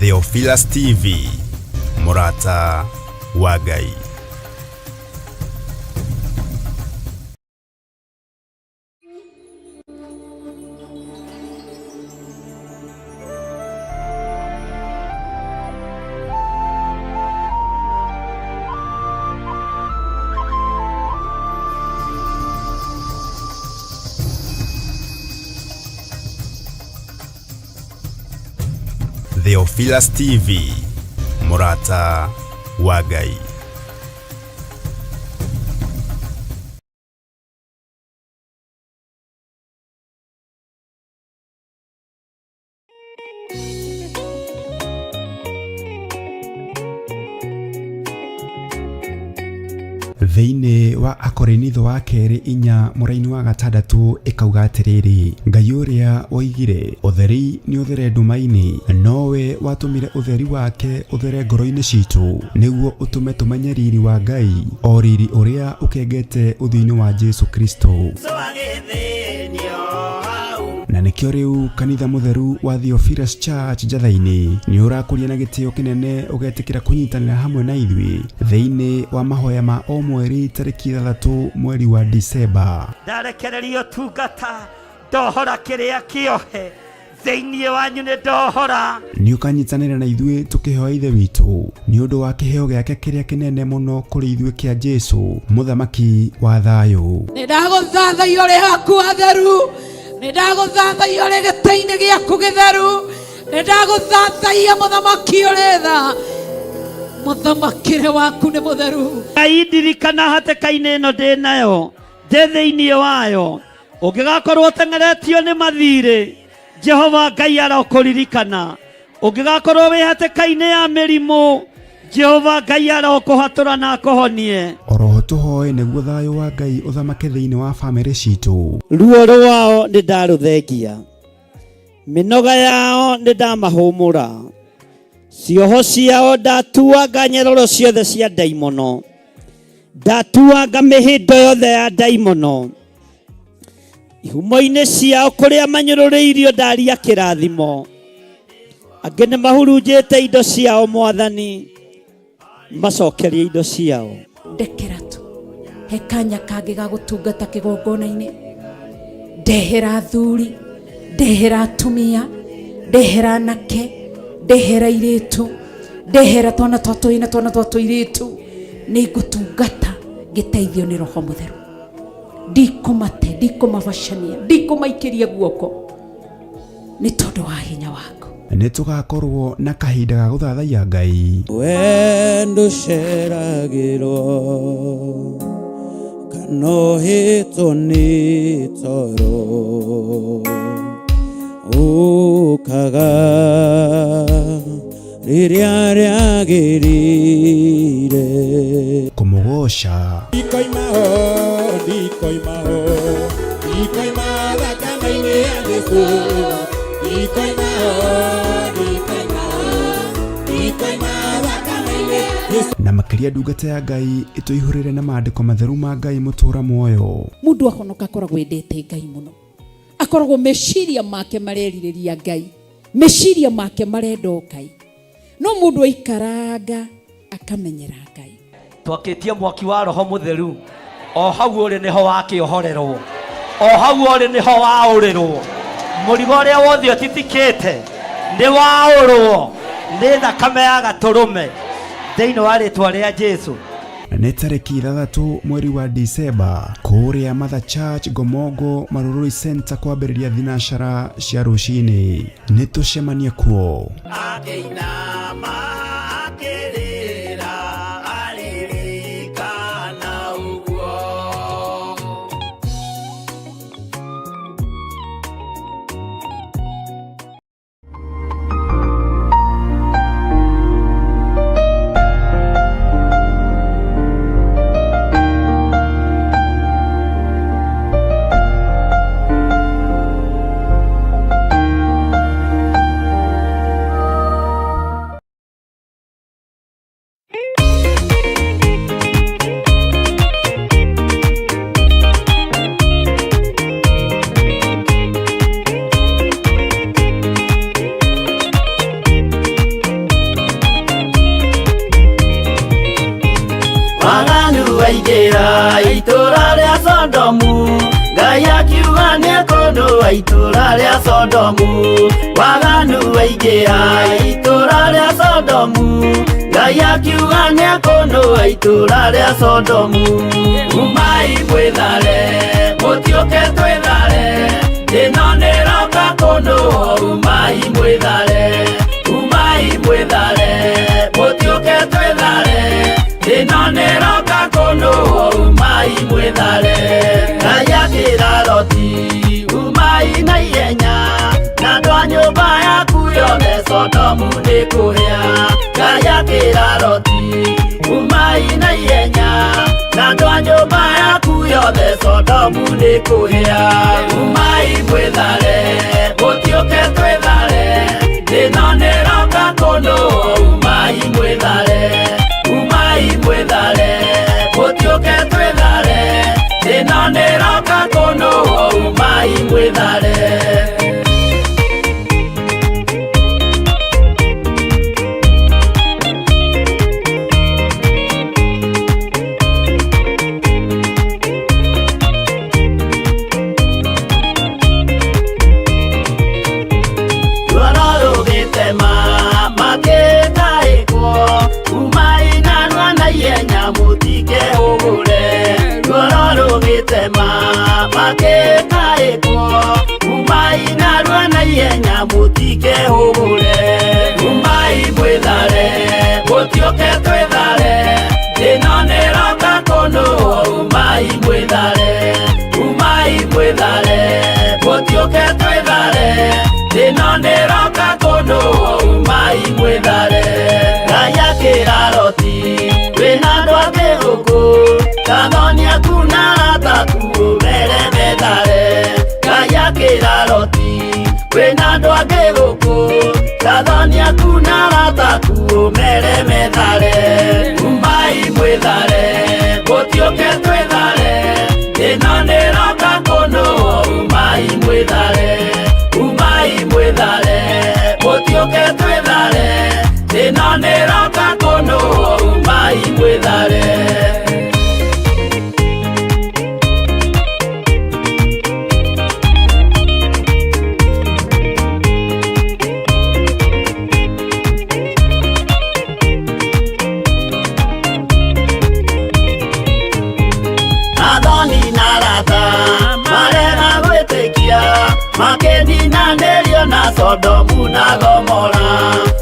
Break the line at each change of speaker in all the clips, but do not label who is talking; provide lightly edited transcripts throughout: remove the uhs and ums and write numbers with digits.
Theophilus TV, Murata wa Ngai. Theophilus TV, Murata wa Ngai. Thĩinĩ wa Akorinitho wa kerĩ 4 mũraini wa gatandatu ikauga atĩrĩrĩ, Ngai ũrĩa woigire ũtheri nĩ ũthere nduma-inĩ, nowe watũmire ũtheri wake ũthere ngoro-inĩ citũ, nĩguo ũtũme tũmenye riri wa Ngai, o riri ũrĩa ũkengete ũthiũ-inĩ wa Jesu Kristo. Na nĩkĩo rĩu kanitha mũtheru wa Theophilus Church Njathainĩ nĩ ũrakũria na gĩtĩo kĩnene ũgetĩkĩra kũnyitanĩra hamwe na ithuĩ thĩinĩ wa mahoya ma o mweri tarĩki 3 mweri wa Disemba.
Ndarekererio tungata ndohora kĩrĩa kĩohe thĩinĩ wanyu nĩ ndohora.
Nĩ ũkanyitanĩra na ithuĩ tũkĩhoya ithe witũ nĩ ũndũ wa kĩheo gĩake kĩrĩa kĩnene mũno kũrĩ ithuĩ kĩa Jesu mũthamaki wa thayũ.
Nĩ ndagũthathaiya ũrĩ haku atheru, nĩ ndagũthathaiya ũrĩ gĩtĩ-inĩ gĩaku gĩtheru, nĩ ndagũthathaiya mũthamaki ũrĩ tha, mũthamakĩre waku nĩ mũtheru.
Ngai ndirikana hatĩka-inĩ ĩno ndĩ nayo ndĩ thĩinĩ wayo, ũngĩgakorwo ũteng'eretio nĩ mathirĩ, Jehova Ngai arokũririkana. Ũngĩgakorwo wĩ hatĩka-inĩ ya mĩrimũ, Jehova Ngai arokũhatũra na akũhonie.
Oroho tũhoe nĩguo thayũ wa Ngai ũthamake thĩinĩ wa bamĩrĩ citũ.
Ruo rwao nĩ ndarũthengia, mĩnoga yao nĩ ndamahũmũra, cioho ciao ndatuanga nyororo ciothe cia ndaimono, ndatuanga mĩhĩndo yothe ya ndaimono, ihumo-inĩ ciao kũrĩa manyũrũrĩirio ndaria kĩrathimo, angĩ nĩ mahurunjĩte indo ciao Mwathani, macokerie indo ciao.
Ndekera tu he kanya kangĩ ga gũtungata kĩgongona-inĩ, ndehera athuri, ndehera atumia, ndehera anake, ndehera airĩtu, ndehera twana twa tũi na twana twa tũirĩtu, nĩ ngũtungata ngĩteithio nĩ Roho Mũtheru. Ndikũmate, ndikũmabacania, ndikũmaikĩria guoko nĩ tondũ wa hinya waku.
Nĩ tũgakorwo na kahinda ga gũthathaiya Ngai.
We ndũceragĩrwo kana ũhĩtwo nĩ toro, ũkaga rĩrĩa rĩagĩrĩire.
Kũmũgoca
ndikoima thakame-inĩ ya Jesũ, ndikoima thakame-inĩ ya Jesũ.
Na makĩria ndungata ya Ngai ĩtũihũrĩre na maandĩko matheru ma Ngai mũtũra muoyo.
Mũndũ ahonoka akoragwo endete Ngai mũno, akoragwo meciria make marerirĩria Ngai, meciria make marenda Ngai, no mũndũ aikaranga akamenyera Ngai.
Twakĩtie mwaki wa Roho Mũtheru, o hau ũrĩ nĩho wakĩohorerwo, o hau ũrĩ nĩho waũrĩrwo, mũrigo ũrĩa wothe ũtitikĩte nĩ waũrwo nĩ thakame ya Gatũrũme thĩinĩ wa rĩtwa rĩa Jesu.
Nĩ tarĩki 3 mweri wa Disemba kũrĩa Mother Church Gomongo Marurui Center kwambĩrĩria thinacara cia rũcinĩ. Nĩ tũcemanie kuo.
Sodomu Ngai akiuga nĩ kũndũa itũũra rĩa Sodomu waganu waingĩha itũũra rĩa Sodomu Ngai akiuga nĩ kũndũa itũũra rĩa Sodomu umai mwĩthare mũtiũke twĩthare ĩno nĩroka kũndũa umai mwĩthare mũtiũke twĩthare ĩno nĩroka kũndũa umai mwĩthare Ngai akĩra Loti umai na ihenya na andũ a nyũmba yaku yothe Sodomu nĩkũhĩa Ngai akĩra Loti umai na ihenya na andũ a nyũmba yaku yothe Sodomu nĩkũhĩa umai mwĩthare mũtiũke twĩthare ĩno nĩroka kũndũa umai mwĩthare mũtiũke twĩthare ĩno nĩroka kũndũa umai mwĩthare Mutike hũgũre umai mwĩthare mũtiũke twĩthare ĩno nĩroka kũndũa umai mwĩthare mũtiũke twĩthare ĩno nĩroka kũndũa umai mwĩthare Ngai akĩra Loti wĩna andũ angĩ gũkũ tathonia kuna arataku ũmere methare Ngai akĩra Loti wĩna andũ angĩ gũkũ tathonia kuna arataku ũmere methare umai mwĩthare mũtiũke twĩthare ĩno nĩroka kũndũa umai mwĩthare mũtiũke twĩthare ĩno nĩroka kũndũa umai mwĩthare Makeninanĩrio na Sodomu na Gomora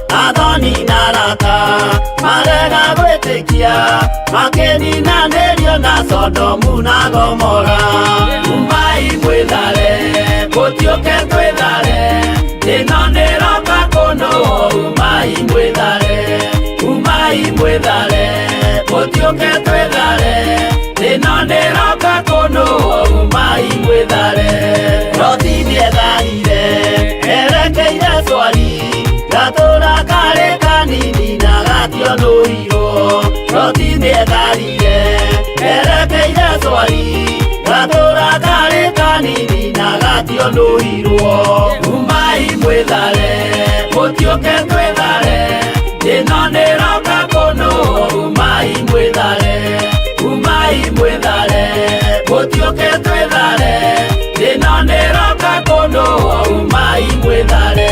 athoni na arata marega gwĩtĩkia makeninanĩrio na Sodomu na Gomora umai mwĩthare mũtiũke twĩthare ĩno nĩroka kũndũa umai mwĩthare mũtiũke twĩthare ĩno nĩroka kũndũa umai mwĩthare Loti nĩetharire erekeire Zoari gatũũra karĩ kanini na gationũirwo Loti nĩetharire erekeire Zoari gatũũra karĩ kanini na gationũirwo umai mwĩthare mũtiũke twĩthare ĩno nĩroka kũndũa umai mwĩthare mũtiũke twĩthare ĩno nĩroka kũndũa umai mwĩthare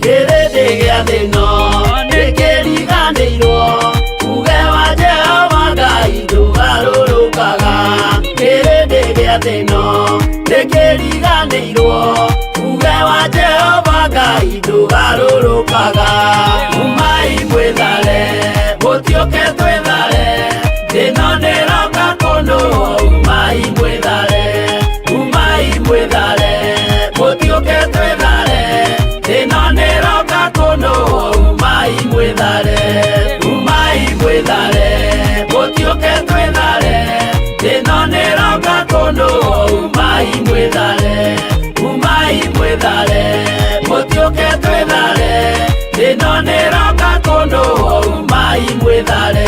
kĩrĩndĩ gĩa thĩ ĩno nĩkĩriganĩirwo uge wa Jehova Ngai ndũgarũrũkaga kĩrĩndĩ gĩa thĩ ĩno nĩkĩriganĩirwo uge wa Jehova Ngai ndũgarũrũkaga umai mwĩthare mũtiũke twĩthare ĩno nĩroka kũndũa umai mwĩthare mũtiũke twĩthare ĩno nĩroka kũndũa umai mwĩthare mũtiũke twĩthare ĩno nĩroka kũndũa umai mwĩthare mũtiũke twĩthare ĩno nĩroka kũndũa umai mwĩthare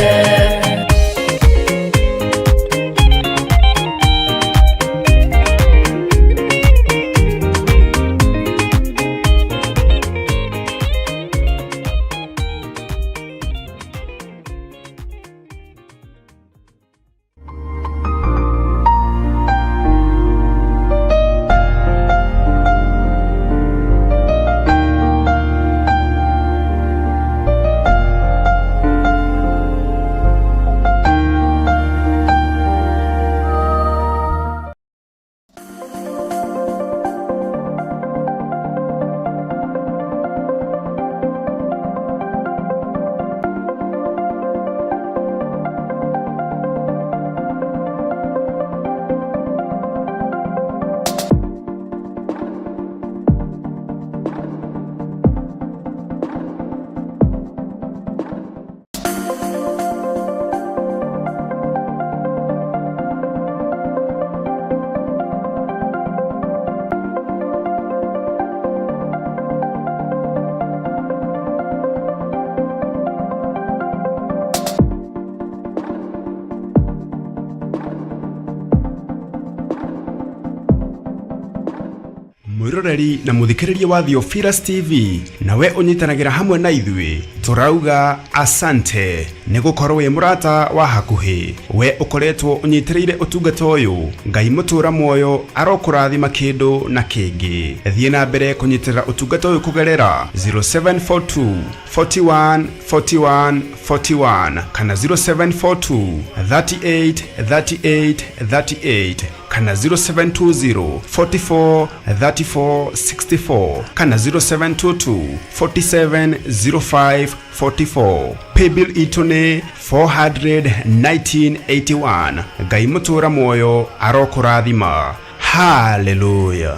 mwiroreri na muthikiriria wa Theophilus TV nawe unyitanagira hamwe na ithui turauga asante nigukorwo wi murata wa hakuhi we ukoretwo unyitirire utungata uyu ngai mutura moyo arokurathima kindu na kingi thie na mbere kunyitirira utungata uyu kugerera 0742 41 41 41 kana 0742 38 38 38 kana 0720 44 34 64 kana 0722 47 05 44 paybill itune 41981 ngai mutura moyo arokurathima hallelujah.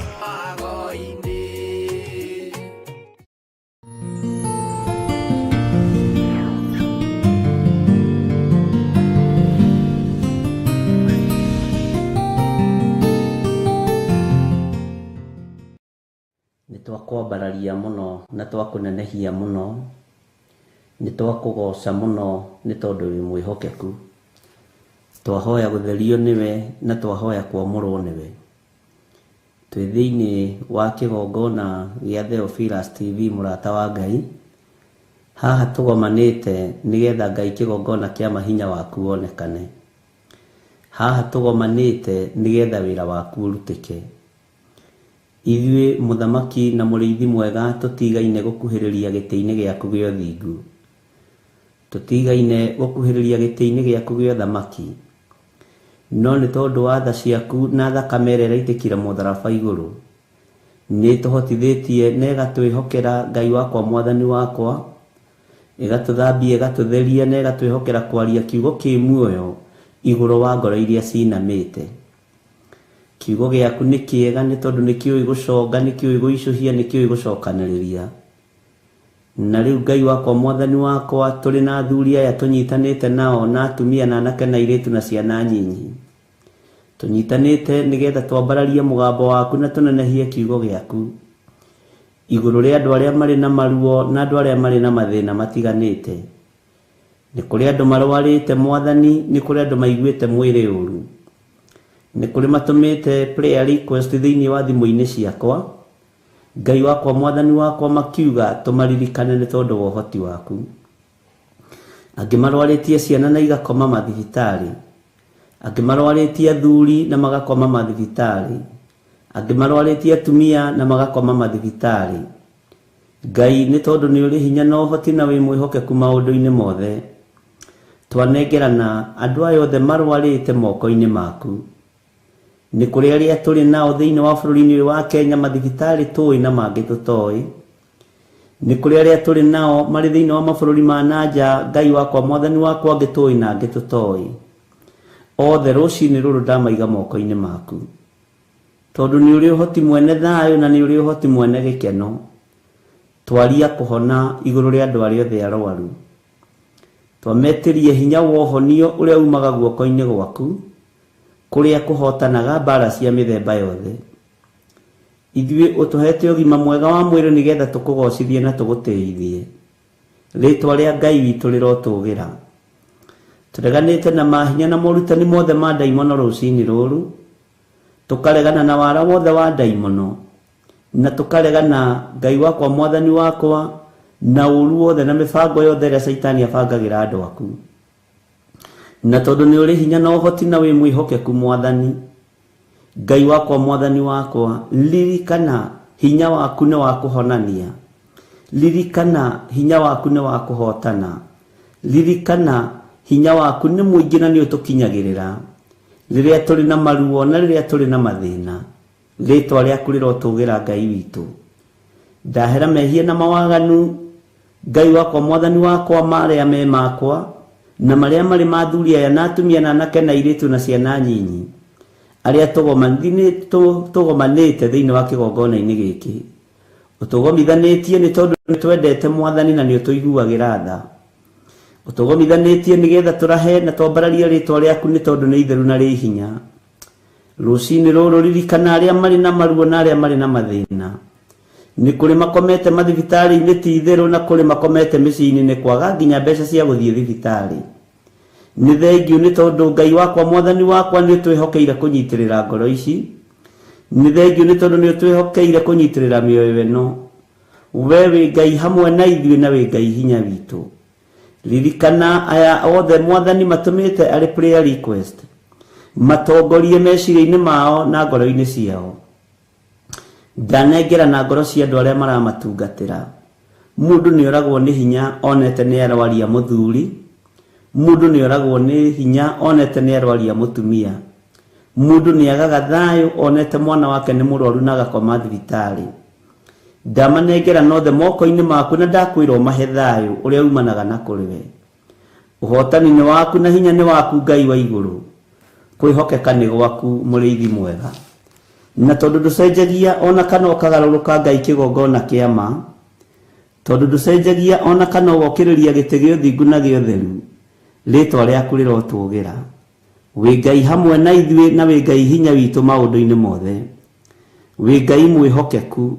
Nitwakwambararia muno na twakunenehia muno nitwakugoca muno ni tondu wi mwihokeku twahoya gutherio niwe na twahoya kwamurwo niwe twi thiini wa kigongona gia Theophilus TV murata wa Ngai haha tugomanite nigetha Ngai kigongona kia mahinya waku wonekane haha tugomanite nigetha wira waku urutike ithuĩ muthamaki na mũrĩithi mwega tutigaine gukuhĩrĩria gĩtĩ-inĩ gĩaku gĩa ũthingu tutigaine gukuhĩrĩria gĩtĩ-inĩ gĩaku gĩa ũthamaki no nĩ tondũ wa tha ciaku na thakame ĩrĩa ĩraitĩkire mũtharaba igũrũ nĩ tũhotithĩtie na ĩgatwĩhokera Ngai wakwa mwathani wakwa ĩgatũthambia ĩgatũtheria na ĩgatwĩhokera kwaria kiugo kĩ muoyo igũrũ wa ngoro iria cinamĩte kiugo gĩaku nĩ kĩega nĩ tondũ nĩ kĩũĩ gũconga nĩ kĩũĩ gũicũhia nĩ kĩũĩ gũcokanĩrĩria na rĩu Ngai wakwa mwathani wakwa tũrĩ na athuri aya tũnyitanĩte nao na atumia na anake na airĩtu na ciana nyinyi tũnyitanĩte nĩgetha twambararie mũgambo waku na tũnenehie kiugo gĩaku igũrũ rĩa andũ arĩa marĩ na maruo na andũ arĩa marĩ na mathĩna matiganĩte nĩ kũrĩ andũ marwarĩte mwathani nĩ kũrĩ andũ maiguĩte mwĩrĩ ũru nĩ kũrĩ matũmĩte prayer request thĩinĩ wa thimũ-inĩ ciakwa Ngai wakwa mwathani wakwa makiuga tũmaririkane nĩ tondũ wa ũhoti waku angĩ marwarĩtie ciana na igakoma mathibitarĩ angĩ marwarĩtie athuri na magakoma mathibitarĩ angĩ marwarĩtie atumia na magakoma mathibitarĩ Ngai nĩ tondũ nĩ ũrĩ hinya na ũhoti na wĩ mwĩhokeku maũndũ-inĩ mothe twanengerana andũ aya othe marwarĩte moko-inĩ maku nĩ kũrĩ arĩa tũrĩ nao thĩinĩ wa bũrũri-inĩ wa Kenya mathibitarĩ tũĩ na mangĩ tũtoĩ nĩ kũrĩ arĩa tũrĩ nao marĩ thĩinĩ wa mabũrũri ma nanja Ngai wakwa mwathani wakwa angĩ tũĩ na angĩ tũtoĩ othe rũcinĩ rũrũ ndamaiga moko-inĩ maku tondũ nĩ ũrĩ ũhoti mwene thayũ na nĩ ũrĩ ũhoti mwene gĩkeno twaria kũhona igũrũ rĩa andũ arĩa othe arwaru twametĩrie hinya wa ũhonio ũrĩa umaga guoko-inĩ gwaku kũrĩa kũhotanaga mbara cia mĩthemba yothe ithuĩ ũtũhete ũgima mwega wa mwĩrĩ nĩgetha tũkũgocithie na tũgũtĩithie rĩtwa rĩa Ngai witũ rĩrotũgĩra tũreganĩte na mahinya na morutani mothe ma ndaimono rũcinĩ rũrũ tũkaregana na wara wothe wa ndaimono na tũkaregana Ngai wakwa mwathani wakwa na ũru wothe na mĩbango yothe ĩrĩa Saitani abangagĩra andũ aku na tondũ nĩ ũrĩ hinya na ũhoti na wĩ mwĩhokeku mwathani Ngai wakwa mwathani wakwa ririkana hinya waku nĩ wa kũhonania ririkana hinya waku nĩ wa kũhotana ririkana hinya waku nĩ mũingĩ na nĩ ũtũkinyagĩrĩra rĩrĩa tũrĩ na maruo na rĩrĩa tũrĩ na mathĩna rĩtwa rĩaku rĩrotũgĩra Ngai witũ ndahera mehia na mawaganu Ngai wakwa mwathani wakwa marĩa me makwa na marĩa marĩ mathuri aya na atumia na anake na airĩtu na ciana nyinyi arĩa tũgomanĩte thĩinĩ wa kĩgongona-inĩ gĩkĩ ũtũgomithanĩtie nĩ tondũ nĩ twendete mwathani na nĩ ũtũiguagĩra tha ũtũgomithanĩtie nĩgetha tũrahe na twambararie rĩtwa rĩaku nĩ tondũ nĩ itheru na rĩ hinya rũcinĩ rũrũ ririkana arĩa marĩ na maruo na arĩa marĩ na mathĩna nĩ kũrĩ makomete mathibitarĩ-inĩ ti itherũ na kũrĩ makomete mĩciĩ-inĩ nĩ kwaga nginya mbeca cia gũthiĩ thibitarĩ nĩ thengiũ nĩ tondũ Ngai wakwa mwathani wakwa nĩ twĩhokeire kũnyitĩrĩra ngoro ici nĩ thengio nĩ tondũ nĩ twĩhokeire kũnyitĩrĩra mĩoyo ĩno. We wĩ Ngai hamwe na ithuĩ na wĩ Ngai hinya witũ. Ririkana aya othe Mwathani matũmĩte arĩ prayer request, matongorie meciria-inĩ mao na ngoro-inĩ ciao. Ndanengera na ngoro cia andũ arĩa maramatungatĩra. Mũndũ nĩ oragwo nĩ hinya onete nĩ arwaria mũthuri, mũndũ nĩ oragwo nĩ hinya onete nĩ arwaria mũtumia, mũndũ nĩ agaga thayũ onete mwana wake nĩ mũrwaru na agakoma thibitarĩ. Ndamanengera nothe moko-inĩ maku na ndakwĩra ũmahe thayũ ũrĩa umanaga na kũrĩ we. Ũhotani nĩ waku na hinya nĩ waku Ngai wa igũrũ. Kwĩhokeka nĩ gwaku mũrĩithi mwega. Na tondũ ndũcenjagia ona kana ũkagarũrũka Ngai kĩgongona kĩa ma, tondũ ndũcenjagia ona kana ũgokĩrĩria gĩtĩ gĩa ũthingu na gĩa ũtheru, rĩĩtwa rĩaku rĩrotũgĩra. Wĩ Ngai hamwe na ithuĩ na wĩ Ngai hinya witũ maũndũ-inĩ mothe. Wĩ Ngai mwĩhokeku,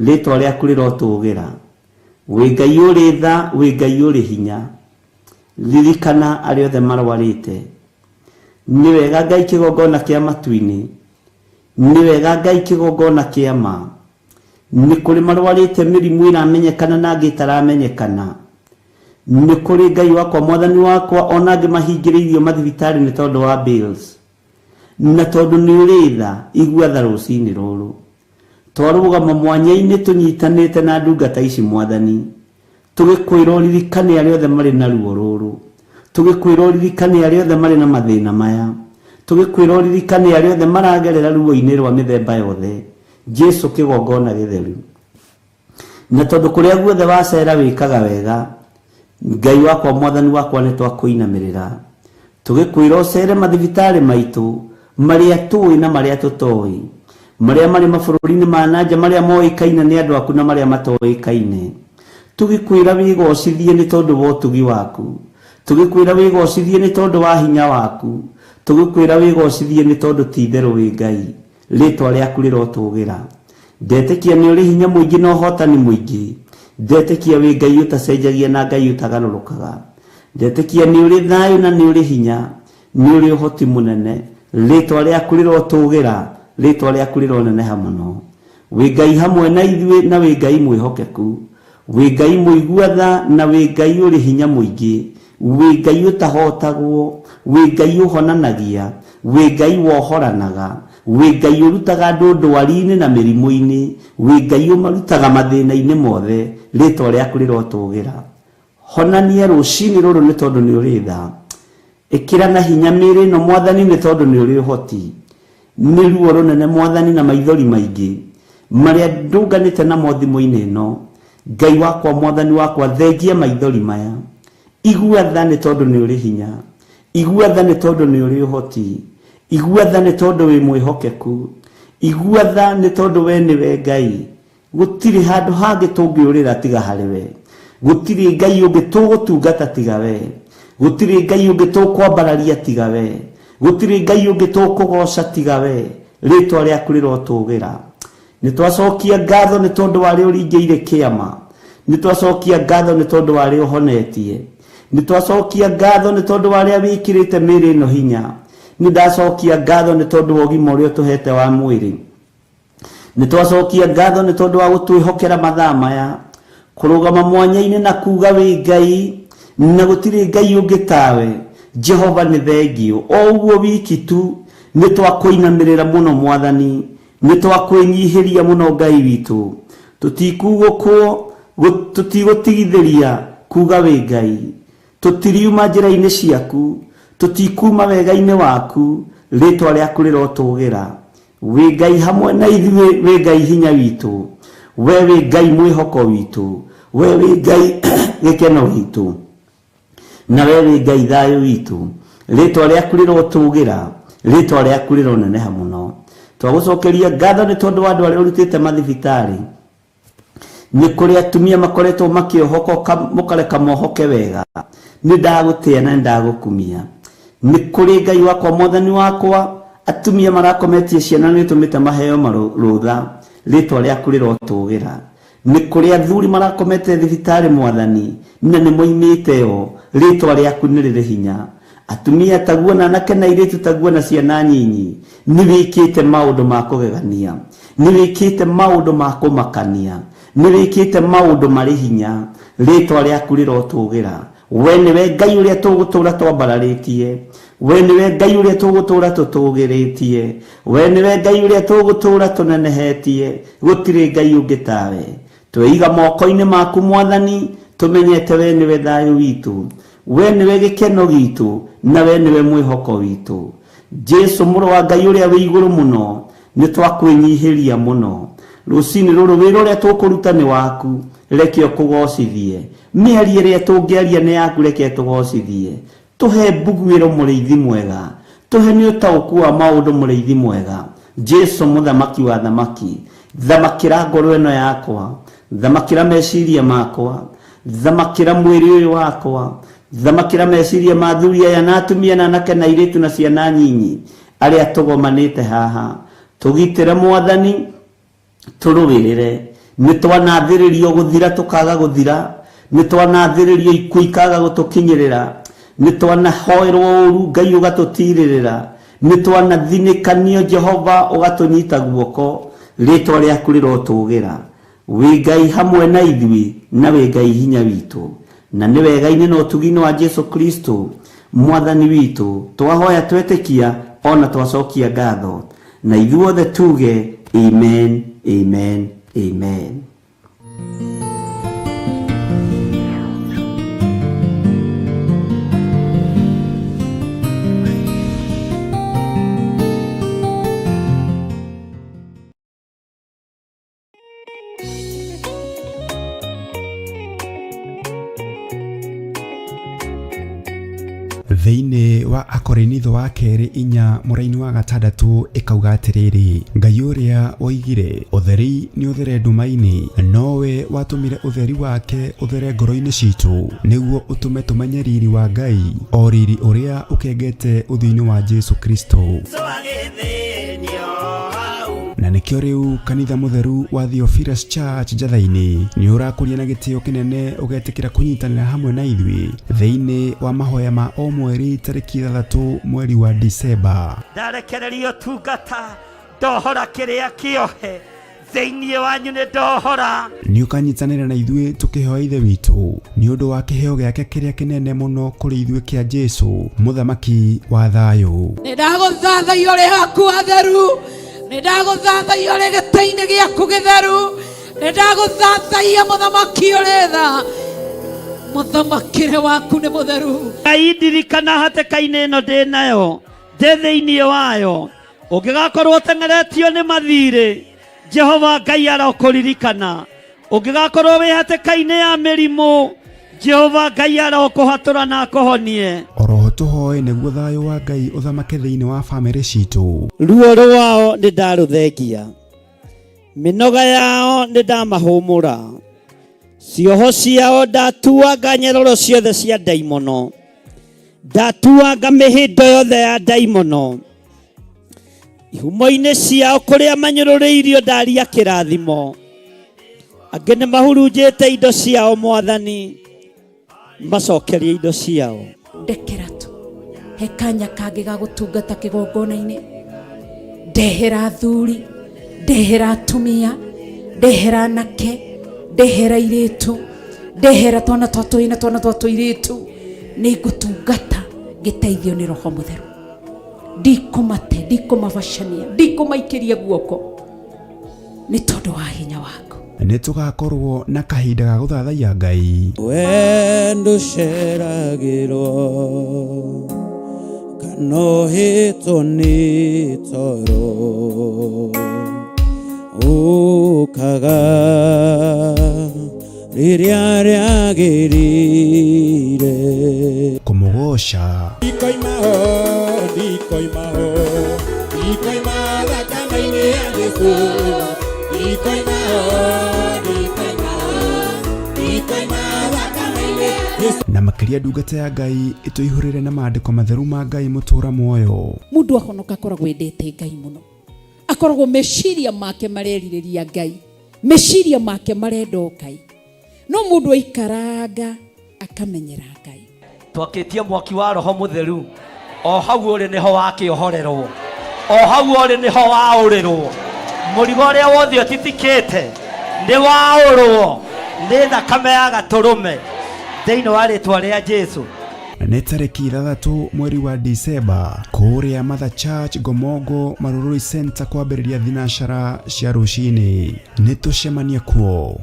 rĩĩtwa rĩaku rĩrotũgĩra. Wĩ Ngai ũrĩ tha, wĩ Ngai ũrĩ hinya. Ririkana arĩa othe marwarĩte. Nĩ wega Ngai kĩgongona kĩa matu-inĩ, nĩ wega Ngai kĩgongona kĩa ma. Nĩ kũrĩ marwarĩte mĩrimũ ĩramenyekana na angĩ ĩtaramenyekana. Nĩ kũrĩ Ngai wakwa Mwathani wakwa ona angĩ mahingĩrĩirio mathibitarĩ nĩ tondũ wa bills. Na tondũ nĩ ũrĩ tha, igua tha rũcinĩ rũrũ. Twarũgama mwanya-inĩ tũnyitanĩte na ndungata ici Mwathani, tũgĩkwĩra ũririkane arĩa othe marĩ na ruo rũrũ, tũgĩkwĩra ũririkane arĩa othe marĩ na mathĩna maya, tũgĩkwĩra ũririkane arĩa othe maragerera ruo-inĩ rwa mĩthemba yothe. Jesu kĩgongona gĩtheru. Na tondũ kũrĩa guothe wacera wĩkaga wega, Ngai wakwa Mwathani wakwa nĩ twakũinamĩrĩra. Tũgĩkwĩra ũcere mathibitarĩ maitũ, marĩa tũĩ na marĩa tũtoĩ, marĩa marĩ mabũrũri-inĩ ma nanja, marĩa moĩkaine nĩ andũ aku na marĩa matoĩkaine. Tũgĩkwĩra wĩgocithie nĩ tondũ wa ũtugi waku, tũgĩkwĩra wĩgocithie nĩ tondũ wa hinya waku, tũgĩkwĩra wĩgocithie nĩ tondũ ti itherũ wĩ Ngai. Rĩĩtwa rĩaku rĩrotũgĩra. Ndetĩkia nĩ ũrĩ hinya mũingĩ na ũhotani mũingĩ. Ndetĩkia wĩ Ngai ũtacenjagia na Ngai ũtagarũrũkaga. Ndetĩkia nĩ ũrĩ thayũ na nĩ ũrĩ hinya, nĩ ũrĩ ũhoti mũnene. Rĩĩtwa rĩaku rĩrotũgĩra, rĩĩtwa rĩaku rĩroneneha mũno. Wĩ Ngai hamwe na ithuĩ na wĩ Ngai mwĩhokeku. Wĩ Ngai mũigua tha na wĩ Ngai ũrĩ hinya mũingĩ. Wĩ Ngai ũtahotagwo, wĩ Ngai ũhonanagia, wĩ Ngai wohoranaga, wĩ Ngai ũrutaga andũ ndwari-inĩ na mĩrimũ-inĩ, wĩ Ngai ũmarutaga mathĩna-inĩ mothe. Rĩĩtwa rĩaku rĩrotũgĩra. Honania rũcinĩ rũrũ nĩ tondũ nĩ ũrĩ tha. Ĩkĩra na hinya mĩĩrĩ ĩno Mwathani nĩ tondũ nĩ ũrĩ ũhoti. Nĩ ruo rũnene Mwathani na maithori maingĩ marĩa ndũnganĩte namo thimũ-inĩ ĩno. Ngai wakwa Mwathani wakwa, thengia maithori maya. Igua tha nĩ tondũ nĩ ũrĩ hinya, igua tha nĩ tondũ nĩ ũrĩ ũhoti, igua tha nĩ tondũ wĩ mwĩhokeku, igua tha nĩ tondũ we nĩwe Ngai. Gũtirĩ handũ hangĩ tũngĩũrĩra tiga harĩ we. Gũtirĩ Ngai ũngĩ tũgũtungata tiga we. Gũtirĩ Ngai ũngĩ tũkwambararia tiga we. Gũtirĩ Ngai ũngĩ tũkũgoca tiga we. Rĩĩtwa rĩaku rĩrotũgĩra. Nĩ twacokia ngatho nĩ tondũ warĩ ũringĩire kĩama. Nĩ twacokia ngatho nĩ tondũ warĩ ũhonetie. Nĩ twacokia ngatho nĩ tondũ warĩ wĩkĩrĩte mĩĩrĩ ĩno hinya. Nĩ ndacokia ngatho nĩ tondũ wa ũgima ũrĩa ũtũhete wa mwĩrĩ. Nĩ twacokia ngatho nĩ tondũ wa gũtwĩhokera mathaa maya, kũrũgama mwanya-inĩ na kuuga wĩ Ngai na gũtirĩ Ngai ũngĩ tawe. Jehova nĩ thengio. O ũguo wiki tu nĩ twakũinamĩrĩra mũno Mwathani, nĩ twakwĩnyihĩria mũno Ngai witũ. Tũtikugũkwo, tũtigũtigithĩria kuuga wĩ Ngai. Tũtiriuma njĩra-inĩ ciaku, tũtikuma wega-inĩ waku. Rĩĩtwa rĩaku rĩrotũgĩra. Wĩ Ngai hamwe na ithuĩ, wĩ Ngai hinya witũ, we wĩ Ngai mwĩhoko witũ, we wĩ Ngai gĩkeno witũ, na we wĩ Ngai thayũ witũ. Rĩĩtwa rĩaku rĩrotũgĩra, rĩĩtwa rĩaku rĩroneneha mũno. Twagũcokeria ngatho nĩ tondũ wa andũ arĩa ũrutĩte mathibitarĩ. Nĩ kũrĩ atumia makoretwo makĩohoka mũkareka mohoke wega. Nĩ ndagũtĩa na nĩ ndagũkumia. Nĩ kũrĩ Ngai wakwa Mwathani wakwa, atumia marakometie ciana nĩ tũmĩte maheo marũtha. Rĩĩtwa rĩaku rĩrotũgĩra. Nĩ kũrĩ athuri marakomete thibitarĩ Mwathani na nĩ moimĩte o. Rĩĩtwa rĩaku nĩ rĩrĩ hinya. atumia taguo na anake na airĩtu taguo na ciana nyinyi nĩ wĩkĩte maũndũ ma kũgegania, nĩ wĩkĩte maũndũ ma kũmakania, nĩ wĩkĩte maũndũ marĩ hinya. Rĩtwa rĩaku rĩrotũgĩra. We nĩwe Ngai ũrĩa tũgũtũũra twambararĩtie, we nĩwe Ngai ũrĩa tũgũtũũra tũtũgĩrĩtie, we nĩwe Ngai ũrĩa tũgũtũũra tũnenehetie. Gũtirĩ Ngai ũngĩ tawe. Tweiga moko-inĩ maku Mwathani, tũmenyete we nĩwe thayũ witũ, we nĩwe gĩkeno gitũ, na we nĩwe mwĩhoko witũ. Jesu mũrũ wa Ngai ũrĩa wĩ igũrũ mũno, nĩ twakwĩnyihĩria mũno. Rũcinĩ rũrũ wĩra ũrĩa tũkũruta nĩ waku, reke ũkũgocithie. Mĩario ĩrĩa tũngĩaria nĩ yaku, reke tũgocithie. Tũhe mbuguĩro mũrĩithi mwega, tũhe nĩ ũtaũku wa maũndũ mũrĩithi mwega. Jesu mũthamaki wa thamaki, thamakĩra ngoro ĩno yakwa, thamakĩra meciria makwa, thamakĩra mwĩrĩ ũyũ wakwa, thamakĩra meciria ma athuri aya na atumia na anake na airĩtu na ciana nyinyi arĩa tũgomanĩte haha. Tũgitĩre Mwathani, tũrũĩrĩre. Nĩ twanathĩrĩrio gũthira tũkaga gũthira, nĩ twanathĩrĩrio ikuũ ikaga gũtũkinyĩrĩra, nĩ twanahoerwo ũru Ngai ũgatũtirĩrĩra, nĩ twanathinĩkanio Jehova ũgatũnyita guoko. Rĩtwa rĩaku rĩrotũgĩra. Wĩ Ngai hamwe na ithuĩ, na wĩ Ngai hinya witũ, na nĩ wega-inĩ na ũtugi-inĩ wa Jesu Kristo Mwathani witũ twahoya twetĩkia ona twacokia ngatho, na ithuothe tuge amen, amen, amen.
Thĩinĩ wa Akorinitho wa kerĩ 4 mũraini wa 6 ĩkauga atĩrĩrĩ, Ngai ũrĩa oigire ũtheri nĩ ũthere nduma-inĩ, nowe watũmire ũtheri wake ũthere ngoro-inĩ citũ, nĩguo ũtũme tũmenye riri wa Ngai, o riri ũrĩa ũkengete ũthiũ-inĩ wa Jesu Kristo. Na nĩkĩo rĩu kanitha mũtheru wa Theophilus Church Njatha-inĩ nĩ ũrakũria na gĩtĩo kĩnene ũgetĩkĩra kũnyitanĩra hamwe na ithuĩ thĩinĩ wa mahoya ma o mweri tarĩki 3 mweri wa Disemba.
Ndarekererio tungata ndohora kĩrĩa kĩohe thĩinĩ wanyu nĩ ndohora.
Nĩ ũkanyitanĩra na ithuĩ tũkĩhoya Ithe witũ nĩ ũndũ wa kĩheo gĩake kĩrĩa kĩnene mũno kũrĩ ithuĩ kĩa Jesu mũthamaki wa thayũ.
Nĩ ndagũthathaiya ũrĩ haku atheru, nĩ ndagũthathaiya ũrĩ gĩtĩ-inĩ gĩaku gĩtheru, nĩ ndagũthathaiya mũthamaki ũrĩ tha, mũthamakĩre waku nĩ mũtheru.
Ngai ndirikana hatĩka-inĩ ĩno ndĩ nayo, ndĩ thĩinĩ wayo, ũngĩgakorwo ũteng'eretio nĩ mathirĩ, Jehova Ngai arokũririkana. Ũngĩgakorwo wĩ hatĩka-inĩ ya mĩrimũ, Jehova Ngai arokũhatũra na akũhonie.
Oroho tũhoe nĩguo thayũ wa Ngai ũthamake thĩinĩ wa bamĩrĩ citũ.
Ruo rwao nĩ ndarũthengia, mĩnoga yao nĩ ndamahũmũra, cioho ciao ndatuanga nyororo ciothe cia ndaimono, ndatuanga mĩhĩndo yothe ya ndaimono, ihumo-inĩ ciao kũrĩa manyũrũrĩirio ndaria kĩrathimo, angĩ nĩ mahurunjĩte indo ciao Mwathani, macokerie indo ciao.
Ndekera tu he kanya kangĩ ga gũtungata kĩgongona-inĩ, ndehera athuri, ndehera atumia, ndehera anake, ndehera airĩtu, ndehera twana twa tũhĩĩ na twana twa tũirĩtu, nĩ ngũtungata ngĩteithio nĩ Roho Mũtheru. Ndikũmate, ndikũmabacania, ndikũmaikĩria guoko nĩ tondũ wa hinya waku.
Nĩ tũgakorwo na kahinda ga gũthathaiya Ngai.
Wendo ceragĩrwo kanohĩtwo nĩ toro, ũkaga rĩrĩa rĩagĩrĩire.
Kũmũgoca
ndikoima thakame-inĩ ya Jesũ, ndikoima thakame-inĩ ya Jesũ.
na makĩria ndungata ya Ngai ĩtũihũrĩre na maandĩko matheru ma Ngai mũtũũra muoyo.
Mũndũ ahonoka akoragwo endete Ngai mũno, akoragwo meciria make marerirĩria Ngai, meciria make marenda Ngai, no mũndũ aikaranga akamenyera Ngai.
twakitie mwaki wa roho mutheru o hau uri niho wakihorerwo o hau uri niho waurirwo murigo ria wothe utitikite ni waurwo ni thakame ya gaturume thiini wa ritwa ria Jesu.
Nĩ tarĩki 6 mweri wa Disemba kũrĩa Mother Church Gomogo Marurui Center kwambĩrĩria thinacara cia rũcinĩ. Nĩ tũcemanie kuo.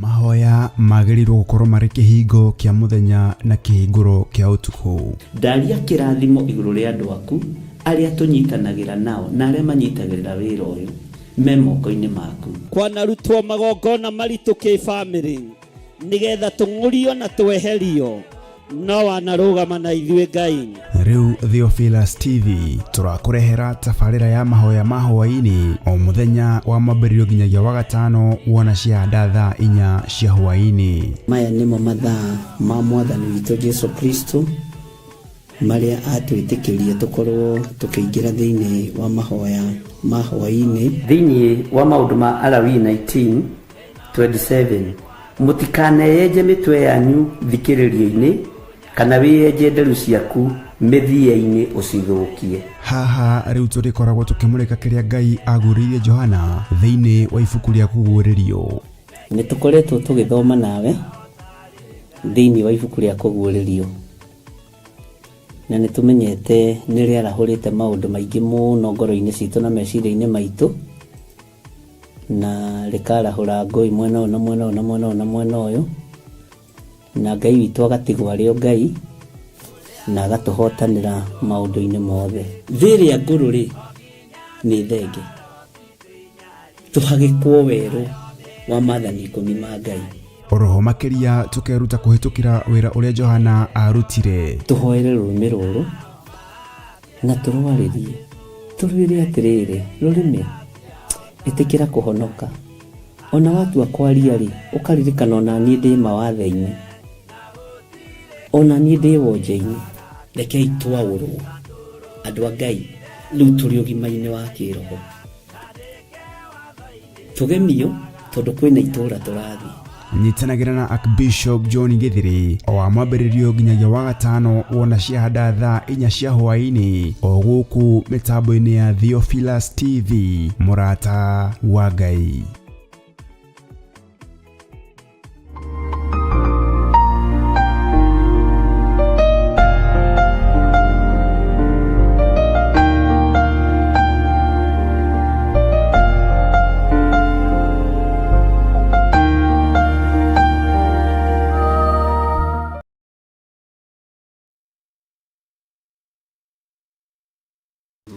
Mahoya magĩrĩirwo gũkorwo marĩ kĩhingo kĩa mũthenya na kĩhingũro kĩa ũtukũ.
Ndaria kĩrathimo igũrũ rĩa andũ aku arĩa tũnyitanagĩra nao na arĩa manyitagĩrĩra wĩra ũyũ me moko-inĩ maku.
Kwanarutwo magongona maritũ kĩ-bamĩrĩ nĩgetha tũng'ũrio na tweherio no wanarũgama na ithuĩ Ngai.
Rĩu Theophilus TV tũrakũrehera tabarĩra ya mahoya ma hwaĩ-inĩ o mũthenya wa mambĩrĩrio nginyagia wa gatano wona ciahanda thaa 4 cia hwaĩ-inĩ.
Maya nĩmo mathaa ma Mwathani witũ Jesu Kristo marĩa atwĩtĩkĩria tũkorwo tũkĩingĩra thĩinĩ wa mahoya ma hwaĩ-inĩ. Thĩinĩ wa maũndũ ma Alawii 19:27 mũtikaneyenje mĩtwe yanyu thikĩrĩrio-inĩ kana wĩyenje nderu ciaku mĩthia-inĩ ũcithũkie.
Haha rĩu tũrĩkoragwo tũkĩmũrĩka kĩrĩa Ngai agũrĩire Johana thĩinĩ wa ibuku rĩa kũguũrĩrio.
Nĩ tũkoretwo tũgĩthoma nawe thĩinĩ wa ibuku rĩa kũguũrĩrio na nĩ tũmenyete nĩ rĩarahũrĩte maũndũ maingĩ mũno ngoro-inĩ citũ na meciria-inĩ maitũ na rĩkarahũra ngũĩ mwena ũyũ na mwena ũyũ na mwena ũyũ na mwena ũyũ na Ngai witũ agatigwo arĩ Ngai na agatũhotanĩra maũndũ-inĩ mothe. Thĩrĩa ngũrũ rĩ nĩ thenge tũhagĩkwo werũ wa maathani 10 ma Ngai.
Oroho makĩria tũkeruta kũhĩtũkĩra wĩra ũrĩa Johana arutire.
Tũhoere rũrĩmĩ rũrũ na tũrwarĩrie tũrwĩre atĩrĩrĩ rũrĩmĩ ĩtĩkĩra kũhonoka ona watua kwaria rĩ ũkaririkana ona niĩ ndĩ mawathe-inĩ ona niĩ ndĩ wonje-inĩ rekei twaũrwo andũ a Ngai rĩu tũrĩ ũgima-inĩ wa kĩroho tũgemio tondũ kwĩna itũũra tũrathiĩ.
Nyitanagĩra na Archbishop John Githiri o wa mwambĩrĩrio nginyagia wa gatano wona ciahanda thaa 4 cia hwaĩ-inĩ o gũkũ mĩtambo-inĩ ya Theophilus TV mũrata wa Ngai.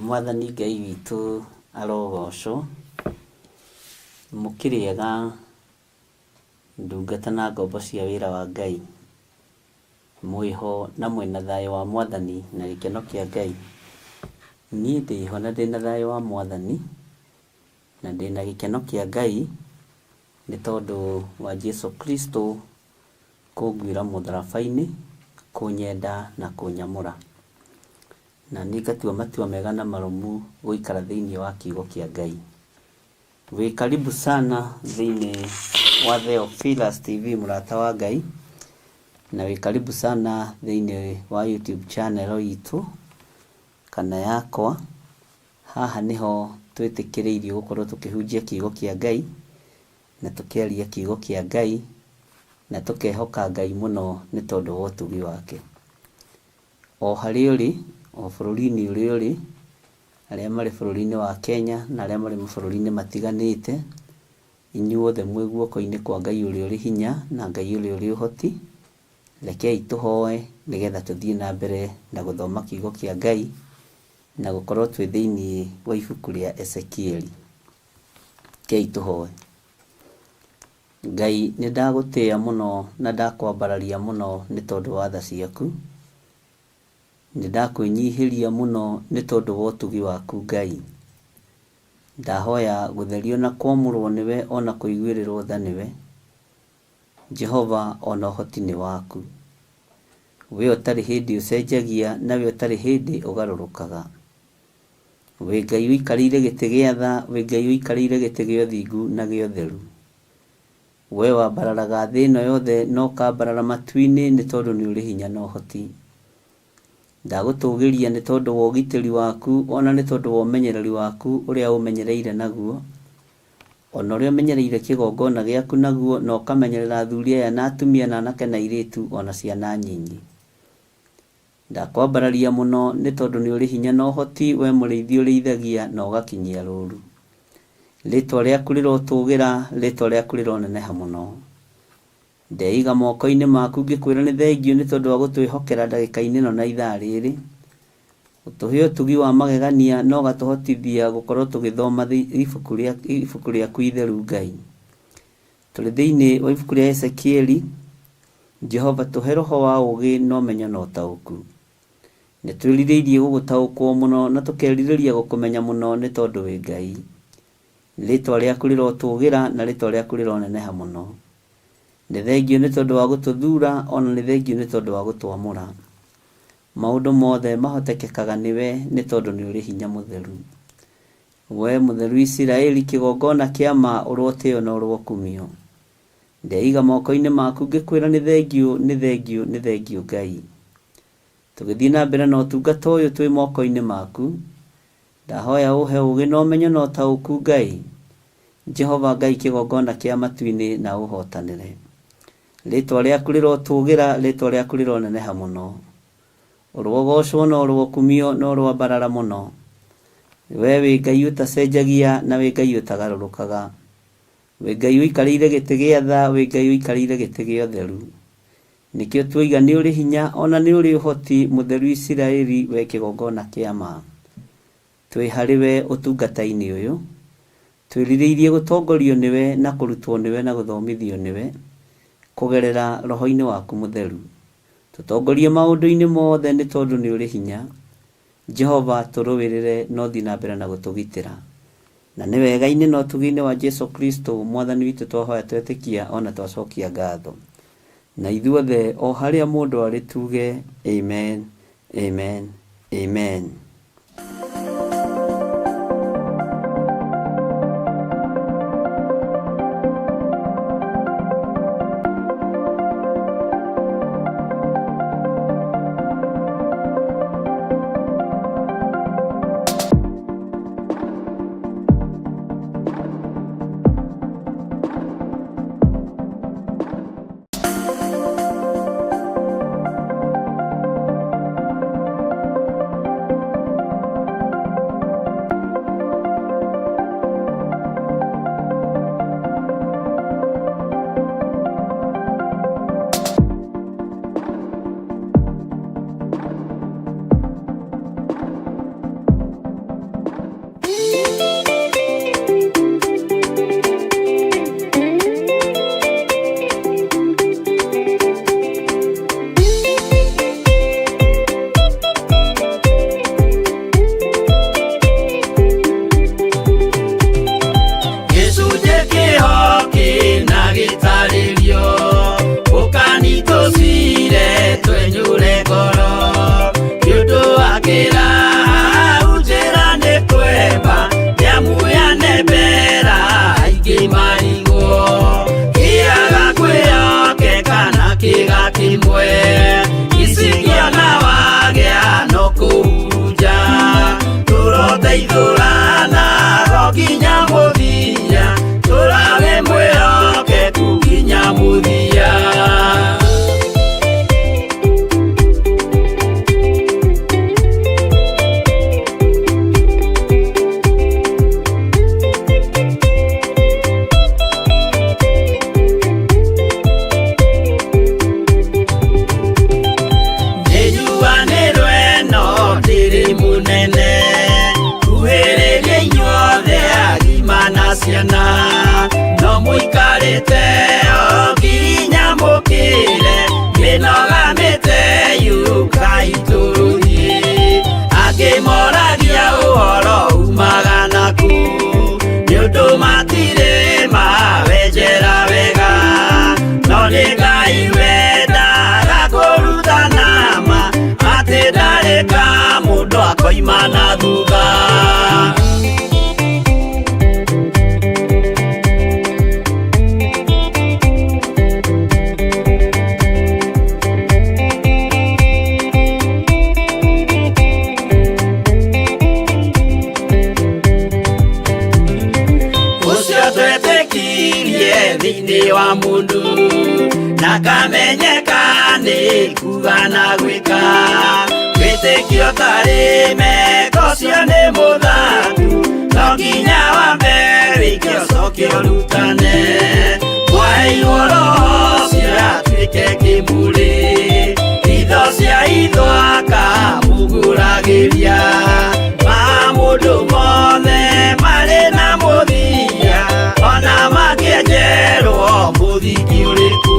Mwathani Ngai witũ arogocwo mũkĩrĩega ndungata na ngombo cia wĩra wa Ngai mwĩho na mwĩna thayũ wa Mwathani na gĩkeno kĩa Ngai. Niĩ ndĩho na ndĩna thayũ wa Mwathani na ndĩna gĩkeno kĩa Ngai nĩ tondũ wa Jesu Kristo kũnguĩra mũtharaba-inĩ kũnyenda na kũnyamũra na nĩngatua matua mega na marũmu gũikara thĩinĩ wa kiugo kĩa Ngai. Wĩ karibu sana thĩinĩ wa Theophilus TV mũrata wa Ngai na wĩ karibu sana thĩinĩ wa YouTube channel itũ kana yakwa. Haha nĩho twĩtĩkĩrĩirio gũkorwo tũkĩhunjia kiugo kĩa Ngai na tũkĩaria kiugo kĩa Ngai na tũkehoka Ngai mũno nĩ tondũ wa ũtugi wake. O harĩ ũrĩ o bũrũri-inĩ ũrĩa ũrĩ arĩa marĩ bũrũri-inĩ wa Kenya na arĩa marĩ mabũrũri-inĩ matiganĩte inyuothe mwĩ guoko-inĩ kwa Ngai ũrĩa ũrĩ hinya na Ngai ũrĩa ũrĩ ũhoti. Rekei tũhoe nĩgetha tũthiĩ na mbere na gũthoma kiugo kĩa Ngai na gũkorwo twĩ thĩinĩ wa ibuku rĩa Ezekieli. Rekei tũhoe. Ngai nĩ ndagũtĩĩa mũno na ndakwambararia mũno nĩ tondũ wa tha ciaku. Nĩ ndakwĩnyihĩria mũno nĩ tondũ wa ũtugi waku Ngai. Ndahoya gũtherio na kwamũrwo nĩwe ona kũiguĩrĩrwo tha nĩwe. Jehova ona ũhoti nĩ waku. we ũtarĩ hĩndĩ ũcenjagia, na we ũtarĩ hĩndĩ ũgarũrũkaga. We Ngai ũikarĩire gĩtĩ gĩa tha, we Ngai ũikarĩire gĩtĩ gĩa ũthingu na gĩa ũtheru. We wambararaga thĩ ĩno yothe na ũkambarara matu-inĩ nĩ tondũ nĩ ũrĩ hinya na ũhoti. Ndagũtũgĩria nĩ tondũ wa ũgitĩri waku, ona nĩ tondũ wa ũmenyereri waku ũrĩa ũmenyereire naguo, ona ũrĩa ũmenyereire kĩgongona gĩaku naguo, na ũkamenyerera athuri aya na atumia na anake na airĩtu ona ciana nyinyi. Ndakwambararia mũno nĩ tondũ nĩ ũrĩ hinya na ũhoti, we mũrĩithi ũrĩithagia na ũgakinyia rũũru. Rĩĩtwa rĩaku rĩrotũgĩra, rĩĩtwa rĩaku rĩroneneha mũno. Ndeiga moko-inĩ maku ngĩkwĩra nĩ thengiũ nĩ tondũ wa gũtwĩhokera ndagĩka-inĩ ĩno na ithaa rĩrĩ. Ũtũhe ũtugi wa magegania na ũgatũhotithia gũkorwo tũgĩthoma ibuku rĩaku itheru Ngai. Tũrĩ thĩinĩ wa ibuku rĩa Ezekieli. Jehova, tũhe roho wa ũũgĩ na ũmenyo na ũtaũku. Nĩ twĩrirĩirie gũgũtaũkwo mũno na tũkerirĩria gũkũmenya mũno nĩ tondũ wĩ Ngai. Rĩĩtwa rĩaku rĩrotũgĩra na rĩĩtwa rĩaku rĩroneneha mũno. Nĩ thengiũ nĩ tondũ wa gũtũthura, ona nĩ thengiũ nĩ tondũ wa gũtwamũra. Maũndũ mothe mahotekekaga nĩwe nĩ tondũ nĩ ũrĩ hinya mũtheru. We mũtheru Isiraeli, kĩgongona kĩa ma, ũrotĩo na ũrokumio. Ndeiga moko-inĩ maku ngĩkwĩra nĩ thengiũ, nĩ thengiũ, nĩ thengiũ Ngai. Tũgĩthiĩ na mbere na ũtungata ũyũ twĩ moko-inĩ maku, ndahoya ũhe ũũgĩ na ũmenyo na ũtaũku Ngai. Jehova Ngai, kĩgongona kĩa matu-inĩ na ũhotanĩre. Rĩĩtwa rĩaku rĩrotũgĩra, rĩĩtwa rĩaku rĩroneneha mũno. Ũrogocwo na ũrokumio na ũrwambarara mũno. We wĩ Ngai ũtacenjagia na wĩ Ngai ũtagarũrũkaga. We Ngai ũikarĩire gĩtĩ gĩa tha, we Ngai ũikarĩire gĩtĩ gĩa ũtheru. Nĩkĩo tuoiga nĩ ũrĩ hinya ona nĩ ũrĩ ũhoti, mũtheru Isiraeli, we kĩgongona kĩa ma. Twĩ harĩ we ũtungata-inĩ ũyũ, twĩrirĩirie gũtongorio nĩwe na kũrutwo nĩwe na gũthomithio nĩwe kũgerera roho-inĩ waku mũtheru. Tũtongorie maũndũ-inĩ mothe nĩ tondũ nĩ ũrĩ hinya. Jehova, tũrũĩrĩre na ũthiĩ na mbere na gũtũgitĩra. Na nĩ wega-inĩ na ũtugi-inĩ wa Jesu Kristo Mwathani witũ twahoya twetĩkia ona twacokia ngatho. Na ithuothe o harĩa mũndũ arĩ tuge amen, amen, amen.
waima na thutha. Thini wa mundu na kamenyeka ni kuga na gwika witikio tari meko cio ni muthangu no nginya wambe wikio cokio rutane waheirwo roho cio atuike kimuri itho cia ithwaka muguragiria ma mundu mothe mari na muthia ona magienjerwo muthiki uriku.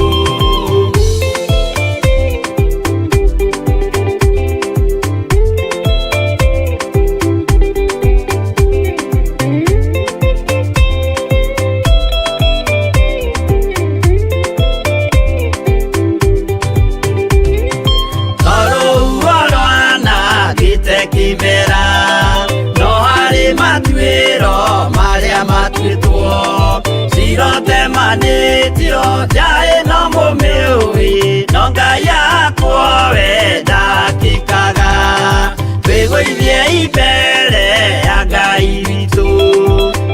Kimera no hari matuiro maria matuitwo cirote manitio jae no mumiui no ngai yakwo we ndakikaga twigũithie imbere ya ngai witũ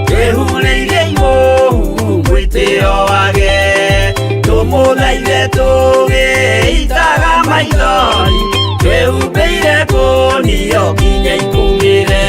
twĩhurĩire imuhu mwĩtĩo wage tũmũthaithe tũgĩitaga maithori twĩhumbĩire kũnio nginya ikumĩre.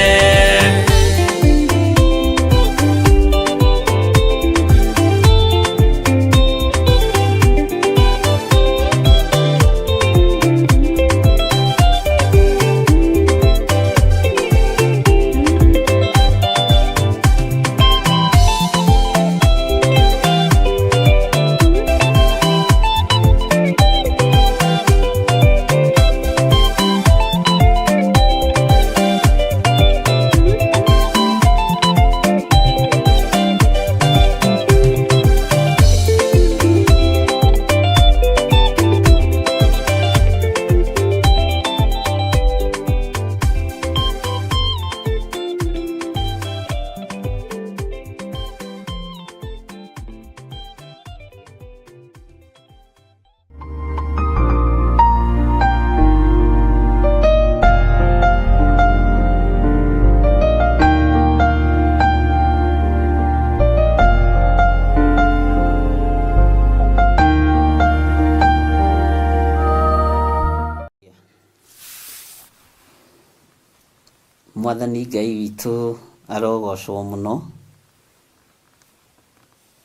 Mwathani Ngai witũ arogocwo mũno.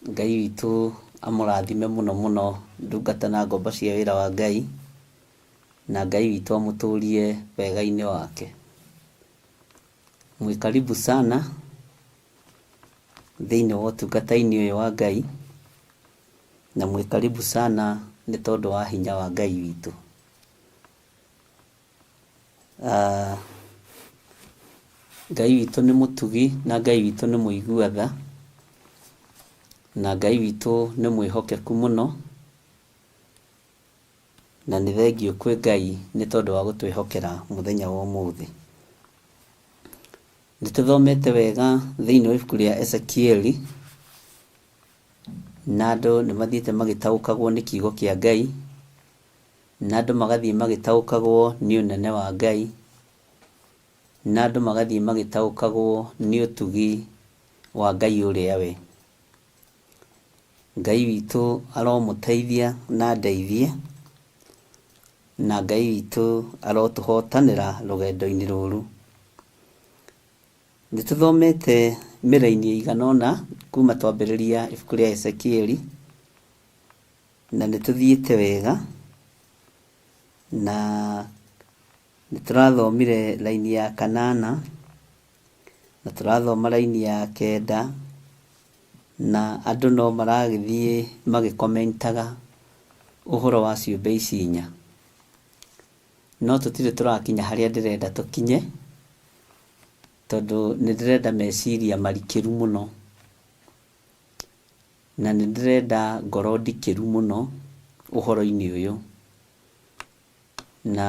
Ngai witũ amũrathime mũno mũno ndungata na ngombo cia wĩra wa Ngai, na Ngai witũ amũtũrie wega-inĩ wake. Mwĩkaribu sana thĩinĩ wa ũtungata-inĩ ũyũ wa Ngai, na mwĩkaribu sana nĩ tondũ wa hinya wa Ngai witũ. Ngai witũ nĩ mũtugi na Ngai witũ nĩ mũiguatha, na Ngai witũ nĩ mwĩhokeku mũno, na nĩ thengio kwĩ Ngai nĩ tondũ wa gũtwĩhokera mũthenya wa ũmũthĩ. Nĩtũthomete wega thĩinĩ wa ibuku rĩa Ezekieli, na andũ nĩ mathiĩte magĩtaũkagwo nĩ kiugo kĩa Ngai, na andũ magathiĩ magĩtaũkagwo nĩ ũnene wa Ngai, na andũ magathiĩ magĩtaũkagwo nĩ ũtugi wa Ngai ũrĩa we. Ngai witũ aromũteithia na ndeithie, na Ngai witũ arotũhotanĩra rũgendo-inĩ rũrũ. Nĩtũthomete mĩraini igana ũna kuma twambĩrĩria ibuku rĩa Ezekieli, na nĩtũthiĩte wega, na nĩtũrathomire raini ya 8 na tũrathoma raini ya 9, na andũ no maragĩthiĩ magĩkomentaga ũhoro wa ciũmbe ici 4, no tũtirĩ tũrakinya harĩa ndĩrenda tũkinye, tondũ nĩndĩrenda meciria marikĩru mũno, na nĩndĩrenda ngoro ndikĩru mũno ũhoro-inĩ ũyũ. Na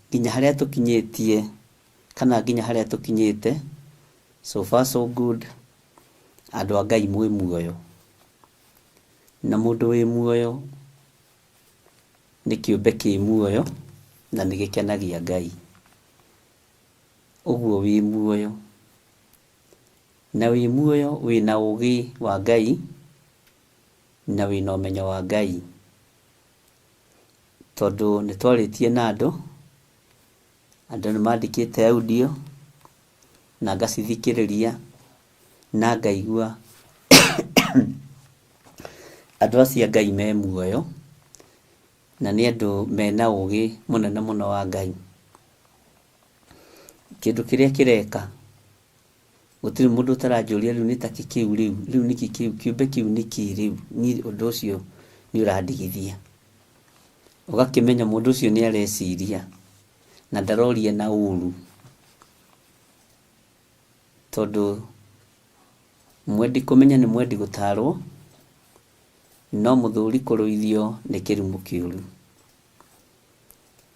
nginya harĩa tũkinyĩtie
kana nginya haria tukinyite. So far so good. Andu a Ngai mwi muoyo, na mundu wi muoyo ni kiumbe ki muoyo na ni gikenagia Ngai. Uguo wi muoyo, na wi muoyo wina ugi wa Ngai na wina umenyo wa Ngai, tondu ni twaritie na andu ni mandikite audio na ngacithikiriria na ngaigua andu acio Ngai me muoyo na ni andu mena ugi munene muno wa Ngai. Kindu kiria kireka gutiri mundu tarajuria riu ni taki kiu riu niki kiu kiumbe kiu niki riu ni undu ucio ni uradigithia, ugakimenya mundu ucio ni areciria na ndaroria na uru, tondu mwendi kumenya ni mwendi gutarwo, no muthuri kuruithio ni kirimu kiuru.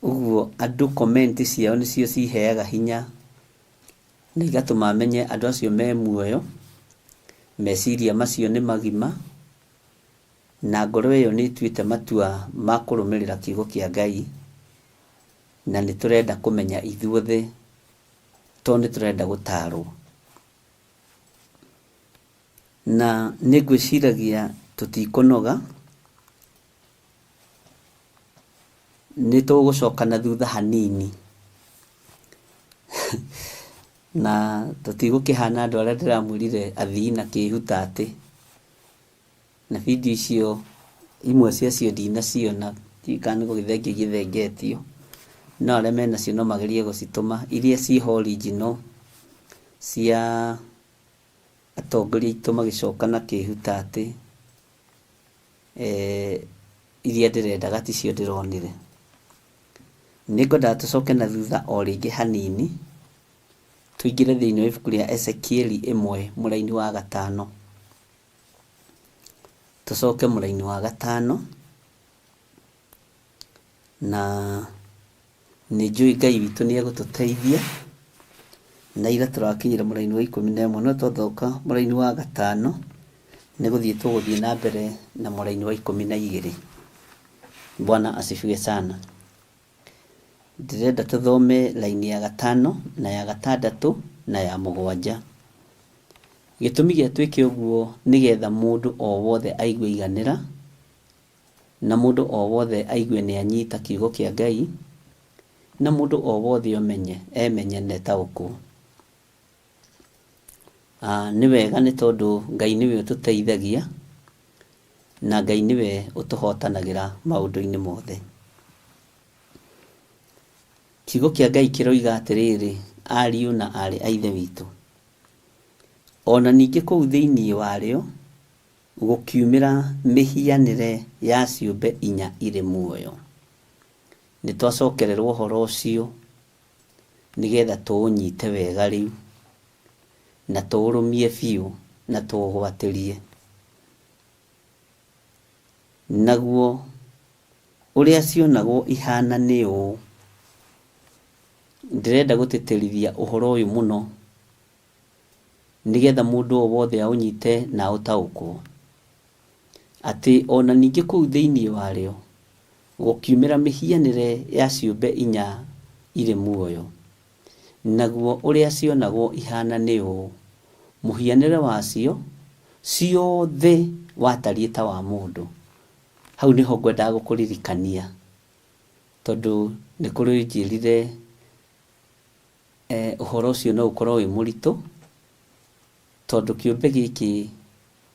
Uguo andu comment ciao nicio ciheaga hinya na igatuma menye andu acio me muoyo, meciria macio ni magima, na ngoro iyo ni tuite matua ma kurumirira kiugo kia Ngai, na ni turenda kumenya ithuothe to ni turenda gutarwo. Na nigwiciragia tutikunoga, ni tugucokana thutha hanini na tutigukihana andu aria ndiramwirire athii na kihuta ati na video icio imwe ciacio ndinaciona, tikani gugithengetio, no aria menacio no magerie gucituma. Iria ci original cia atongoria itu magicokana kihuta ati iria ndirendaga ticio ndironire. Ningwenda tucoke na thutha o ringi hanini, tuingire thiini wa ibuku ria Ezekieli 1 muraini wa 5. Tucoke muraini wa 5 na ni njui Ngai witu ni egututeithia, na ira turakinyira muraini wa 11 no tuthoka muraini wa 5 ni guthie na mbere na muraini wa 12. Bwana asifiwe sana. Ndirenda tuthome laini ya 5 na ya 6 na ya 7. Gitumi gia twike uguo nigetha mundu o wothe aigue iganira, na mundu o wothe aigue ni anyita kiugo kia Ngai, na mundu o wothe emenye netauku. Ni wega ni tondu Ngai niwe ututeithagia, na Ngai niwe utuhotanagira maundu-ini mothe. Kiugo kia Ngai kiroiga atiriri, ariu na ari a ithe witu, ona ningi kuu thiini wario gukiumira mihianire ya ciumbe 4 iri muoyo. Ni twacokererwo horo ucio nigetha tuunyite wega riu na tuurumie biu na tuugwatirie. Naguo uria cionagwo ihana ni uu. Ndirenda gutiterithia uhoro uyu muno nigetha mundu o wothe aunyite na utaukwo ati ona ningi kuu thiini wario gukiumira mihianire ya ciumbe 4 iri muoyo. Naguo uria cionagwo ihana ni uu, muhianire wacio ciothe watariĩ ta wa mundu. Hau niho ngwenda gukuririkania, tondu ni kuri njirire uhoro ucio no ukorwo wi muritu, tondu kiumbe giki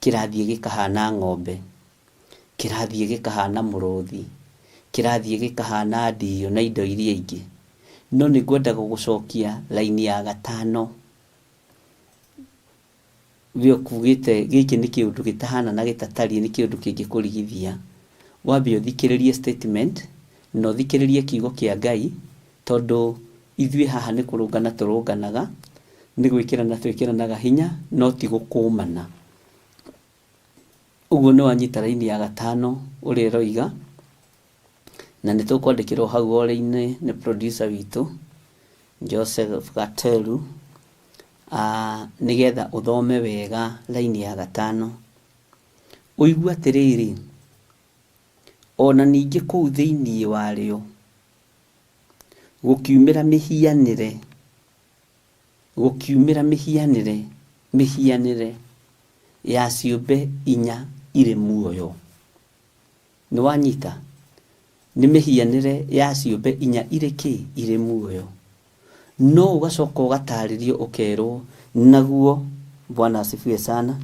kirathie gikahana ng'ombe, kirathie gikahana muruthi, kirathie gikahana ndio na indo iria ingi. No ni ngwenda gugucokia laini ya 5 vio kugite giki ni kiundu gitahana na gitatari, ni kiundu kingikurigithia. Wambe uthikiririe statement no thikiririe kiugo kia Ngai, tondu ithui haha ni kurungana turunganaga, ni gwikirana twikiranaga hinya, no ti gukumana. Uguo ni wanyita laini ya 5 uri roiga, na ni tukwandikirwo hau ore-ini ni producer witu Joseph Gatelu nigetha uthome wega laini ya 5 uigua atiriri ona ningi kuu thiini wario gukiumira mihianire ya ciumbe inya ire muoyo. Ni wanyita ni mihianire ya ciumbe inya ire muoyo, no ugacoka ugataririo ukerwo naguo. Bwana asifiwe sana.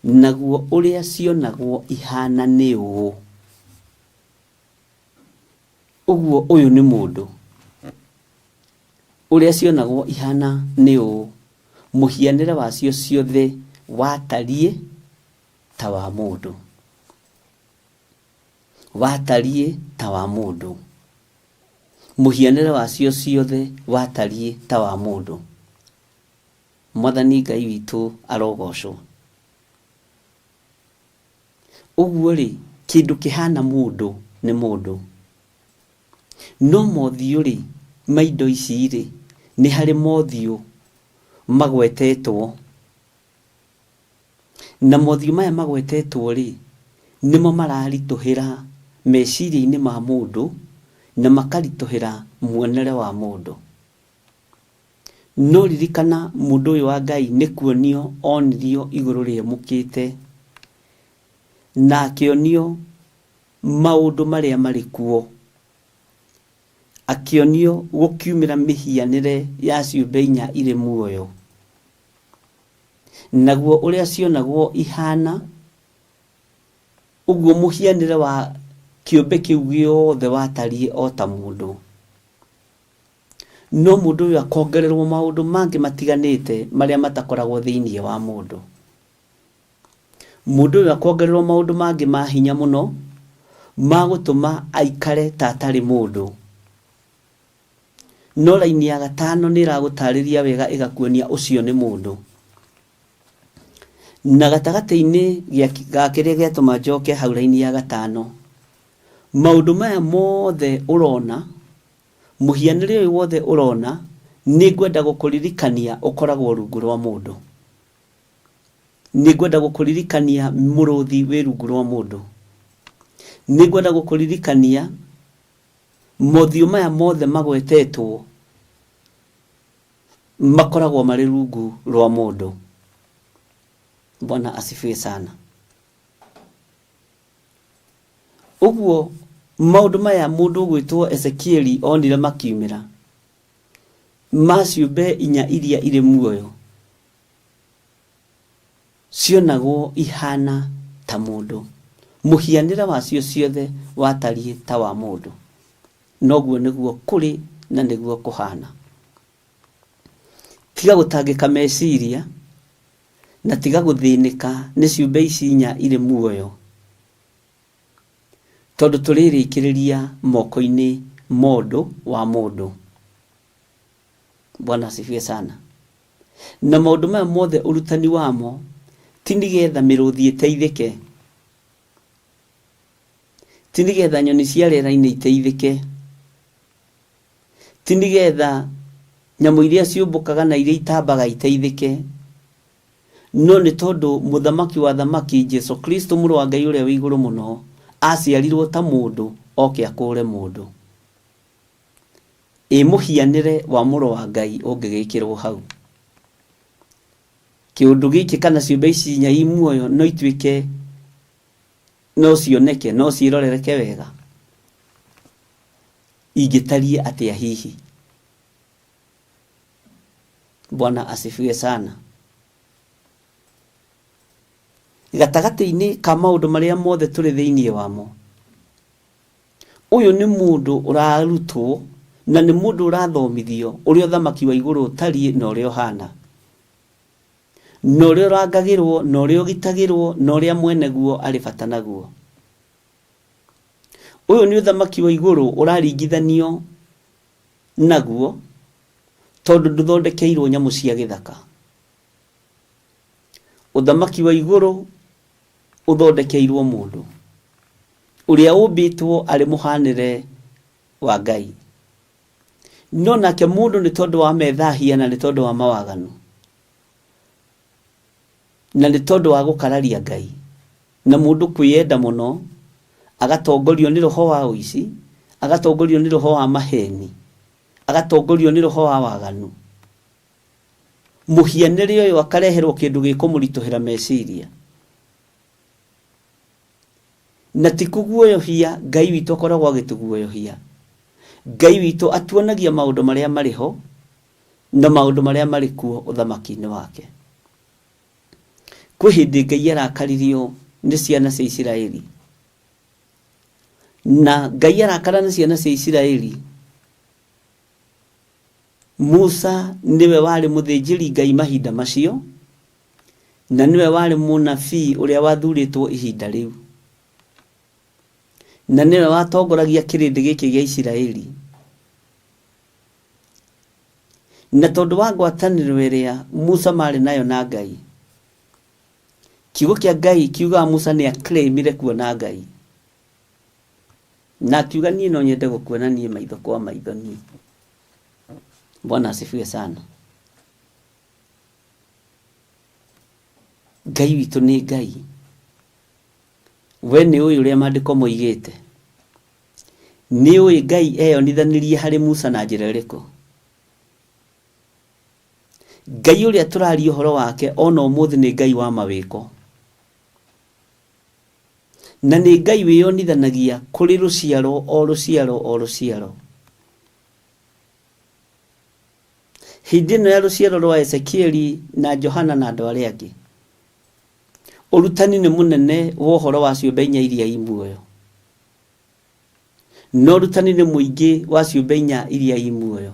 Naguo uria cionagwo ihana ni uu. Uguo uyu ni mundu uria cionagwo ihana ni uu, muhianire wacio ciothe watarie ta wa mundu. Muhianire wacio ciothe watarie ta wa mundu. Mwathani Ngai witu arogocwo. Uguo ri kindu kihana mundu ni mundu, no mothio ri maindo ici ri ni hari mothio magwetetwo, na mothio maya magwetetwo ri nimo mararituhira meciria-ini ma mundu na makarituhira muonere wa mundu. No ririkana mundu uyu wa Ngai ni kuonio onirio iguru ria mukite, na akionio maundu maria mari kuo, akionio gukiumira mihianire ya ciumbe inya ire muoyo. Naguo uria cionagwo ihana, uguo muhianire wa kiumbe kiu giothe watarie o ta mundu. No mundu uyu akongererwo maundu mangi matiganite maria matakoragwo thiini wa mundu. Mundu uyu akongererwo maundu mangi ma hinya muno magutuma aikare ta atari mundu. No laini ya 5 ni iragutariria wega igakuonia ucio ni mundu. Na gatagati-ini ga kiria giatuma njoke hau laini ya 5, maundu maya mothe urona, muhianire uyu wothe urona, ni ngwenda gukuririkania ukoragwo rungu rwa mundu. Ni ngwenda gukuririkania muruthi wi rungu rwa mundu. Ni ngwenda gukuririkania mothio maya mothe magwetetwo makoragwo mari rungu rwa mundu. Bwana asifiwe sana. Uguo maundu maya mundu gwitwo Ezekieli onire makiumira maciumbe inya iria ire muoyo cionagwo ihana ta mundu. Muhianire wacio ciothe watarie ta wa mundu. Noguo niguo kuri na niguo kuhana. Tiga gutangika meciria na tiga guthinika ni ciumbe ici inya ire muoyo, tondu turirikiriria moko-ini mundu wa mundu. Bwana asifiwe sana. Na maundu maya mothe urutani wamo ti nigetha miruthi iteithike, ti nigetha nyoni cia rĩera-inĩ iteithike, ti nigetha nyamu iria ciumbukaga na iria itambaga iteithike, no ni tondu muthamaki wa thamaki Jesu Kristo muru wa Ngai uria wi iguru muno aciarirwo ta mundu oke akure mundu. Muhianire wa muru wa Ngai ungigikirwo hau. Kiundu giki kana ciumbe ici inya i muoyo no ituike, no cioneke, no cirorereke wega, ingitarie atia hihi. Bwana asifiwe sana. Gatagati-ini ka maundu maria mothe turi thiini wamo, uyu ni mundu urarutwo na ni mundu urathomithio uria thamaki wa iguru tari na uria hana, no uria rangagirwo, no uria gitagirwo, no uria mweneguo ari fatanaguo. Uyu ni thamaki wa iguru uraringithanio naguo tondu nduthondekeirwo nyamu cia githaka. Uthamaki wa iguru uthondekeirwo mundu uria umbitwo ari muhanire wa Ngai. no nake mundu ni tondu wa methahia na ni tondu wa mawaganu na ni tondu wa gukararia Ngai na mundu kwiyenda muno agatongorio ni roho wa uici agatongorio ni roho wa maheni agatongorio ni roho wa waganu muhianire uyu akareherwo kindu gikumurituhira meciria na tikuguoyohia Ngai witu akoragwo agituguoyohia Ngai witu atuonagia maundu maria mariho na maundu maria mari kuo uthamaki-ini wake kwi hindi Ngai arakaririo ni ciana cia Isiraeli na Ngai arakara ni ciana cia Isiraeli Musa niwe wari muthinjiri Ngai mahinda macio na niwe wari munabii uria wathuritwo ihinda riu na niwe watongoragia kirindi giki gia Isiraeli na tondu wa ngwataniro iria Musa mari nayo na Ngai kiugo kia Ngai kiuga Musa ni aclaimire kuona Ngai na kiuga nie no nyende gukuona nie maitho kwa maitho nie. Bwana asifiwe sana. Ngai witu ni Ngai. We ni uyu uria maandiko moigite. Ni uyu Ngai eyonithanirie hari Musa na njira iriku. Ngai uria turaria uhoro wake ona umuthi ni Ngai wa mawiko. Na ni Ngai wiyonithanagia kuri ruciaro o ruciaro o ruciaro. Hindi no ya ruciaro rwa Ezekieli na Johana na andu aria angi. Urutani ni munene wa uhoro wa ciumbe inya iria imuoyo. No urutani ni muingi wa ciumbe inya iria imuoyo.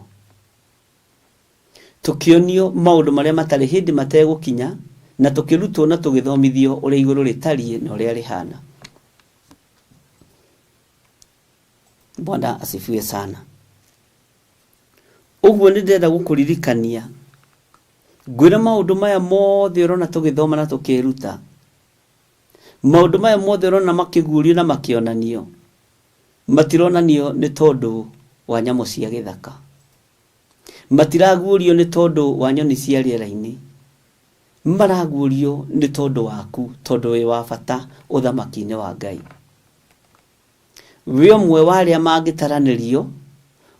Tukionio maundu maria matari hindi mategukinya na tukirutwo na tugithomithio uria iguru ritarie na uria rihana. Bwana asifiwe sana. Uguo ni ndenda gukuririkania ngwira maundu maya mothe urona tugithoma na tukiruta maundu maya mothe urona makigurio na makionanio matironanio ni tondu wa nyamu cia githaka matiragurio ni tondu wa nyoni cia riera-ini maragurio ni tondu waku tondu wi wa bata uthamaki-ini wa Ngai we mwe waria mangitaranirio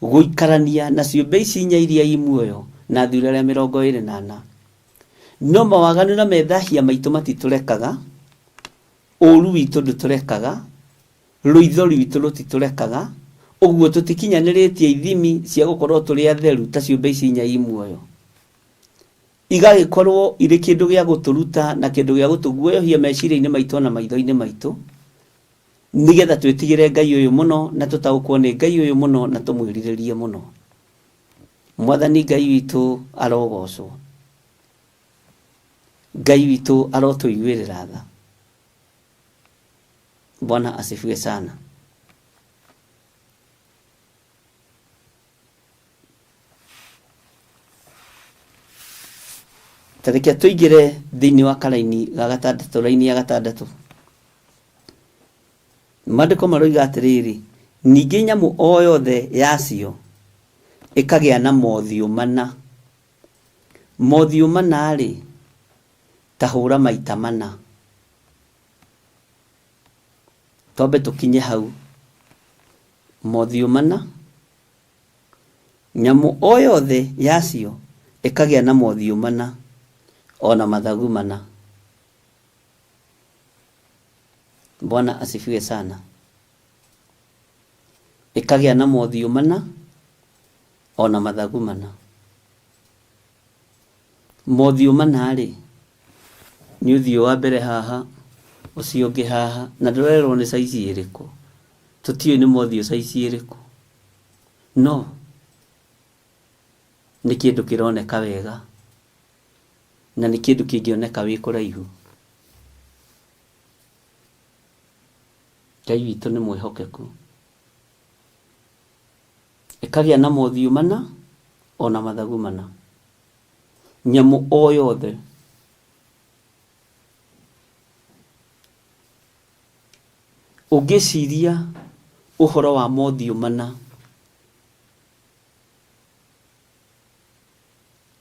guikarania na ciumbe ici inya iria imuoyo na thura ria 24 no mawaganu na methahia maitu matiturekaga uru witu nduturekaga ruithori witu rutiturekaga uguo tutikinyaniretie ithimi cia gukorwo turi atheru ta ciumbe ici inya imuoyo igagikorwo iri kindu gia guturuta na kindu gia gutuguoyohia meciria-ini maitu na maitho-ini maitu nigetha twetigire Ngai uyu muno na tutaukwo ni Ngai uyu muno na tumwiriririe muno. Mwathani Ngai witu arogocwo. Ngai witu arotuiguirira tha. Bwana asifiwe sana. Tareke tuigire thiini wa karaini ga gatandatu raini ya gatandatu. Maandiko maroiga atiriri ningi nyamu o yothe yacio ikagia na mothiu mana ri tahura maita mana tobe tukinye hau mothiu mana nyamu o yothe yacio ikagia na mothiu mana ona mathagu mana. Bwana asifiwe sana. Ikagia na mothiu mana ona mathagu mana. Mothiu mana ri ni uthio wa mbere haha ucio ungi haha na ndorerwo ni saizi iriku tutio ni mothiu saizi iriku no ni kindu kironeka wega na ni kindu kingioneka wi kuraihu. Ngai witu ni mwihokeku. Ikagia na mothiu mana ona mathagu mana. Nyamu o yothe ugiciria uhoro wa mothiu mana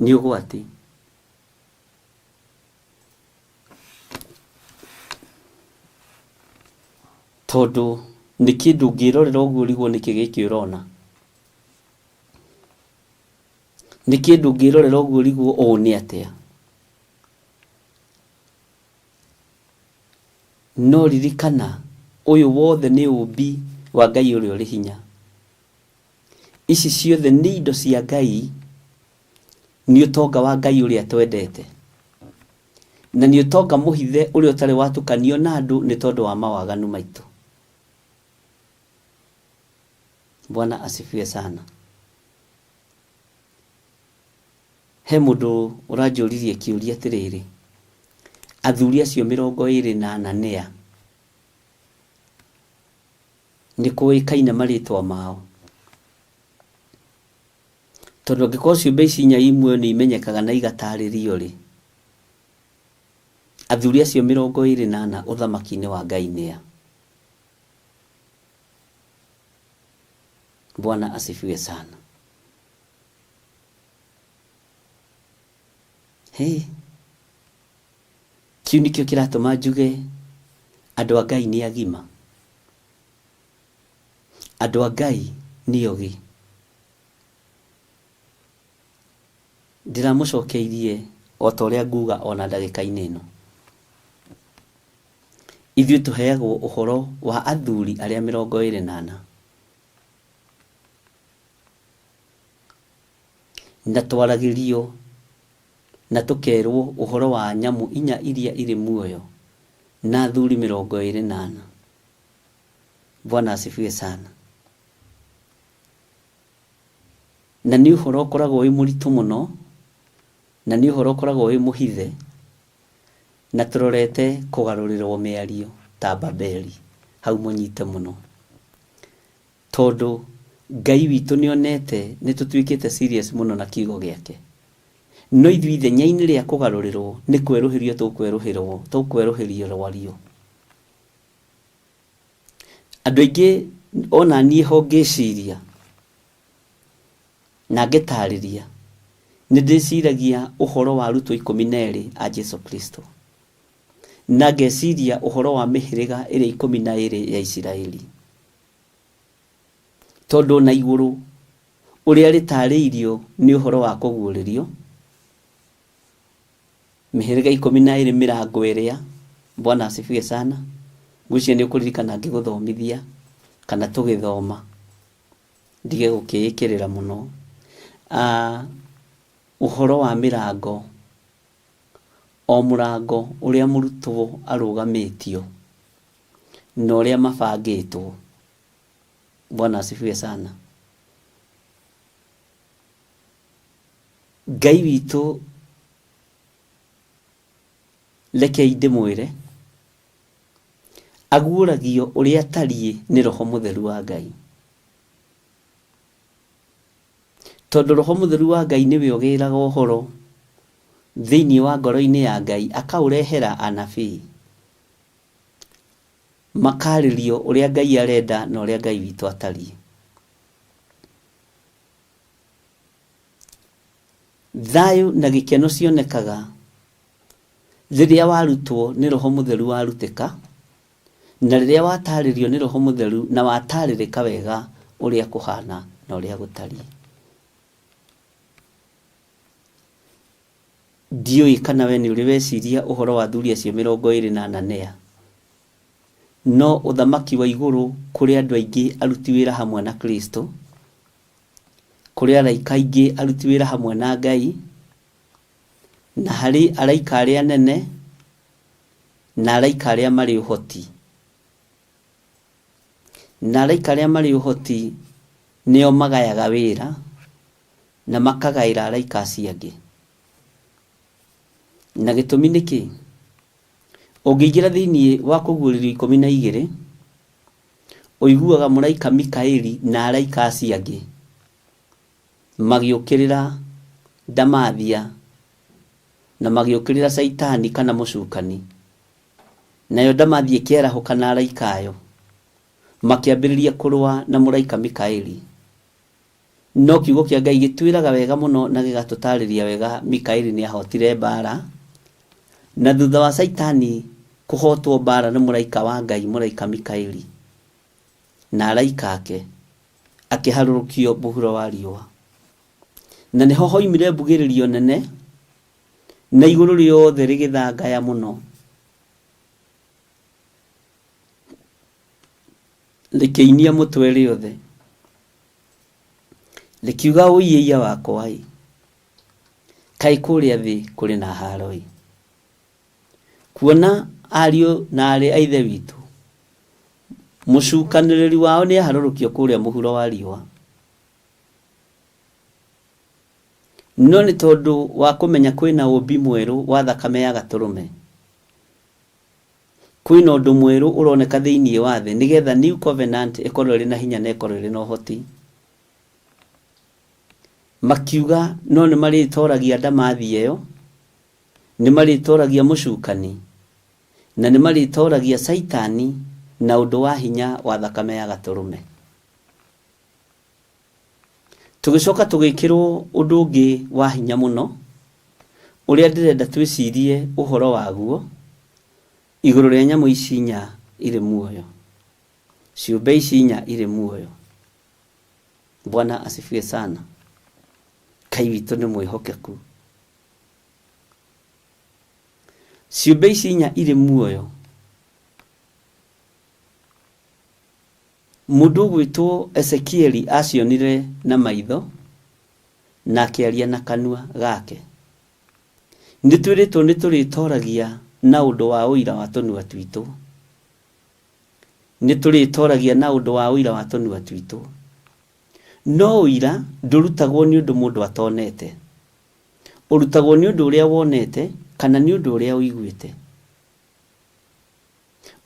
nĩ ũgwati. Tondũ nĩ kĩndũ ngĩrorera ũguo ũrigwo nĩkĩ gĩkĩ ũrona. Nĩ kĩndũ ngĩrorera ũguo ũrigwo ũũ nĩ atĩa. No ririkana ũyũ wothe nĩ ũmbi wa Ngai ũrĩa ũrĩ hinya. Ici ciothe nĩ indo cia Ngai, nĩ ũtonga wa Ngai ũrĩa twendete. Na nĩ ũtonga mũhithe ũrĩa ũtarĩ watukanio na andũ nĩ tondũ wa mawaganu maitũ. Bwana asifiwe sana. He mũndũ ũranjũririe kĩũria atĩrĩrĩ, athuri acio 24 nĩa? Nĩ kũĩkaine marĩtwa mao. Tondũ angĩkorwo ciũmbe ici 4 imwe nĩ imenyekaga na igatarĩrio rĩ, athuri acio 24 ũthamaki-inĩ wa Ngai nĩa? Bwana asifiwe sana. Kĩu nĩkĩo kĩratũma njuge andũ a Ngai nĩ agima. Andũ a Ngai nĩ ogĩ. Ndiramũcokeirie o ta ũrĩa nguga ona ndagĩka-inĩ ĩno. Ithuĩ tũheagwo ũhoro wa athuri arĩa 24 na twaragĩrio na tũkerwo ũhoro wa nyamũ 4 iria irĩ muoyo na athuri 24. Bwana asifiwe sana. Na nĩ ũhoro ũkoragwo wĩ mũritũ mũno, na nĩ ũhoro ũkoragwo wĩ mũhithe, na tũrorete kũgarũrĩrwo mĩario ta Babeli hau mũnyite mũno. Tondũ Ngai witũ nĩonete nĩ tũtuĩkĩte serious mũno na kiugo gĩake. No ithuĩ ithenya-inĩ rĩa kũgarũrĩrwo nĩ kwerũhĩrio tũkwerũhĩrio rwario. Andũ aingĩ ona niĩ ho ngĩciria na ngĩtarĩria nĩ ndĩciragia ũhoro wa arutwo 12 a Jesu Kristo, na ngeciria ũhoro wa mĩhĩrĩga ĩrĩa 12 ya Isiraeli. Tondũ na igũrũ ũrĩa rĩtarĩirio nĩ ũhoro wa kũguũrĩrio mĩhĩrĩga 12 mĩrango ĩrĩa. Bwana asifiwe sana. Ngwĩciria nĩ ũkũririkana ngĩgũthomithia kana tũgĩthoma, ndige gũkĩĩkĩrĩra mũno ũhoro wa mĩrango, o mũrango ũrĩa mũrutwo arũgamĩtio na ũrĩa mabangĩtwo. Bwana asifiwe sana. Ngai witũ rekei ndĩmwĩre aguũragio ũrĩa atariĩ nĩ Roho Mũtheru wa Ngai. Tondũ Roho Mũtheru wa Ngai nĩwe ũgĩraga ũhoro thĩinĩ wa ngoro-inĩ ya Ngai, akaũrehera anabii makarĩrio ũrĩa Ngai arenda na ũrĩa Ngai witũ atariĩ. Thayũ na gĩkeno cionekaga rĩrĩa warutwo nĩ Roho Mũtheru warutĩka, na rĩrĩa watarĩrio nĩ Roho Mũtheru na watarĩrĩka wega ũrĩa kũhana na ũrĩa gũtariĩ. Ndiũĩ kana we nĩ ũrĩ weciria ũhoro wa athuri acio 24 no ũthamaki wa igũrũ kũrĩ andũ aingĩ aruti wĩra hamwe na Kristo, kũrĩ araika aingĩ aruti wĩra hamwe na Ngai, na harĩ araika arĩa anene na araika arĩa marĩ ũhoti. Na araika arĩa marĩ ũhoti nĩo magayaga wĩra na makagaĩra araika acio angĩ. Na gĩtũmi nĩkĩ? Ũngĩingĩra thĩinĩ wa kũguũrĩrio 12 ũiguaga mũraika Mikaeli na araika acio angĩ magĩũkĩrĩra Ndamathia na magĩũkĩrĩra Saitani kana mũcukani, nayo Ndamathia ĩkĩarahũka na araika ayo makĩambĩrĩria kũrũa na mũraika Mikaeli. no kiugo kĩa Ngai gĩtwĩraga wega mũno na gĩgatũtarĩria wega Mikaeli nĩ ahotire mbara, na thutha wa Saitani kũhotwo mbara nĩ mũraika wa Ngai, mũraika Mikaeli na araika ake, akĩharũrũkio mũhuro wa riũa, na nĩho hoimire mbugĩrĩrio nene, na igũrũ rĩothe rĩgĩthangaya mũno, rĩkĩinia mũtwe rĩothe, rĩkiuga ũiyĩia wakwa ĩ, kaĩ kũrĩa thĩ kũrĩ na haro ĩ. Kuona ariũ na arĩ a ithe witũ, mũcukanĩrĩri wao nĩ aharũrũkio kũrĩa mũhuro wa riũa, no nĩ tondũ wa kũmenya kwĩna ũmbi mwerũ wa thakame ya gatũrũme, kwĩna ũndũ mwerũ ũroneka thĩinĩ wa thĩ, nĩgetha New Covenant ĩkorwo ĩrĩ na hinya na ĩkorwo ĩrĩ na ũhoti. Makiuga no nĩ marĩtoragia ndamathi ĩyo, nĩ marĩtoragia mũcukani, na nĩ marĩtoragia Saitani na ũndũ wa hinya wa thakame ya gatũrũme. Tũgĩcoka tũgĩkĩrwo ũndũ ũngĩ wa hinya mũno, ũrĩa ndĩrenda twĩcirie ũhoro waguo, igũrũ rĩa nyamũ ici inya irĩ muoyo, ciũmbe ici inya irĩ muoyo. Bwana asifiwe sana. Ngai witũ nĩ mwĩhokeku. Ciũmbe ici inya irĩ muoyo, mũndũ gwĩtwo Ezekieli acionire na maitho na akĩaria na kanua gake. Nĩtwĩrĩtwo nĩtũrĩtoragia na ũndũ wa ũira wa tũnua twitũ, nĩtũrĩtoragia na ũndũ wa ũira wa tũnua twitũ, no ũira ndũrutagwo nĩ ũndũ mũndũ atonete, ũrutagwo nĩ ũndũ ũrĩa wonete kana nĩ ũndũ ũrĩa ũiguĩte.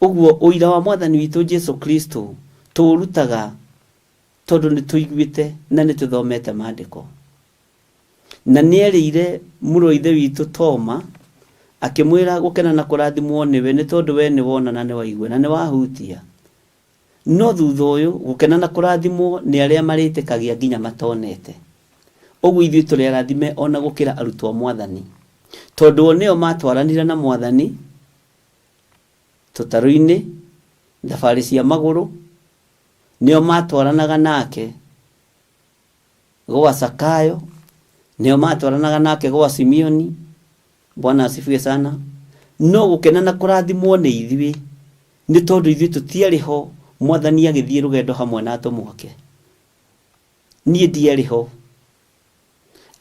Ũguo ũira wa Mwathani witũ Jesu Kristo tũrutaga tondũ nĩ tũiguĩte na nĩ tũthomete maandĩko. Na nĩerĩire mũrũ ithe witũ Toma, akĩmwĩra gũkena na kũrathimwo nĩwe nĩ tondũ we nĩ wona na nĩ waigua na nĩ wahutia. No thutha ũyũ gũkena na kũrathimwo nĩ arĩa marĩtĩkagia nginya matonete. Ũguo ithuĩ tũrĩ arathime ona gũkĩra arutwo a Mwathani, tondũ o nĩo matwaranire na Mwathani tũtarũ-inĩ, thabarĩ cia magũrũ, nĩo matwaranaga nake gwa Zakayo, nĩo matwaranaga nake gwa Simeoni. Bwana asifiwe sana. No gũkena na kũrathimwo nĩ ithuĩ nĩ tondũ ithuĩ tũtiarĩ ho Mwathani agĩthiĩ rũgendo hamwe na atũmwo ake. Niĩ ndiarĩ ho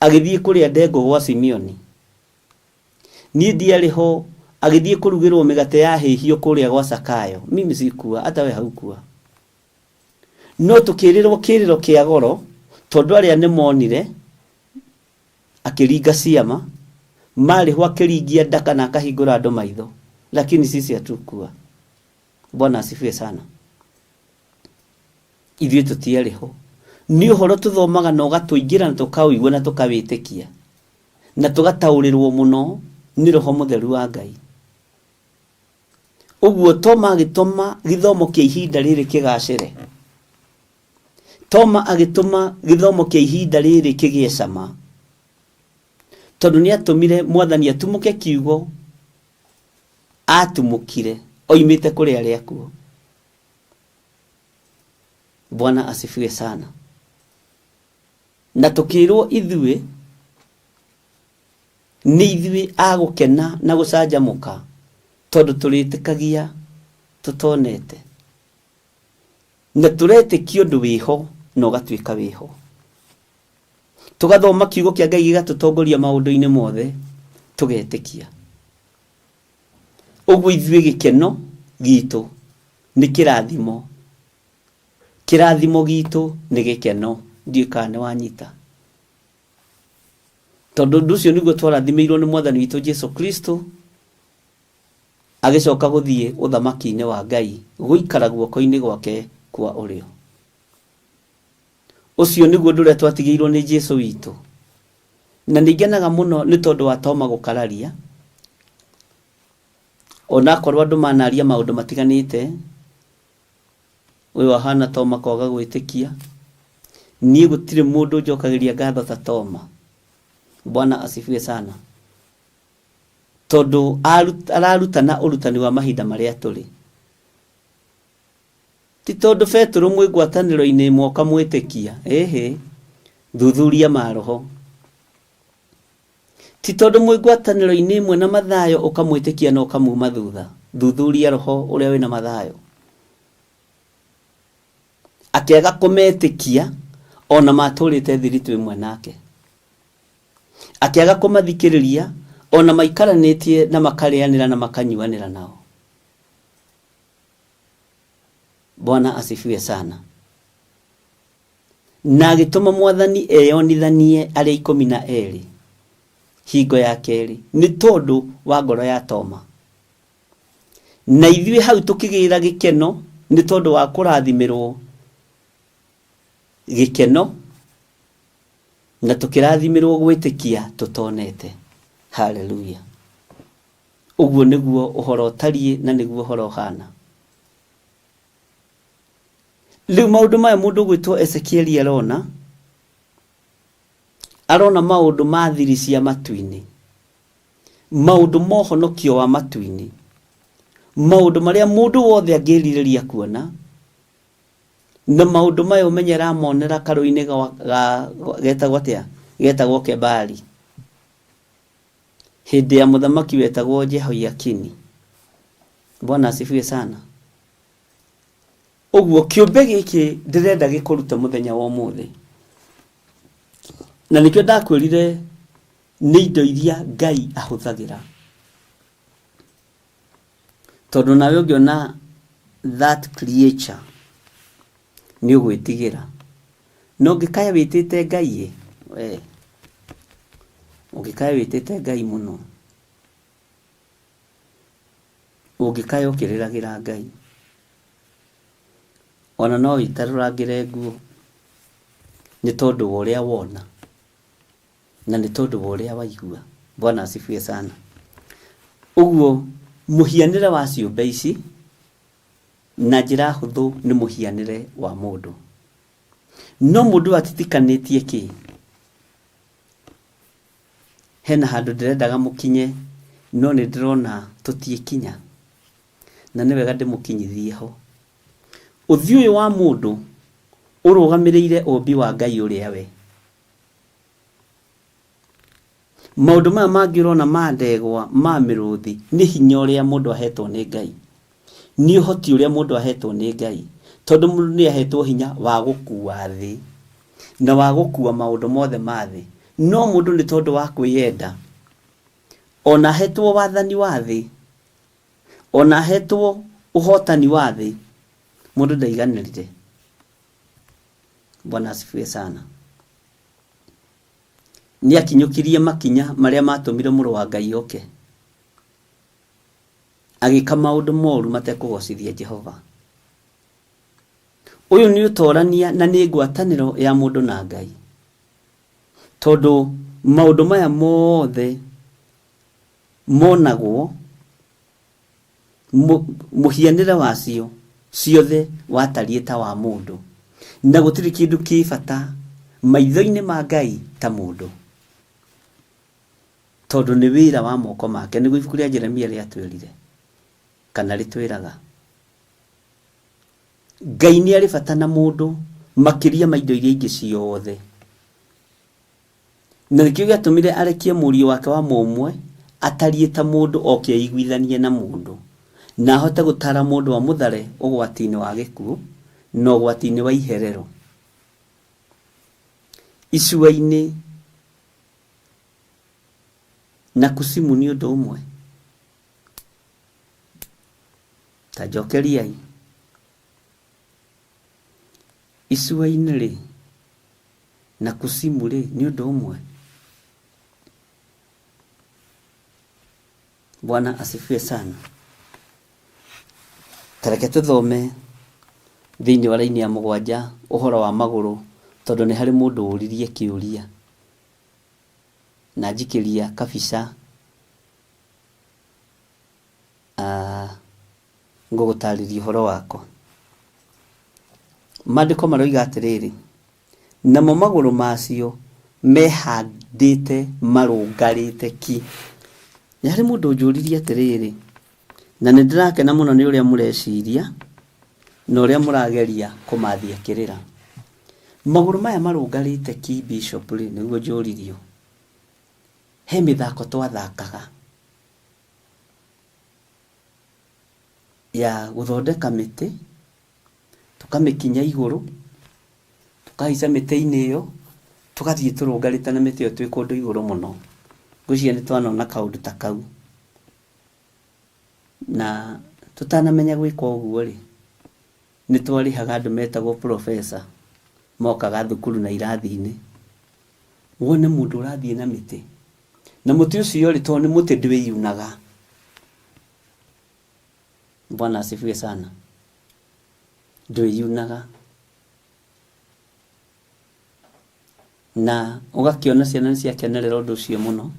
agĩthiĩ kũrĩa ndengũ gwa Simeoni, niĩ ndiarĩ ho agĩthiĩ kũrugĩrwo mĩgate yahĩhio kũrĩa gwa Zakayo. Mimi sikuwa, hata we haukua. No tũkĩrĩrwo kĩrĩro kĩa goro tondũ arĩa nĩ monire akĩringa ciama, marĩ ho akĩringia ndaka na akahingũra andũ maitho, lakini sisi hatukua. Bwana asifiwe sana. Ithuĩ tũtiarĩ ho. Nĩ ũhoro tũthomaga na ũgatũingĩra na tũkawĩigua na tũkawĩtĩkia na tũgataũrĩrwo mũno nĩ Roho Mũtheru wa Ngai. Ũguo Toma agĩtũma gĩthomo kĩa ihinda rĩrĩ kĩgacĩre. Toma agĩtũma gĩthomo kĩa ihinda rĩrĩ kĩgĩe cama, tondũ nĩ atũmire Mwathani atumũke kiugo, atumũkire oimĩte kũrĩ arĩa akuo. Bwana asifiwe sana. Na tũkĩrwo ithuĩ nĩ ithuĩ agũkena na gũcanjamũka tondũ tũrĩtĩkagia tũtonete, na tũretĩkia ũndũ wĩho na ũgatuĩka wĩho. Tũgathoma kiugo kĩa Ngai gĩgatũtongoria maũndũ-inĩ mothe tũgetĩkia. Ũguo ithuĩ gĩkeno gitũ nĩ kĩrathimo, kĩrathimo gitũ nĩ gĩkeno. Ndiũĩ kana nĩ wanyita. Tondũ ũndũ ũcio nĩguo twarathimĩirwo nĩ Mwathani witũ Jesu Kristo, agĩcoka gũthiĩ ũthamaki-inĩ wa Ngai gũikara guoko-inĩ gwake kwa ũrĩo. Ũcio nĩguo ũndũ ũrĩa twatigĩirwo nĩ Jesu witũ. Na nĩngenaga mũno nĩ tondũ wa Toma gũkararia, ona korwo andũ manaria maũndũ matiganĩte, ũyũ ahana Toma kwaga gwĩtĩkia. niĩ gũtirĩ mũndũ njokagĩria ngatho ta Toma. Bwana asifiwe sana. Tondũ ararutana ũrutani wa mahinda marĩa tũrĩ. Ti tondũ Petro mwĩ ngwatanĩro-inĩ mwoka mwĩtĩkia, thuthuria maroho. Ti tondũ mwĩ ngwatanĩro-inĩ imwe na mathayo ũkamwĩtĩkia na ũkamuma thutha, thuthuria roho ũrĩa wĩna mathayo. Akĩaga kũmetĩkia ona matũrĩte thiritũ ĩmwe nake. Akĩaga kũmathikĩrĩria ona maikaranĩtie na makarĩanĩra na makanyuanĩra nao. Bwana asifiwe sana. Na agĩtũma Mwathani eyonithanie arĩa 12 hingo ya kerĩ nĩ tondũ wa ngoro ya Toma. Na ithuĩ hau tũkĩgĩra gĩkeno nĩ tondũ wa kũrathimirwo gĩkeno na tũkĩrathimirwo gwĩtĩkia tũtonete. Hallelujah. Ũguo nĩguo ũhoro tariĩ na nĩguo ũhoro hana. Rĩu maũndũ maya mũndũ gwĩtwo Ezekieli arona maũndũ ma thiri cia matu-inĩ, maũndũ mohonokio wa matu-inĩ, maũndũ marĩa mũndũ wothe angĩrirĩria kuona, na maũndũ maya ũmenye aramonera karũ-inĩ getagwo atĩa, getagwo Kebari, hĩndĩ ya mũthamaki wetagwo Jehoiakini. Bwana asifiwe sana. Ũguo kĩũmbe gĩkĩ ndĩrenda gĩkũruta mũthenya wa ũmũthĩ, na nĩkĩo ndakwĩrire nĩ indo iria Ngai ahũthagĩra. Tondũ nawe ũngĩona that creature nĩ ũgwĩtigĩra. No ũngĩkaya wĩtĩte Ngai, ũngĩkaya wĩtĩte Ngai mũno, ũngĩkaya ũkĩrĩragĩra Ngai, ona no itarũrangĩre nguo nĩ tondũ wa ũrĩa wona na nĩ tondũ wa ũrĩa waigua. Bwana asifiwe sana. Ũguo mũhianĩre wa ciũmbe ici na njĩra hũthũ nĩ mũhianĩre wa mũndũ. No mũndũ atitikanĩtie kĩ? Hena handũ ndĩrendaga mũkinye no nĩ ndĩrona tũtiĩkinya, na nĩ wega ndĩmũkinyithie ho. Ũthiũ ũyũ wa mũndũ ũrũgamĩrĩire ũmbi wa Ngai ũrĩa we. Maũndũ maya mangĩ ũrona ma ndegwa, ma mĩrũthi, nĩ hinya ũrĩa mũndũ ahetwo nĩ Ngai, nĩ ũhoti ũrĩa mũndũ ahetwo nĩ Ngai, tondũ mũndũ nĩ ahetwo hinya wa gũkua thĩ na wa gũkua maũndũ mothe ma thĩ. No mũndũ nĩ tondũ wa kwĩyenda, ona ahetwo wathani wa thĩ, ona ahetwo ũhotani wa thĩ, mũndũ ndaiganĩrire. Bwana asifiwe sana. Nĩ akinyũkirie makinya marĩa matũmire mũrũ wa Ngai oke, agĩka maũndũ moru matekũgocithia Jehova. Ũyũ nĩ ũtorania na nĩ ngwatanĩro ya mũndũ na Ngai, tondũ maũndũ maya mothe monagwo, mũhianĩre wacio ciothe watariĩ ta wa mũndũ, na gũtirĩ kĩndũ kĩ bata maitho-inĩ ma Ngai ta mũndũ, tondũ nĩ wĩra wa moko make. Nĩguo ibuku rĩa Jeremia rĩatwĩrire kana rĩtwĩraga Ngai nĩ arĩ bata na mũndũ makĩria ma indo iria ingĩ ciothe, na nĩkĩo gĩatũmire arekie mũriũ wake wa mũmwe atariĩ ta mũndũ oke aiguithanie na mũndũ, na ahote gũtara mũndũ wa mũthare ũgwati-inĩ wa gĩkuũ na ũgwati-inĩ wa iherero. Icua-inĩ na kusimu nĩ ũndũ ũmwe. Ta njokeriai, icua-inĩ rĩ na kusimu rĩ nĩ ũndũ ũmwe. Bwana asifiwe sana. Tareke tũthome thĩinĩ wa raini ya 7 ũhoro wa magũrũ, tondũ nĩ harĩ mũndũ ũririe kĩũria na njikĩria kabica. Ngũgũtarĩria ũhoro wako. Maandĩko maroiga atĩrĩrĩ, namo magũrũ macio mehandĩte marũngarĩte ki. Nĩ harĩ mũndũ njũririe atĩrĩrĩ, na nĩ ndĩrakena mũno nĩ ũrĩa mũreciria na ũrĩa mũrageria kũmathia kĩrĩra. Magũrũ maya marũngarĩte ki Bishop rĩ, nĩguo njũririo. He mĩthako twathakaga ya gũthondeka mĩtĩ, tũkamĩkinya igũrũ, tũkahaica mĩtĩ-inĩ ĩyo, tũgathiĩ tũrũngarĩte na mĩtĩ ĩyo twĩ kũndũ igũrũ mũno. Ngwĩciria nĩ twanona kaũndũ ta kau. Na tũtanamenya gwĩka ũguo rĩ, nĩ twarĩhaga andũ metagwo professor, mokaga thukuru na irathi-inĩ. Wone mũndũ ũrathiĩ na mĩtĩ, na mũtĩ ũcio rĩ, tondũ nĩ mũtĩ ndwĩyunaga. Bwana asifiwe sana. Ndwĩyunaga. Na ũgakĩona ciana nĩ ciakenerera ũndũ ũcio mũno.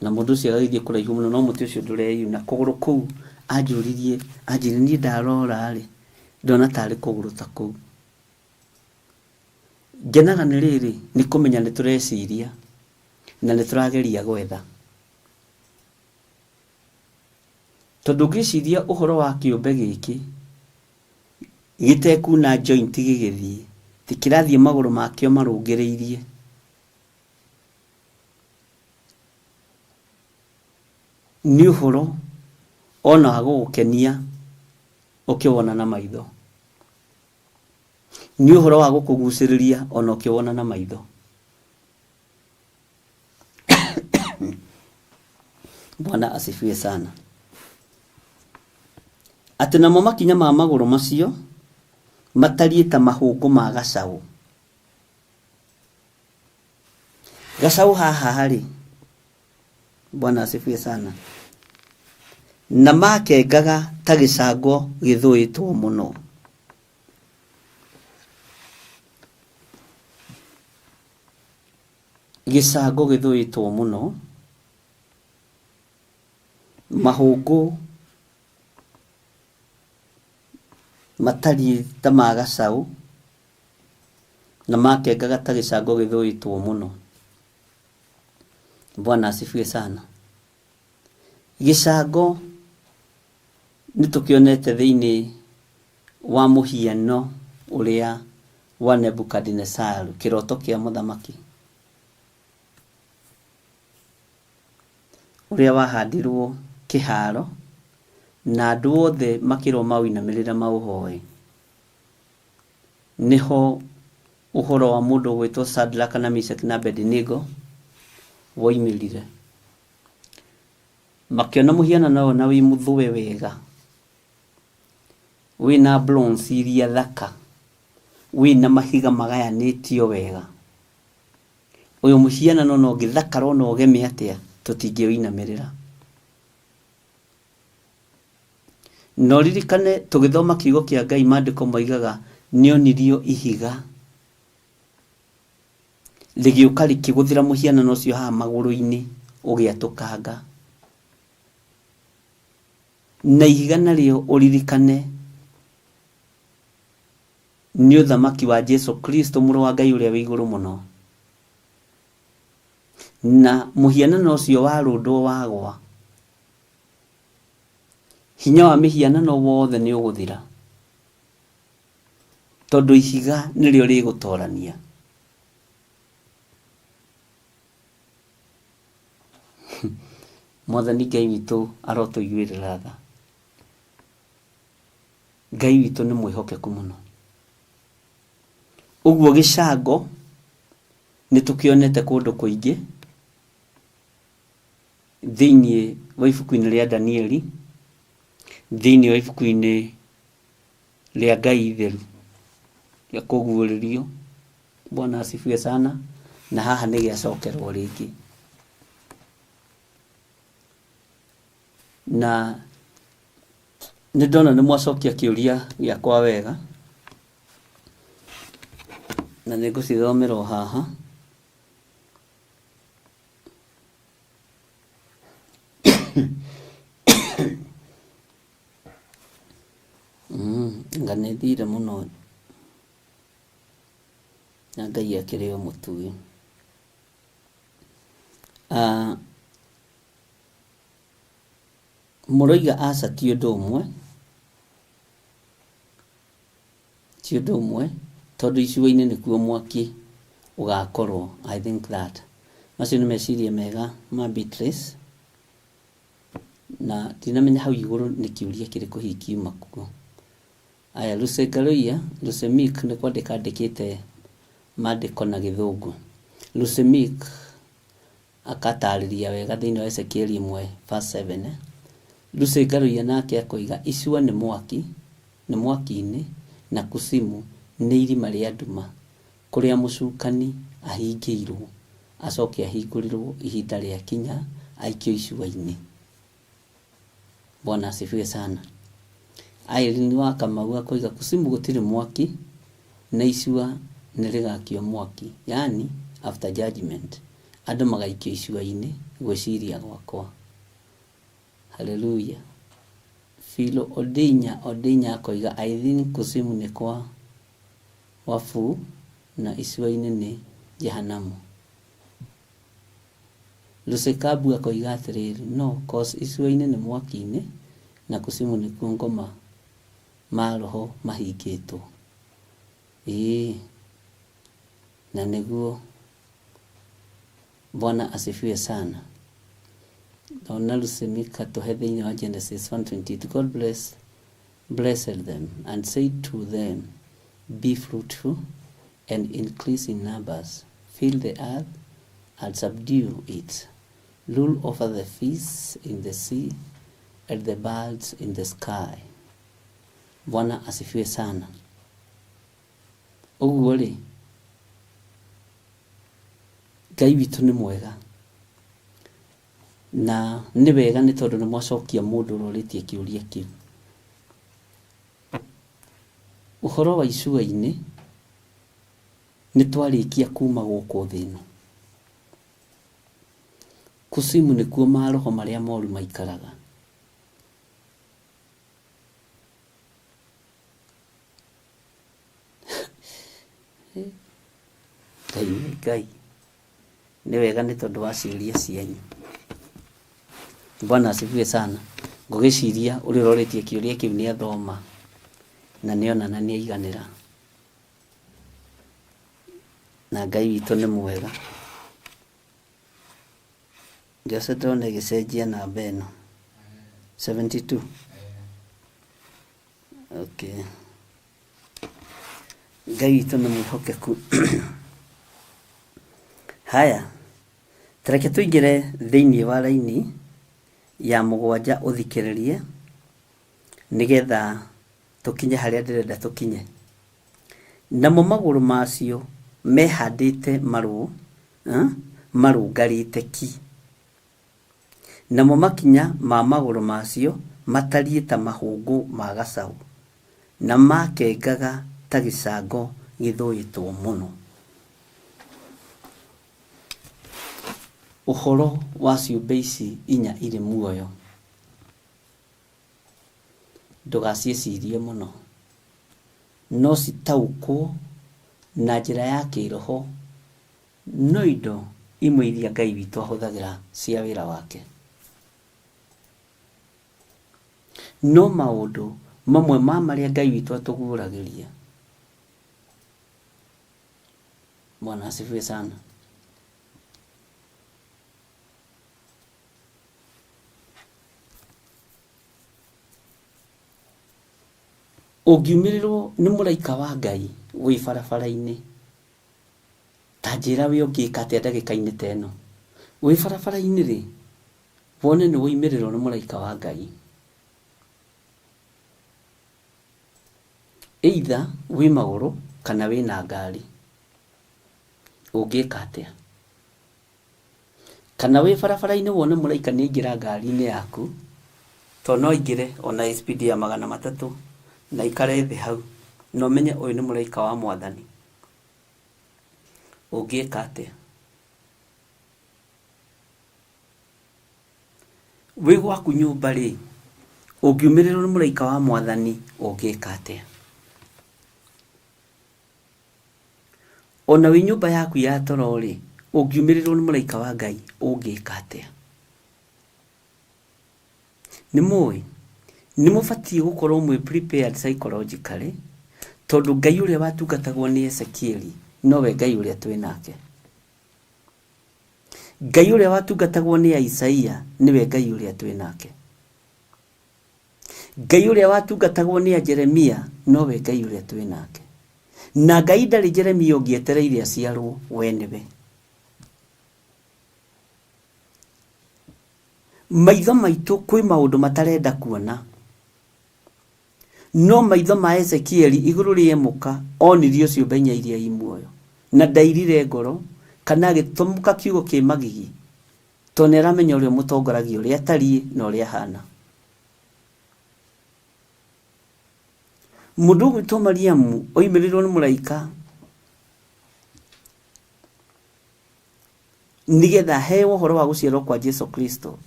Na mũndũ ũcio agagĩthiĩ kũraihu mũno, no mũtĩ ũcio ndũreyuna. Kũgũrũ kũu anjũririe niĩ ndarora rĩ, ndona tarĩ kũgũrũ ta kũu. Ngenaga nĩ rĩrĩ, nĩ kũmenya nĩ tũreciria na nĩ tũrageria gwetha. Tondũ ngĩciria ũhoro wa kĩũmbe gĩkĩ gĩtekuna joint gĩgĩthiĩ, ti kĩrathiĩ magũrũ makĩo marũngĩrĩirie. Nĩ ũhoro ona wa gũgũkenia ũkĩwona na maitho. Nĩ ũhoro wa gũkũgucĩrĩria ona ũkĩwona na maitho. Bwana asifiwe sana. Atĩ namo makinya ma magũrũ macio matariĩ ta mahũngũ ma gacaũ. Gacaũ haha harĩ, Bwana asifiwe sana, na makengaga ta gĩcango gĩthũĩtwo mũno. Gĩcango gĩthũĩtwo mũno. Mahũngũ matariĩ ta ma gacaũ na makengaga ta gĩcango gĩthũĩtwo mũno. Bwana asifiwe sana. Gĩcango nĩ tũkĩonete thĩinĩ wa mũhiano ũrĩa wa Nebukadnezaru, kĩroto kĩa mũthamaki, ũrĩa wahandirwo kĩharo na andũ othe makĩrwo mawĩinamĩrĩra maũhoe. Nĩho ũhoro wa mũndũ gwĩtwo Shadraka na Meshaki na Abednego woimĩrire. Makĩona mũhianano ũyũ na wĩ mũthũe wega, wĩna bronze iria thaka, wĩna mahiga magayanĩtio wega. Ũyũ mũhianano no ũngĩthakara na ũgeme atĩa, tũtingĩwĩinamĩrĩra. No ririkane tũgĩthoma kiugo kĩa Ngai, maandĩko moigaga nĩonirio ihiga rĩgĩũka rĩkĩgũthĩra mũhianano ũcio haha magũrũ-inĩ ũgĩatũkanga. Na ihiga narĩo ũririkane nĩ ũthamaki wa Jesu Kristo, mũrũ wa Ngai ũrĩa wĩ igũrũ mũno. Na mũhianano ũcio warũndwo wagwa, hinya wa mĩhianano wothe nĩ ũgũthira, tondũ ihiga nĩrĩo rĩgũtorania. Mwathani Ngai witũ arotũiguĩrĩra tha. Ngai witũ nĩ mwĩhokeku mũno. Ũguo gĩcango nĩ tũkĩonete kũndũ kũingĩ thĩinĩ wa ibuku-inĩ rĩa Danieli, thĩinĩ wa ibuku-inĩ rĩa Ngai itheru rĩa kũguũrĩrio. Bwana asifiwe sana. Na haha nĩ gĩacokerwo rĩngĩ. Na nĩ ndona nĩ mwacokia kĩũria gĩakwa wega, na nĩ ngũcithomera o haha. Nga nĩ thire mũno na Ngai akĩrĩ o mũtui. Mũroiga aca ti ũndũ ũmwe tondũ icigo-inĩ nĩkuo mwaki ũgakorwo. I think that macio nĩ meciria mega ma Beatrice, na ndinamenya hau igũrũ nĩ kĩũria kĩrĩkũ hihi kiuma kuo. Aya Lucy Ngaruiya, Lucy Mick nĩ kwandĩka andĩkĩte maandĩko na Gĩthũngũ. Lucy Mick akatarĩria wega thĩinĩ wa Ezekieli 1:7. Lucy Ngaruiya nake akoiga icua nĩ mwaki-inĩ na kusimu nĩ irima rĩa nduma kũrĩa mũcukani ahingĩirwo acoke ahingũrĩrwo ihinda rĩa kinya aikio icua-inĩ. Bwana asifiwe sana. Irene wa Kamau akoiga kusimu gũtirĩ mwaki na icua nĩ rĩgakio mwaki, yani after judgment andũ magaikio icua-inĩ gwĩciria gwakwa. Hallelujah. Philo Odinya akoiga I think kusimu nĩ kwa wafu na icua-inĩ nĩ jehanamu. Lucy Kabu akoiga atĩrĩrĩ, no cause icua-inĩ nĩ mwaki-inĩ na kusimu nĩ kuo ngoma ma roho mahingĩtwo. Na nĩguo. Bwana asifiwe sana. Ona Lucy Mika tũhe thĩinĩ wa Genesis 1:28. God blessed them and said to them, be fruitful and increase in numbers, fill the earth and subdue it, rule over the fish in the sea and the birds in the sky. Bwana asifiwe sana. Ũguo rĩ, Ngai witũ nĩ mwega na nĩ wega nĩ tondũ nĩ mwacokia mũndũ ũrorĩtie kĩũria kĩu. Ũhoro wa icua-inĩ nĩ twarĩkia kuma gũkũ thĩ ĩno. Kusimu nĩkuo maroho marĩa moru maikaraga. Ngai nĩ wega nĩ tondũ wa ciũria cianyu. Bwana asifiwe sana. Ngũgĩciria ũrĩa ũrorĩtie kĩũria kĩu nĩ athoma na nĩona na nĩ aiganĩra. Na Ngai witũ nĩ mwega. Jose ndĩrona ĩgĩcenjia namba ĩno 72. Okay. Ngai witũ nĩ mwĩhokeku. Haya, tareke tũingĩre thĩinĩ wa raini ya 7 ũthikĩrĩrie nĩgetha tũkinye harĩa ndĩrenda tũkinye. Namo magũrũ macio mehandĩte marũngarĩte ki. Namo makinya ma magũrũ macio matariĩ ta mahũngũ ma gacaũ na makengaga ta gĩcango gĩthũĩtwo mũno. Ũhoro wa ciũmbe ici 4 irĩ muoyo ndũgaciĩcirie mũno, no citaũkwo na njĩra ya kĩroho no indo imwe iria Ngai witũ ahũthagĩra cia wĩra wake. No maũndũ mamwe ma marĩa Ngai witũ atũguũragĩria. Bwana asifiwe sana. Ũngiumĩrĩrwo nĩ mũraika wa Ngai wĩ barabara-inĩ, ta njĩra wĩ ũngĩka atĩa ndagĩka-inĩ ta ĩno. Wĩ barabara-inĩ rĩ, wone nĩ woimĩrĩrwo nĩ mũraika wa Ngai, either wĩ magũrũ kana wĩ na ngari, ũngĩka atĩa? Kana wĩ barabara-inĩ wone mũraika nĩ aingĩra ngari-inĩ yaku, to no aingĩre ona speed ya 300 na ikare thĩ hau, no menye ũyũ nĩ mũraika wa Mwathani, ũngĩka atĩa? Wĩ gwaku nyũmba rĩ, ũngiumĩrĩrwo nĩ mũraika wa Mwathani ũngĩka atĩa? ona wi nyumba yaku ya toro ri ungiumirirwo ni muraika wa Ngai ungika atia? Ni mubatie gukorwo mwe prepared psychologically, tondu Ngai uria watungatagwo ni Ezekieli nowe Ngai uria twinake. Ngai uria watungatagwo ni Isaia niwe Ngai uria twinake. Ngai uria watungatagwo ni Jeremia nowe Ngai uria twinake. Na Ngai ndari Jeremia ungietereire aciarwo, we niwe. Maitho maitu kwi maundu matarenda kuona, no maitho ma Ezekieli iguru riemuka onirio ciumbe iria imuoyo na ndairire ngoro kana agitumuka kiugo ki magigi, tonera menya uria mutongoragia uria tari na uria hana. Mundu gwitwo Mariamu oimirirwo ni muraika nigetha hewa horo wa guciarwo kwa Jesu Kristo.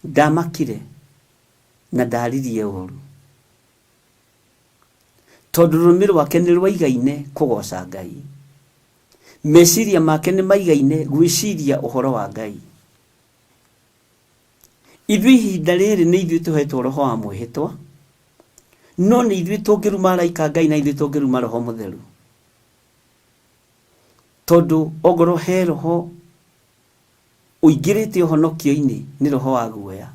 Ndamakire na ndaririe uru, tondu rurimi rwake ni rwaigaine kugoca Ngai, meciria make ni maigaine gwiciria uhoro wa Ngai. Ithui ihinda riri ni ithui tuhetwo roho wa mwihitwa, no ni ithui tungiruma raika Ngai na ithui tungiruma roho mutheru, tondu ogoro he roho uingirite uhonokio-ini ni roho wa guoya,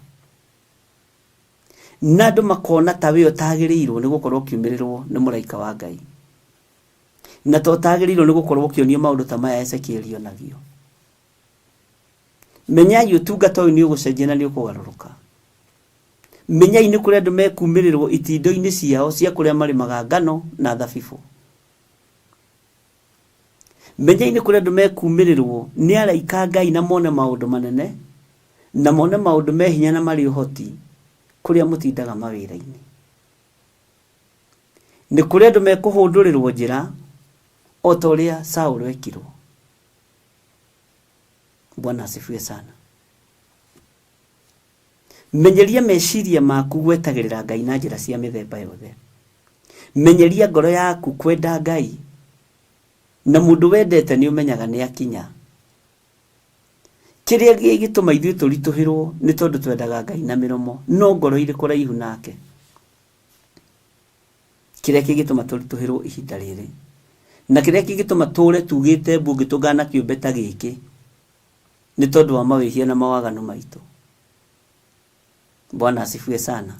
na andu makona tawe utagiriirwo ni gukorwo kiumirirwo ni muraika wa Ngai, na to tagiriirwo ni gukorwo kionio maundu ta maya Ezekieli onagio. Menyai utungata uyu ni ugucenjia na ni ukugaruruka. Menyai ni kuria andu mekumirirwo itindo-ini ciao cia kuria marimaga ngano na thabibu. Menyai ni kuria andu mekumirirwo ni araika Ngai na mone maundu manene na mone maundu me hinya na mari uhoti kuria mutindaga mawira-ini. Ni kuria andu mekuhundurirwo njira o ta uria Saul ekirwo. Bwana asifiwe sana. Menyeria meciria maku gwetagirira Ngai na njira cia mithemba yothe. Menyeria ngoro yaku kwenda Ngai, na mundu wendete ni umenyaga ni akinya. Kiria gituma ithui turituhirwo ni tondu twendaga Ngai na miromo, no ngoro iri kuraihu nake. Kiria gituma turituhirwo ihinda riri, na kiria gituma ture tugite mbungi tungana kiumbe ta giki, ni tondu wa mawihia na mawaganu maitu. Bwana asifiwe sana.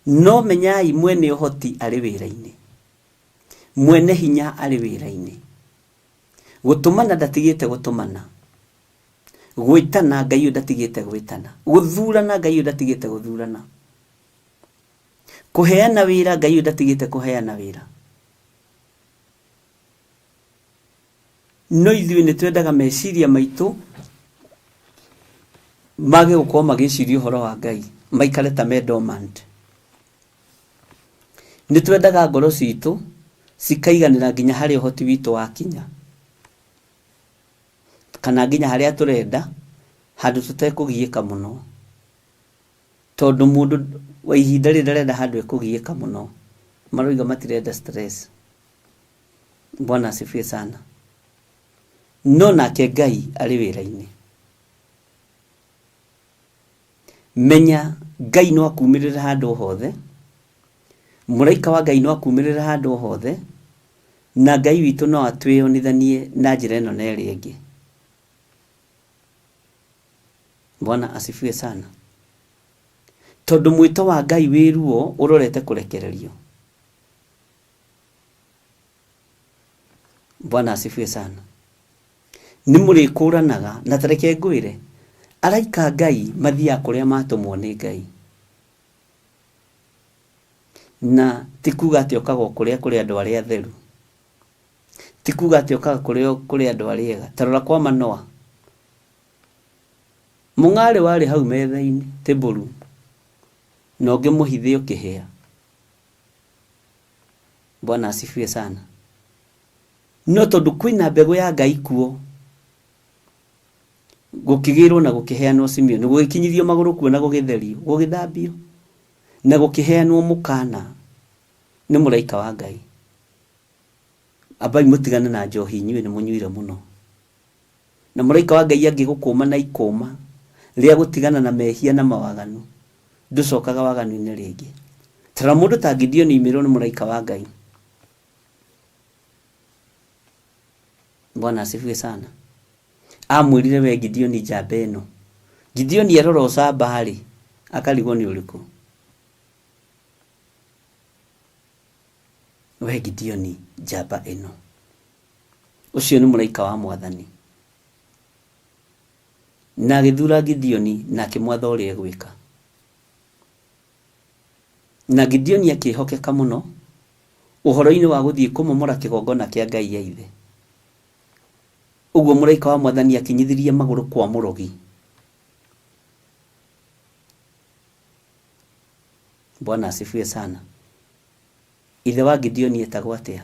No menyai mwene uhoti ari wira-ini, mwene hinya ari wira-ini. Gutumana ndatigite gutumana, gwitana Ngai ndatigite gwitana, guthurana Ngai ndatigite guthurana, kuheana wira Ngai ndatigite kuheana wira. No ithui ni twendaga meciria maitu mage gukorwo magiciria uhoro wa Ngai, maikare ta me dormant. Ni twendaga ngoro citu cikaiganira nginya hari uhoti witu wa kinya, kana nginya haria turenda handu tutekugiika muno, tondu mundu wa ihinda ri ndarenda handu ekugiika muno, maroiga matirenda stress. Bwana asifiwe sana. No nake Ngai ari wira-ini. Menya Ngai no akumirira handu hothe, muraika wa Ngai no akumirira handu hothe, na Ngai witu no atwiyonithanie na njira ino na iri ingi. Bwana asifiwe sana. Tondu mwito wa Ngai wiruo urorete kurekererio. Bwana asifiwe sana. Ni murikuranaga na tareke ngwire araika Ngai mathia kuria matumwo ni Ngai, na tikuga ati okaga kuria andu aria atheru, tikuga ati okaga kuria andu aria ega. Tarora kwa Manoa, mung'ari wari hau metha-ini teburu na ungi muhithi ukihia. Bwana asifiwe sana. No tondu kwina mbegu ya Ngai kuo, gukigirwo na gukiheanwo Simeoni, gugikinyithio maguru kuo na gugitherio, gugithambio na gukiheanwo mukana ni muraika wa Ngai. abai mutigane na njohi inyuĩ nĩ mũnyuire mũno. Na mũraika wa Ngai angĩgũkũma na ikũma rĩa gũtigana na mehia na mawaganu, ndũcokaga waganu-inĩ rĩngĩ. Tara mũndũ ta Gideon imirwo nĩ mũraika wa Ngai. Bwana asifiwe sana. Amwĩrire we Gideon njamba ĩno. Gideon arora ũcamba harĩ akarigwo nĩ ũrĩkũ. We Gideon njamba ĩno. Ũcio nĩ mũraika wa Mwathani. Na agĩthura Gideon na akĩmwatha ũrĩa egwĩka. Na Gideon akĩhokeka mũno ũhoro-inĩ wa gũthiĩ kũmomora kĩgongona kĩa Ngai ya ithe. Ũguo mũraika wa Mwathani akinyithirie magũrũ kwa mũrogi. Bwana asifiwe sana. Ithe wa Gideon etagwo atĩa?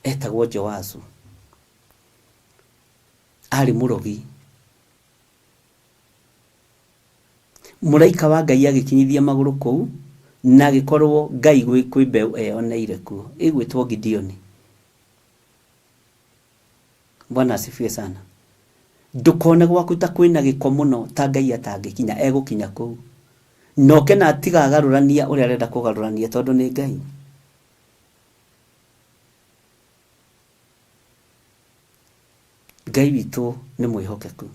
Etagwo Joasu. Arĩ mũrogi. Mũraika wa Ngai agĩkinyithia magũrũ kũu na agĩkorwo Ngai kwĩ mbeũ eyoneire kuo. Ĩgwĩtwo Gideon. Bwana asifiwe sana. Ndukone gwaku ta kwĩna gĩko mũno ta Ngai atangĩkinya, egũkinya kũu. Noke na atiga agarũrania ũrĩa arenda kũgarũrania tondũ nĩ Ngai. Ngai witũ nĩ mwĩhokeku.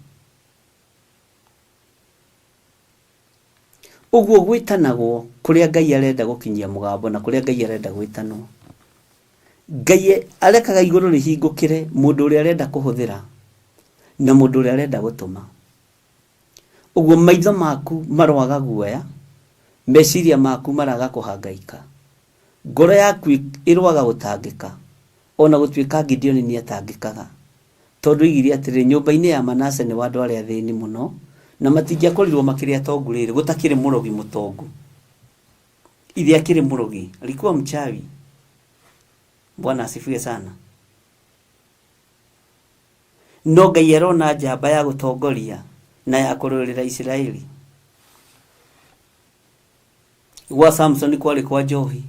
Ũguo gwĩtanagwo kũrĩa Ngai arenda gũkinyia mũgambo na kũrĩa Ngai arenda gwĩtanwo. Ngai arekaga igũrũ rĩhingũkĩre mũndũ ũrĩa arenda kũhũthĩra na mũndũ ũrĩa arenda gũtũma. Ũguo maitho maku maroaga guoya, meciria maku maraga kũhangaika, ngoro yaku ĩroaga gũtangĩka, ona gũtuĩka Gideon nĩ atangĩkaga, tondũ igire atĩrĩ nyũmba-inĩ ya Manase nĩ andũ arĩa athĩni mũno na matingĩakorirwo makĩrĩ atongu rĩrĩ, gũtakĩrĩ mũrogi mũtongu. Ithe akĩrĩ mũrogi, alikuwa mchawi. Bwana asifiwe sana. No Ngai arona njamba ya gũtongoria na ya kũrũĩrĩra Isiraeli. Gwa Samson kwarĩ kwa njohi.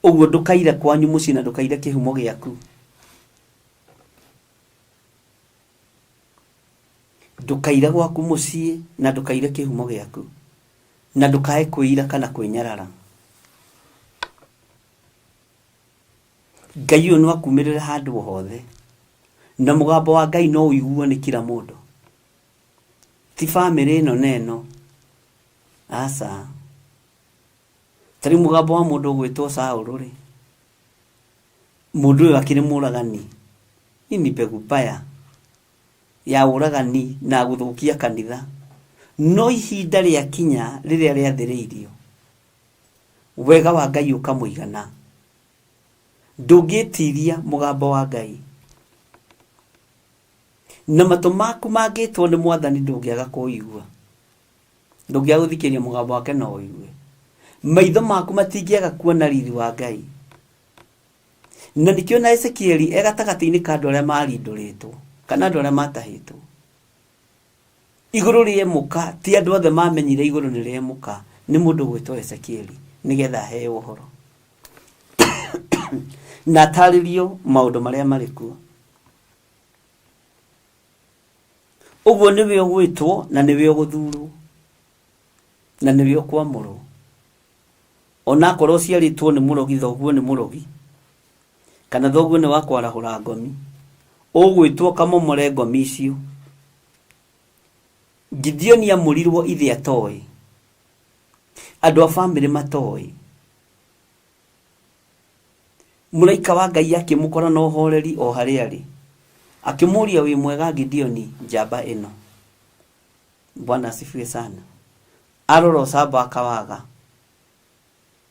Ũguo ndũkaire kwanyu mũciĩ na ndũkaire kĩhumo gĩaku. Ndũkaire gwaku mũciĩ na ndũkaire kĩhumo gĩaku. Na ndũkae kwĩira kana kwĩnyarara. Ngai ũyũ no akumĩrĩre handũ hothe. Na mũgambo wa Ngai no ũiguo nĩ kila mũndũ. Ti famĩlĩ ĩno neno. Asa. Tari mũgambo wa mũndũ ũgwĩtwo Saũlũ rĩ. Mũndũ ũyũ akĩrĩ mũragani. Ini mbegu mbaya ya ũragani na gũthũkia kanitha. No ihinda rĩa kinya rĩrĩa rĩathĩrĩirio. Wega wa Ngai ũkamũigana. Ndũngĩtiria mũgambo wa Ngai. Na matũ maku mangĩtwo nĩ Mwathani ndũngĩaga kũigua. Ndũngĩaga gũthikĩria mũgambo wake no ũigue. Maitho maku matingĩaga kuona riri wa Ngai. Na nĩkĩo na Ezekieli gatagatĩ-inĩ ka andũ arĩa marindũrĩtwo kana andũ arĩa matahĩtwo. Igũrũ rĩemũka, ti andũ othe mamenyire igũrũ nĩ rĩemũka, nĩ mũndũ gwĩtwo Ezekieli nĩgetha aheo ũhoro. Na atarĩrio maũndũ marĩa marĩ kuo. Ũguo nĩwe ũgwĩtwo na nĩwe ũgũthurwo na nĩwe ũkwamũrwo. Ona akorwo ciarĩtwo nĩ mũrogi, thoguo nĩ mũrogi, kana thoguo nĩ wa kwarahũra ngomi, ũgwĩtwo kamomore ngomi icio. Gideon amũrirwo ithe atoĩ, andũ a famĩlĩ matoĩ. Mũraika wa Ngai akĩmũkora na ũhoreri o harĩa arĩ, akĩmũria wĩ mwega Gideon njamba ĩno. Bwana asifiwe sana. Arora ũcamba akawaga,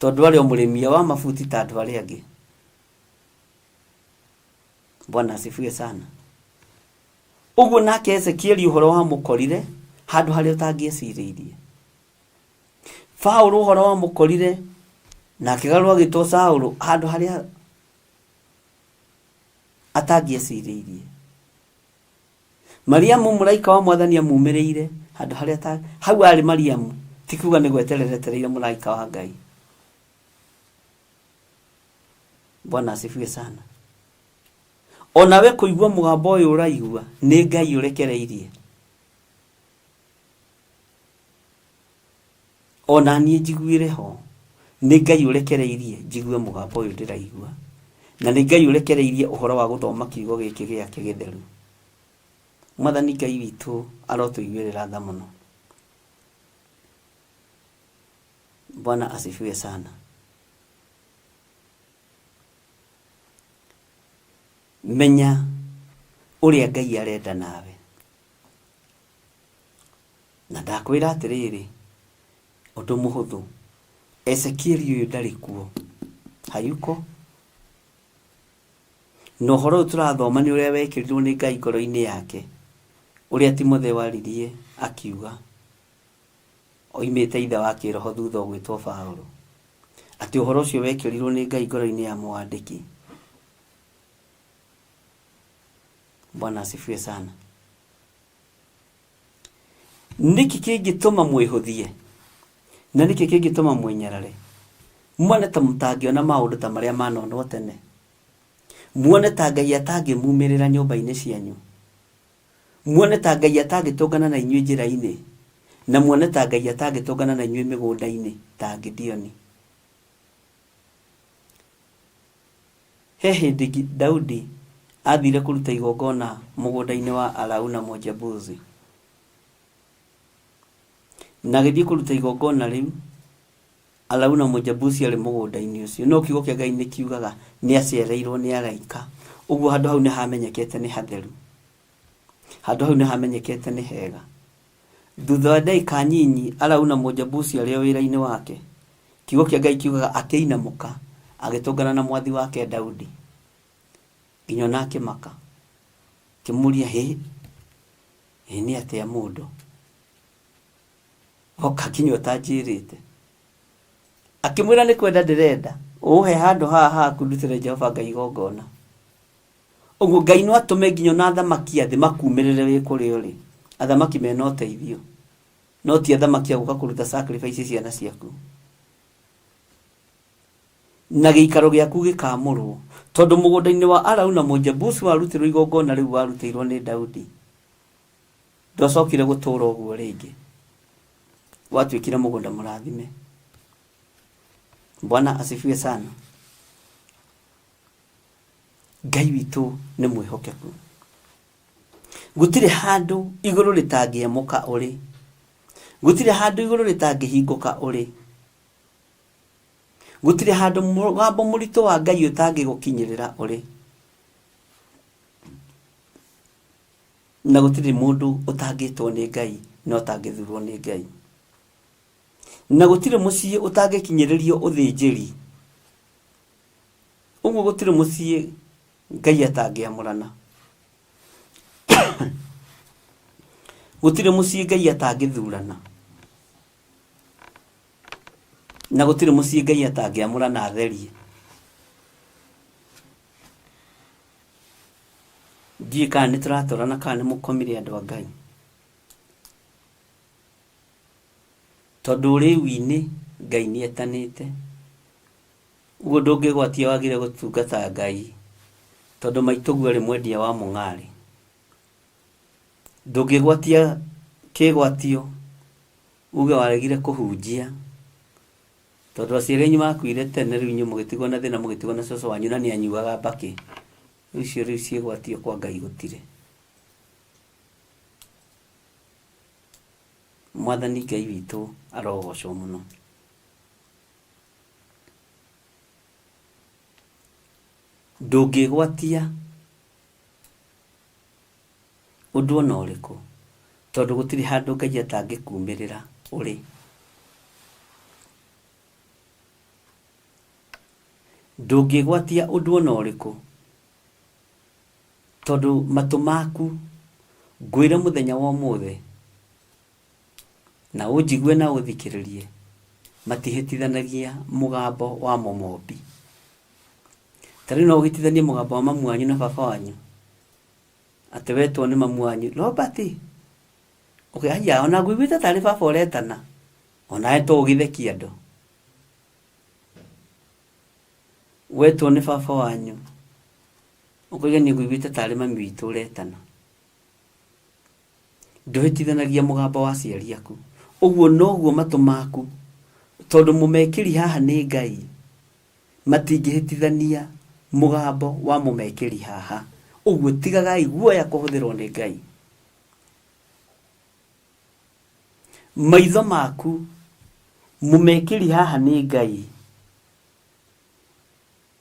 tondũ arĩ o mũrĩmia wa mabuti ta andũ arĩa angĩ. Bwana asifiwe sana. Ũguo nake Ezekieli ũhoro wa mũkorire handũ harĩa ũtangĩecirĩirie. Paũlũ ũhoro wa mũkorire na akĩgarũra gĩtwo Saũlũ handũ harĩa atangĩecirĩirie. Mariamu mũraika wa Mwathani amumĩrĩire handũ harĩa hau arĩ Mariamu, ti kuga nĩ gwetereretereire mũraika wa Ngai. Bwana asifiwe sana. Onawe kuigua mugambo uyu uraigua ni Ngai urekereirie. Ona nie njiguire ho ni Ngai urekereirie njigue mugambo uyu ndiraigua, na ni Ngai urekereirie uhoro wa guthoma kiugo giki giake githeru. Mwathani Ngai witu arotuiguirira tha muno. Bwana asifiwe sana. Menya uria Ngai arenda nawe. Na ndakwira atiriri undu muhuthu, Ezekieli uyu ndari kuo, hayuko. No horo turathoma ni uria wekirirwo ni Ngai ngoro-ini yake, uria Timotheo waririe akiuga oimite ithe wa kiroho thutha gwitwo Paulo, ati uhoro ucio wekirirwo ni Ngai ngoro-ini ya mwandiki. Bwana asifiwe sana. Niki kingituma mwihuthie na niki kingituma mwinyarare? Muone ta mutangiona maundu ta maria manonwo tene. Muone ta Ngai atangimumirira nyumba-ini cianyu. Muone ta Ngai atangitungana na inyuĩ njĩra-inĩ, na muone ta Ngai atangitungana na inyuĩ mĩgũnda-inĩ ta Gideoni. He hĩndĩ Daudi athire kuruta igongona mũgũnda-inĩ wa Arauna Mũjebusi. Na gĩthiĩ kuruta igongona rĩu, Arauna Mũjebusi arĩ mũgũnda-inĩ ũcio. No kiugo kĩa Ngai nĩ kiugaga nĩ acereirwo nĩ araika. Ũguo handũ hau nĩ hamenyekete nĩ hatheru, handũ hau nĩ hamenyekete nĩ hega. Thutha wa ndagĩka nyinyi, Arauna Mũjebusi arĩ o wĩra-inĩ wake, kiugo kĩa Ngai kiugaga akĩinamũka agĩtũngana na mwathi wake Daudi. Nginya nake maka kimuria nĩ atia mũndũ oka kinyo tanjirite, akimwira nĩ kwenda ndĩrenda uhe handũ haha kundutĩre Jehova Ngai igongona. Ũguo Ngai no atume nginya na thamaki athĩ makumĩrĩre wĩ kũrĩa ũrĩ, athamaki mena ũteithio, no ti athamaki agũka kũruta sacrifice ciana ciaku. Na gĩikaro gĩaku gĩkamũrwo, tondũ mũgũnda-inĩ wa Arauna Mũjebusi warutirwo igongona rĩu warutĩirwo nĩ Daudi, ndwacokire gũtũũra ũguo rĩngĩ, watuĩkire mũgũnda mũrathime. Bwana asifiwe sana. Ngai witũ nĩ mwĩhokeku. Gũtirĩ handũ igũrũ rĩtangĩemũka ũrĩ, gũtirĩ handũ igũrũ rĩtangĩhingũka ũrĩ, gũtirĩ handũ mũgambo mũritũ wa Ngai ũtangĩgũkinyĩrĩra ũrĩ, na gũtirĩ mũndũ ũtangĩtwo nĩ Ngai na ũtangĩthurwo nĩ Ngai, na gũtirĩ mũciĩ ũtangĩkinyĩrĩrio ũthĩnjĩri. Ũguo gũtirĩ mũciĩ Ngai atangĩamũrana, gũtirĩ mũciĩ Ngai atangĩthurana, na gũtirĩ mũciĩ Ngai atangĩamũrana atherie. Ndiĩ kana nĩ tũratũrana kana nĩ mũkomire andũ a Ngai, tondũ rĩu-inĩ Ngai nĩ etanĩte. Ũguo ndũngĩgwatia wagire gũtungata Ngai, tondũ maitũguo arĩ mwendia wa mũng'arĩ. Ndũngĩgwatia kĩgwatio uge waregire kũhunjia, tondũ aciari anyu makuire tene, rĩu inyuĩ mũgĩtigwo na thĩna, mũgĩtigwo na cũcũ wanyu na nĩ anyuaga mbakĩ. Icio rĩu ciĩgwatio kwa Ngai gũtirĩ. Mwathani Ngai witũ arogocwo mũno. Ndũngĩgwatia ũndũ ona ũrĩkũ, tondũ gũtirĩ handũ Ngai atangĩkumĩrĩra ũrĩ. Ndũngĩgwatia ũndũ ona ũrĩkũ, tondũ matũ maku ngwĩre mũthenya wa ũmũthĩ, na ũnjigue na ũthikĩrĩrie, matihĩtithanagia mũgambo wa mũmombi. Tarĩu no ũhĩtithanie mũgambo wa mamu wanyu na baba wanyu, atĩ wetwo nĩ mamu wanyu Robert, ũkĩhaya ona ngũiguĩte tarĩ baba ũretana, ona etwo ũgĩthekia andũ. wetwo nĩ baba wanyu ũkoiga nĩ ngũiguĩte tarĩ mami witũ ũretana ndũhĩtithanagia mũgambo wa aciari aku ũguo noguo matũ maku tondũ mũmekĩri haha nĩ Ngai matingĩhĩtithania mũgambo wa mũmekĩri haha ũguo tigagai guoya kũhũthĩrwo nĩ Ngai maitho maku mũmekĩri haha nĩ Ngai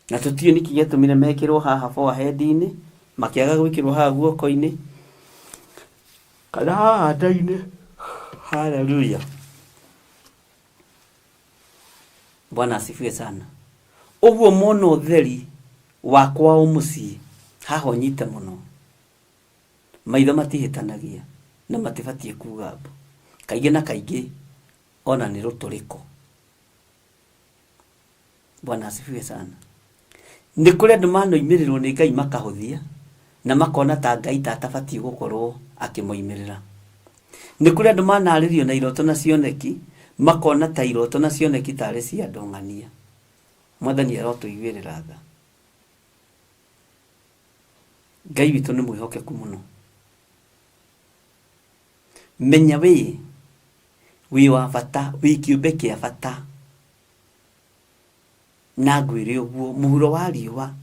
na tũtiĩ nĩkĩ gĩatũmire mekĩrwo haha forehead-inĩ makĩaga gwĩkĩrwo haha guoko-inĩ kana haha nda-inĩ. Haleluya, Bwana asifiwe sana. Ũguo mona ũtheri wakwa mũciĩ haha ũnyite mũno maitho matihĩtanagia na matibatiĩ kuga mbo kaingĩ na kaingĩ ona nĩ rũtũrĩko. Bwana asifiwe sana. Nĩ kũrĩ andũ manoimĩrĩrwo nĩ Ngai makahũthia na makona ta Ngai tatabatiĩ gũkorwo akĩmoimĩrĩra. Nĩ kũrĩ andũ manarĩrio na iroto na cioneki makona ta iroto na cioneki tarĩ cia ndong'ania. Mwathani arotũiguĩrĩra tha. Ngai witũ nĩ mwĩhokeku mũno. Menya wĩ wa bata, wĩ kĩũmbe kĩa bata. Na ngwĩre ũguo mũhuro wa riũa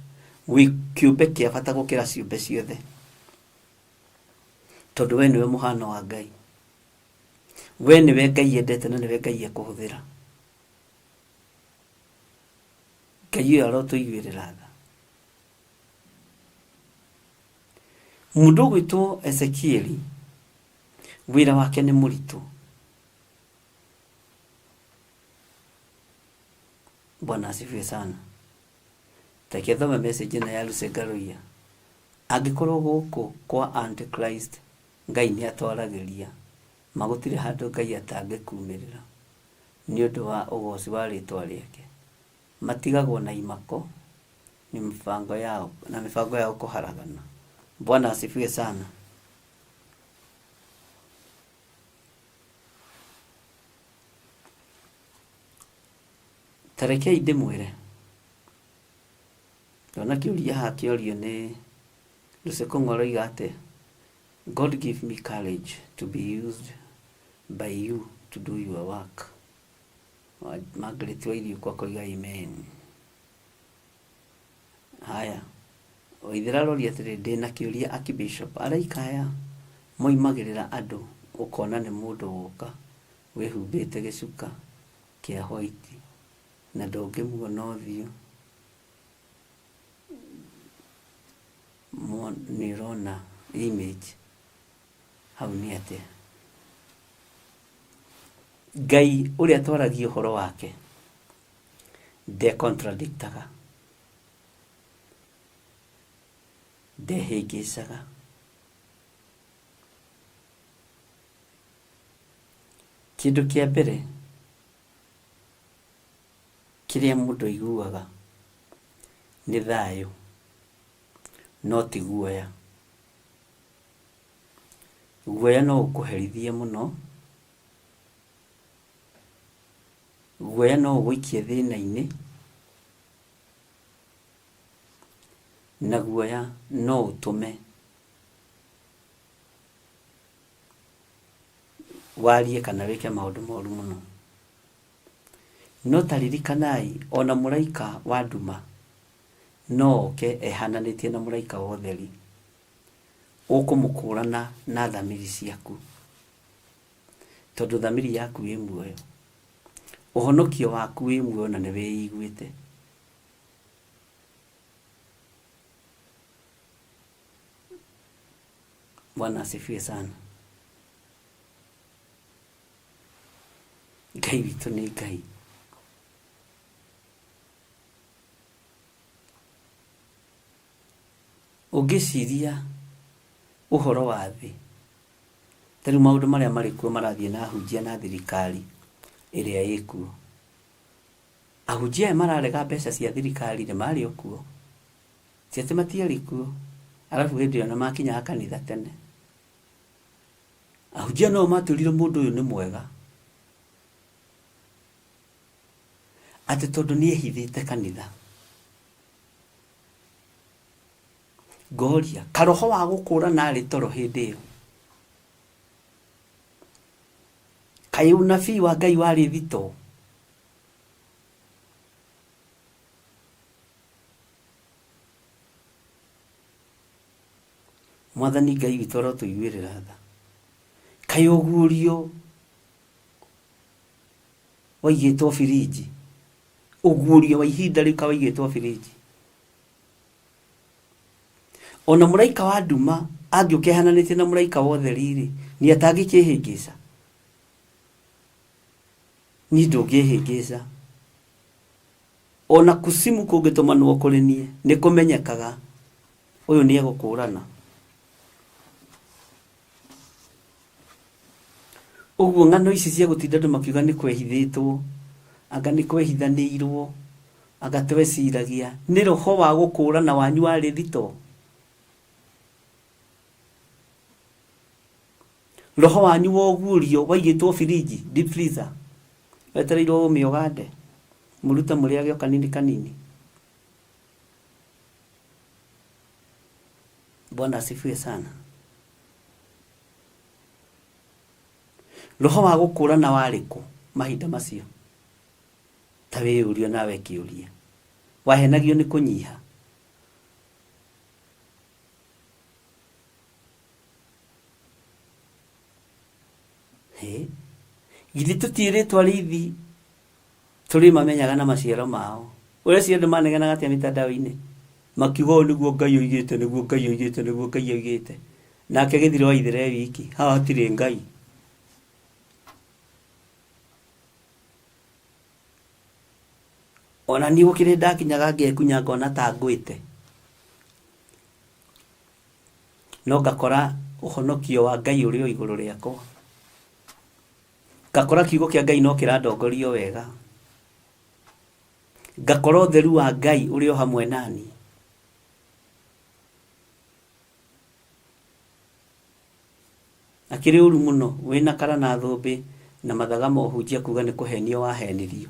wĩ kĩũmbe kĩa bata gũkĩra ciũmbe ciothe. Tondũ we nĩwe mũhano wa Ngai. We nĩwe Ngai endete na nĩwe Ngai ekũhũthĩra. Ngai ũyũ arotũiguĩrĩra tha. Mũndũ ũgwĩtwo Ezekieli wĩra wake nĩ mũritũ. Bwana asifiwe sana. Take thome message na ya Lusegaruia. Angĩkorwo gũkũ kwa Antichrist Ngai nĩ atwaragĩria magũtirĩ handũ Ngai atangĩkumĩrĩra nĩ ũndũ wa ũgoci wa rĩtwa rĩake. Matigagwo na imako ni mĩbango yao na mĩbango yao kũharagana. Bwana asifiwe sana. Tarekei ndĩmwĩre ndona kĩũria haha kĩorio nĩ Lusekong'o aroiga atĩ God give me courage to be used by you to do your work. Margaret Wairiũkũ akoiga amen. Haya, oithĩra rori atĩrĩ ndĩna kĩũria Archbishop araikaya moimagĩrĩra andũ ũkona nĩ mũndũ woka wĩhumbĩte gĩcuka kĩa white na ndũngĩmuona ũthiũ nĩ ũrona image hau nĩ atĩa. Ngai ũrĩa twaragia ũhoro wake ndekontradiktaga, ndehĩngĩcaga. Kĩndũ kĩa mbere kĩrĩa mũndũ aiguaga nĩ thayũ no ti guoya. Guoya no ũkũherithie mũno, guoya no ũgũikie thĩna-inĩ, na guoya no ũtũme warie kana wĩke maũndũ moru mũno. No taririkanai ona mũraika wa nduma no oke ehananĩtie na mũraika wa ũtheri, ũkũmũkũrana na thamiri ciaku tondũ thamiri yaku wĩ muoyo, ũhonokio waku wĩ muoyo na nĩ wĩiguĩte. Bwana asifiwe sana. Ngai witũ nĩ Ngai. Ũngĩciria ũhoro wa thĩ, tarĩu maũndũ marĩa marĩ kuo marathiĩ na ahunjia na thirikari ĩrĩa ĩkuo. Ahunjia aya mararega mbeca cia thirikari nĩ marĩ o kuo, ti atĩ matiarĩ kuo arabu hĩndĩ ĩyo na makinyaga kanitha tene. Ahunjia no matũrire mũndũ ũyũ nĩ mwega atĩ tondũ nĩ ehithĩte kanitha ngoria karoho wa gukura na ari toro hindi iyo kai unabii wa Ngai wari thito mwathani Ngai witũ ro tuiguĩrĩra tha kai ũguũrio waigĩtwo firiji ũguũrio wa ihinda rĩu kawaigĩtwo firiji ona mũraika wa nduma angĩũkehananĩtie na mũraika wa ũtheri-rĩ nĩ atangĩkĩhĩngĩca ni ndũngĩhĩngĩca ona kusimu kũngĩtũmanwo kũrĩ niĩ nĩ kũmenyekaga ũyũ nĩ egũkũrana ũguo ng'ano ici cia gũtinda andũ makiuga nĩ kwehithĩtwo anga nĩ kwehithanĩirwo anga tweciragia nĩ roho wa gũkũrana wanyu warĩ thito roho wanyu wa ũguũrio waigĩtwo firiji deep freezer wetereirwo ũmĩogande mũruta mũrĩage o kanini kanini. Bwana asifiwe sana. Roho wa gũkũrana warĩ kũ mahinda macio? Ta wĩyũrio nawe kĩũria. Wahenagio nĩ kũnyiha. Githĩ tũtiĩrĩtwo arĩithi tũrĩ mamenyaga na maciaro mao. Ũrĩa ciothe maneganaga atĩa mitandao-inĩ. Makiuga ũũ nĩguo Ngai oigĩte, nĩguo Ngai oigĩte, nĩguo Ngai oigĩte. Nake gĩthire wa ithere wiki. Haha hatirĩ Ngai. Ona niĩ gũkĩrĩ ndakinyaga ngekunya ngona ta ngwĩte. No ngakora ũhonokio wa Ngai ũrĩ o igũrũ rĩakwa. Ngakora kiugo kĩa Ngai no kĩrandongorio wega. Ngakora ũtheru wa Ngai ũrĩ o hamwe nani. Akĩrĩ ũru mũno wĩna kara na thũmbĩ na mathaga mohunjia kuga nĩ kũhenio wahenirio.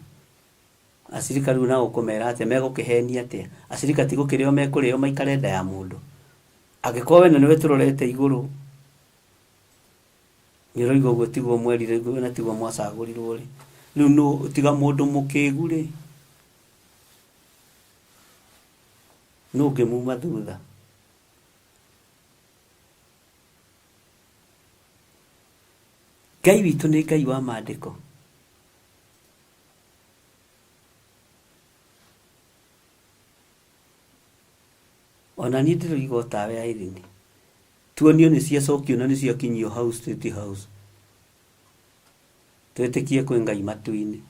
Acirika rĩu na ũkũmera atĩ megũkĩhenia atĩa. Acirika ti gũkĩrĩo mekũrĩo maikare nda ya mũndũ. Angĩkorwo we nĩwe tũrorete igũrũ. Nĩũroigua ũguo tiguo mwerire na tiguo mwacagũrirwo rĩ. Rĩu no tiga mũndũ mũkĩgu rĩ. No ngĩmuma thutha. Ngai witũ nĩ Ngai wa maandĩko. Ona niĩ ndĩroigua tawe ya irini. Tuonio nĩ ciacokio na nĩ ciakinyio hau State House. Twĩtĩkie kwĩ Ngai matu-inĩ.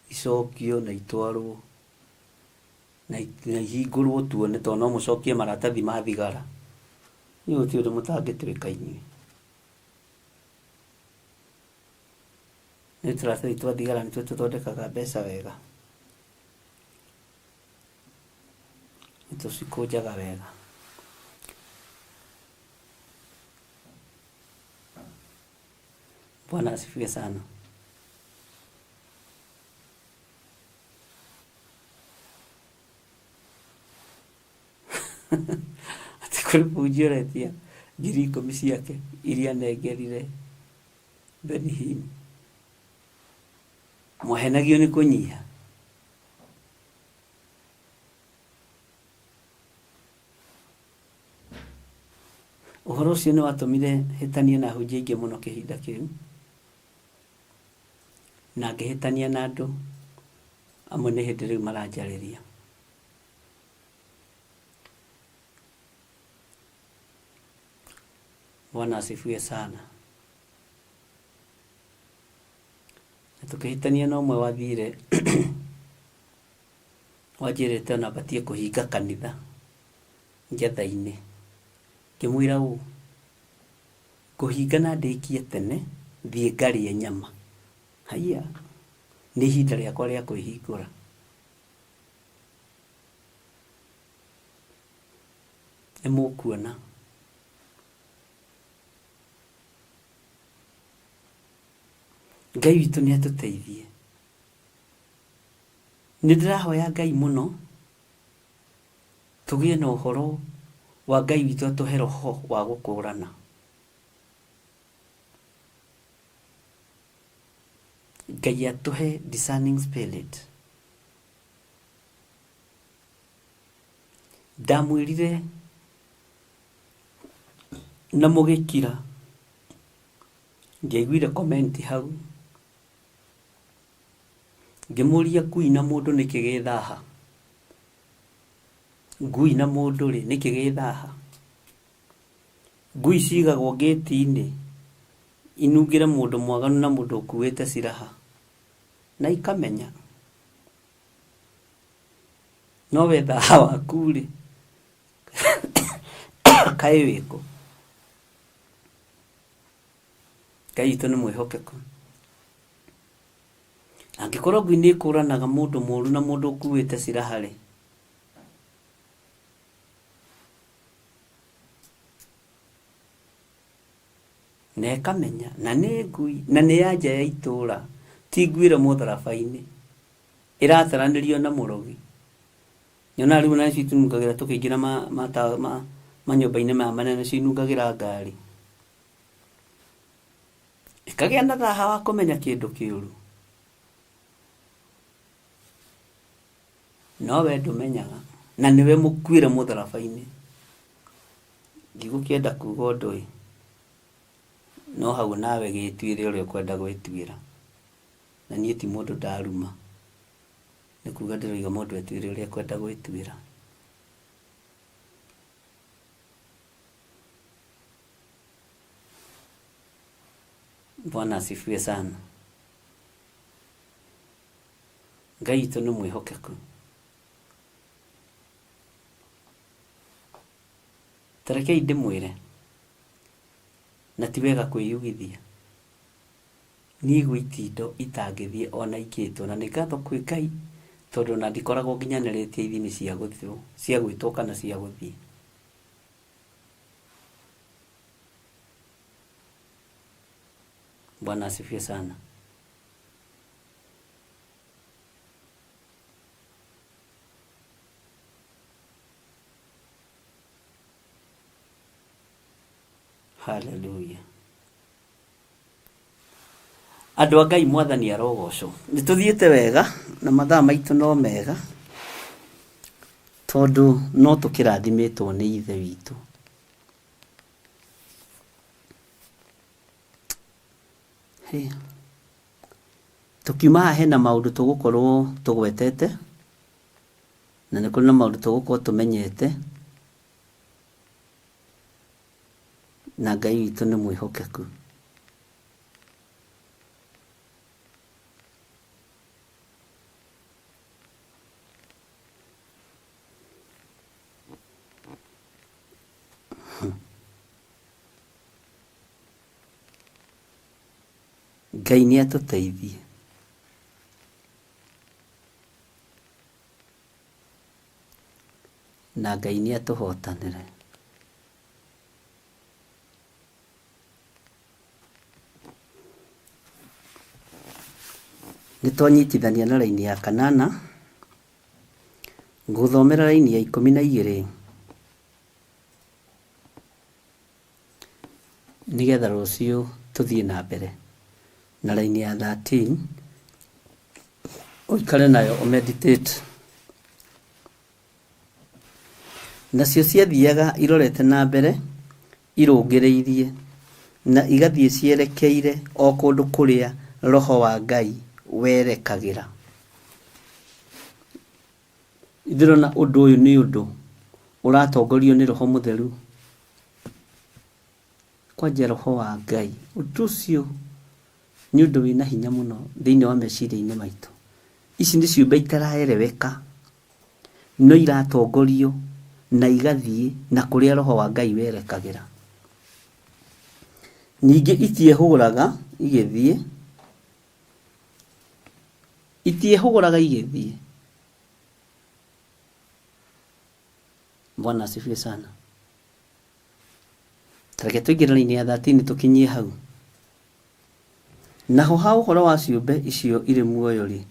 Icokio na itwarwo na ihingũrwo tuone tondũ no mũcokie maratathi ma thigara. Nĩ ũti ũndũ mũtangĩtwĩka inyuĩ. Nĩ tũratathi twa thigara nĩtuo tũthondekaga mbeca wega. Nĩ tũcikũnjaga wega. Bwana asifiwe sana. Ati kũrĩ mũhunjia ũretia 10,000 ciake iria nengerire Benihim. Mwahenagio nĩ kũnyiha. Ũhoro ũcio nĩ watũmire hĩtanie na ahunjia aingĩ mũno kĩhinda kĩu. Na ngĩhĩtania na andũ amwe nĩ hĩndĩ rĩu maranjarĩria. Bwana asifiwe sana. Tukĩhĩtania na ũmwe wathire wanjĩrĩte ona batie kũhinga kanitha Njetha-inĩ. Ngĩmwĩra ũũ, kũhinga na ndĩkie tene thiĩ ngarĩe nyama. Haiya, nĩ ihinda rĩakwa rĩa kwĩhingũra. Nĩ mũkuona. Ngai witũ nĩ atũteithie. Nindirahoya Ngai muno tugie na uhoro wa Ngai witũ atuhe roho wa gũkũrana. Ngai atuhe discerning spirit. Ndamwĩrire na mũgĩkira ngĩaiguire comment hau ngĩmũria ngui na mũndũ nĩkĩ gĩthaha. Ngui na mũndũ rĩ nĩkĩ gĩthaha? Ngui cigagwo gate-inĩ inungĩre mũndũ mwaganu na mũndũ ũkuĩte ciraha na ikamenya. No we thaha waku rĩ kaĩ wĩkũ? Ngai witũ nĩ mwĩhokeku. Angĩkorwo ngui nĩ ĩkũranaga mũndũ mũũru na mũndũ ũkuĩte ciraha rĩ, na ĩkamenya na nĩ ngui na nĩ ya nja ya itũũra, ti ngui ĩrĩ mũtharaba-inĩ ĩrataranĩrio na mũrogi. Nyona rĩu na ici tunungagĩra tũkĩingĩra manyũmba-inĩ maya manene cinungagĩra ngari. Ĩkagĩa na thaha wa kũmenya kĩndũ kĩũru. No we ndũmenyaga na nĩwe mũkuĩre mũtharaba-inĩ. Ndigũkĩenda kuuga ũndũ ũyũ, no hau nawe gĩtuĩre ũrĩa ũkwenda gwĩtuĩra. Na niĩ ti mũndũ ndaruma, nĩ kuuga ndĩroiga mũndũ etuĩre ũrĩa ekwenda gwĩtuĩra. Bwana asifiwe sana. Ngai witũ nĩ mwĩhokeku. Tarekei ndĩmwĩre na ti wega kwĩyugithia. Niĩ gwĩti indo itangĩthiĩ ona ikĩtwo, na nĩ ngatho kwĩ Ngai tondũ na ndikoragwo nginyanĩrĩtie ithimi cia gwĩtwo kana cia gũthiĩ. Bwana asifiwe sana. Hallelujah. Andũ a Ngai Mwathani arogocwo. Nĩtũthiĩte wega na mathaa maitũ no mega tondũ no tũkĩrathimĩtwo nĩ ithe witũ. Tukiuma haha hena maũndũ tũgũkorwo tũgwetete na nĩ kũrĩ na maũndũ tũgũkorwo tũmenyete, na Ngai witũ nĩ mwĩhokeku. Ngai nĩ atũteithie. Na Ngai nĩ atũhotanĩre. Nĩtwanyitithania na raini ya kanana, ngũthomera raini ya 12 nĩgetha rũciũ tũthiĩ na mbere na raini ya 13 ũikare nayo ũmeditate. Nacio ciathiaga irorete na mbere irũngĩrĩirie na igathiĩ cierekeire o kũndũ kũrĩa roho wa Ngai werekagĩra. Ndĩrona ũndũ ũyũ nĩ ũndũ ũratongorio nĩ Roho Mũtheru. Kwanja roho wa Ngai ũndũ ũcio nĩ ũndũ wĩna hinya mũno thĩinĩ wa meciria-inĩ maitũ. Ici nĩ ciũmbe itaraereweka no iratongorio na igathiĩ na kũrĩa roho wa Ngai werekagĩra. Ningĩ itiehũgũraga igĩthiĩ. Bwana asifiwe sana. Tareke tũingĩre raini ya 13 tũkinyie hau. Naho ha ũhoro wa ciũmbe icio irĩ muoyo rĩ,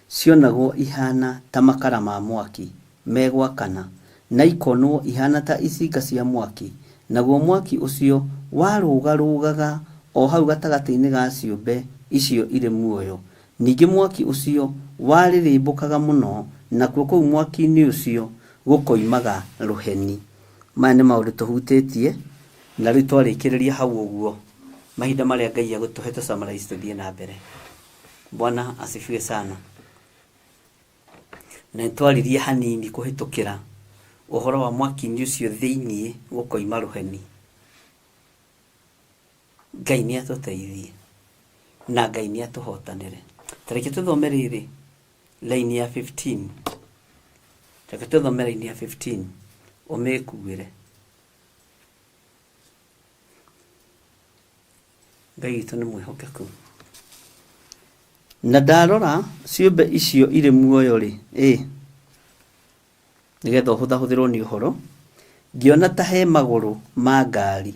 cionagwo ihana ta makara ma mwaki megwakana na ikonwo ihana ta icinga cia mwaki, naguo mwaki ucio warũgarũgaga o hau gatagati-inĩ ga ciũmbe icio irĩ muoyo. Ningĩ mwaki ucio warĩrĩmbũkaga mũno, nakuo kũu mwaki-inĩ ũcio gũkoimaga rũheni. Maya nĩ maũndũ tũhutĩtie na rĩu twarĩkĩrĩria hau ũguo, mahinda marĩa Ngai agũtũhe tũsummarize tũthiĩ na mbere. Bwana asifiwe sana. Na nĩtwaririe hanini kũhĩtũkĩra ũhoro wa mwaki-inĩ ũcio thĩiniĩ gũkoima rũheni. Ngai nĩ atũteithie na Ngai nĩ atũhotanĩre. Tareke tũthome rĩrĩ line ya 15. Tareke tũthome line ya 15 ũmĩkuĩre. Ngai witũ nĩ mwĩhokeku. Na ndarora ciũmbe icio irĩ muoyo rĩ, nĩgetha ũhũthahũthĩrwo nĩ ũhoro, ngĩona ta he magũrũ ma ngari